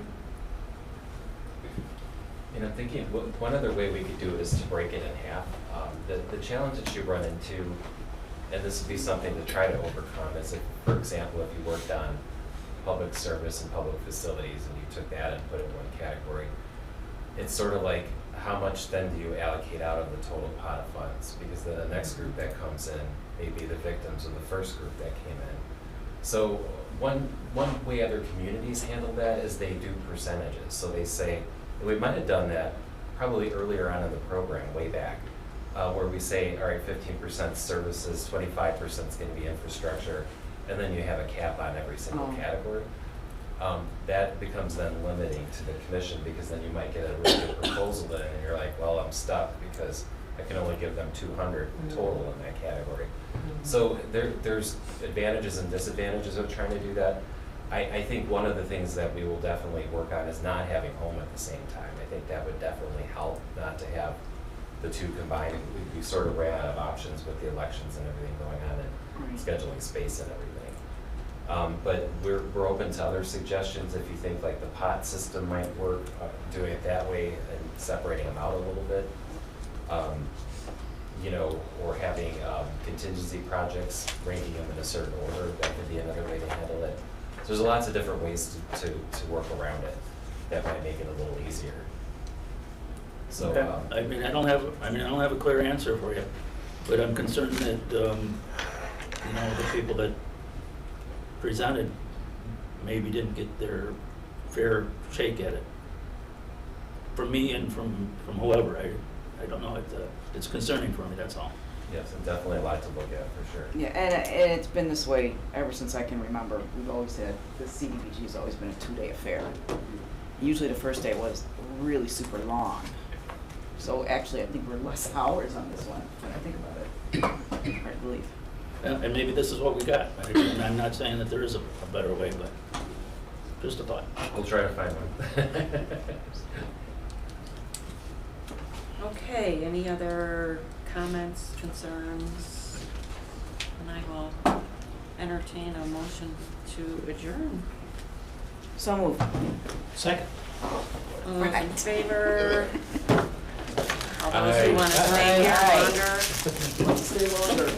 And I'm thinking, one other way we could do it is to break it in half. The challenge that you run into, and this would be something to try to overcome, is if, for example, if you worked on public service and public facilities and you took that and put it in one category, it's sort of like, how much then do you allocate out of the total pot of funds? Because then the next group that comes in may be the victims of the first group that came in. So one way other communities handle that is they do percentages. So they say, and we might have done that probably earlier on in the program, way back, where we say, all right, 15% services, 25% is going to be infrastructure, and then you have a cap on every single category. That becomes then limiting to the commission, because then you might get a really good proposal in and you're like, well, I'm stuck because I can only give them 200 total in that category. So there's advantages and disadvantages of trying to do that. I think one of the things that we will definitely work on is not having home at the same time. I think that would definitely help not to have the two combined. We sort of ran out of options with the elections and everything going on and scheduling space and everything. But we're open to other suggestions. If you think like the pot system might work, doing it that way and separating them out a little bit. You know, or having contingency projects, ranking them in a certain order, that could be another way to handle it. So there's lots of different ways to work around it that might make it a little easier. So, Okay. I don't have a clear answer for you, but I'm concerned that, you know, the people that presented maybe didn't get their fair shake at it. from me and from whoever, I don't know, it's concerning for me, that's all. Yes, and definitely a lot to look at, for sure. Yeah, and it's been this way ever since I can remember. We've always had, the CDBG has always been a 2-day affair. Usually the first day was really super long. So actually, I think we're less hours on this one, when I think about it, hard to believe. And maybe this is what we got. And I'm not saying that there is a better way, but just a thought. We'll try to find one. Okay, any other comments, concerns? And I will entertain a motion to adjourn. So moved. Second. All those in favor? All those Aye. who want to stay here longer? Stay longer.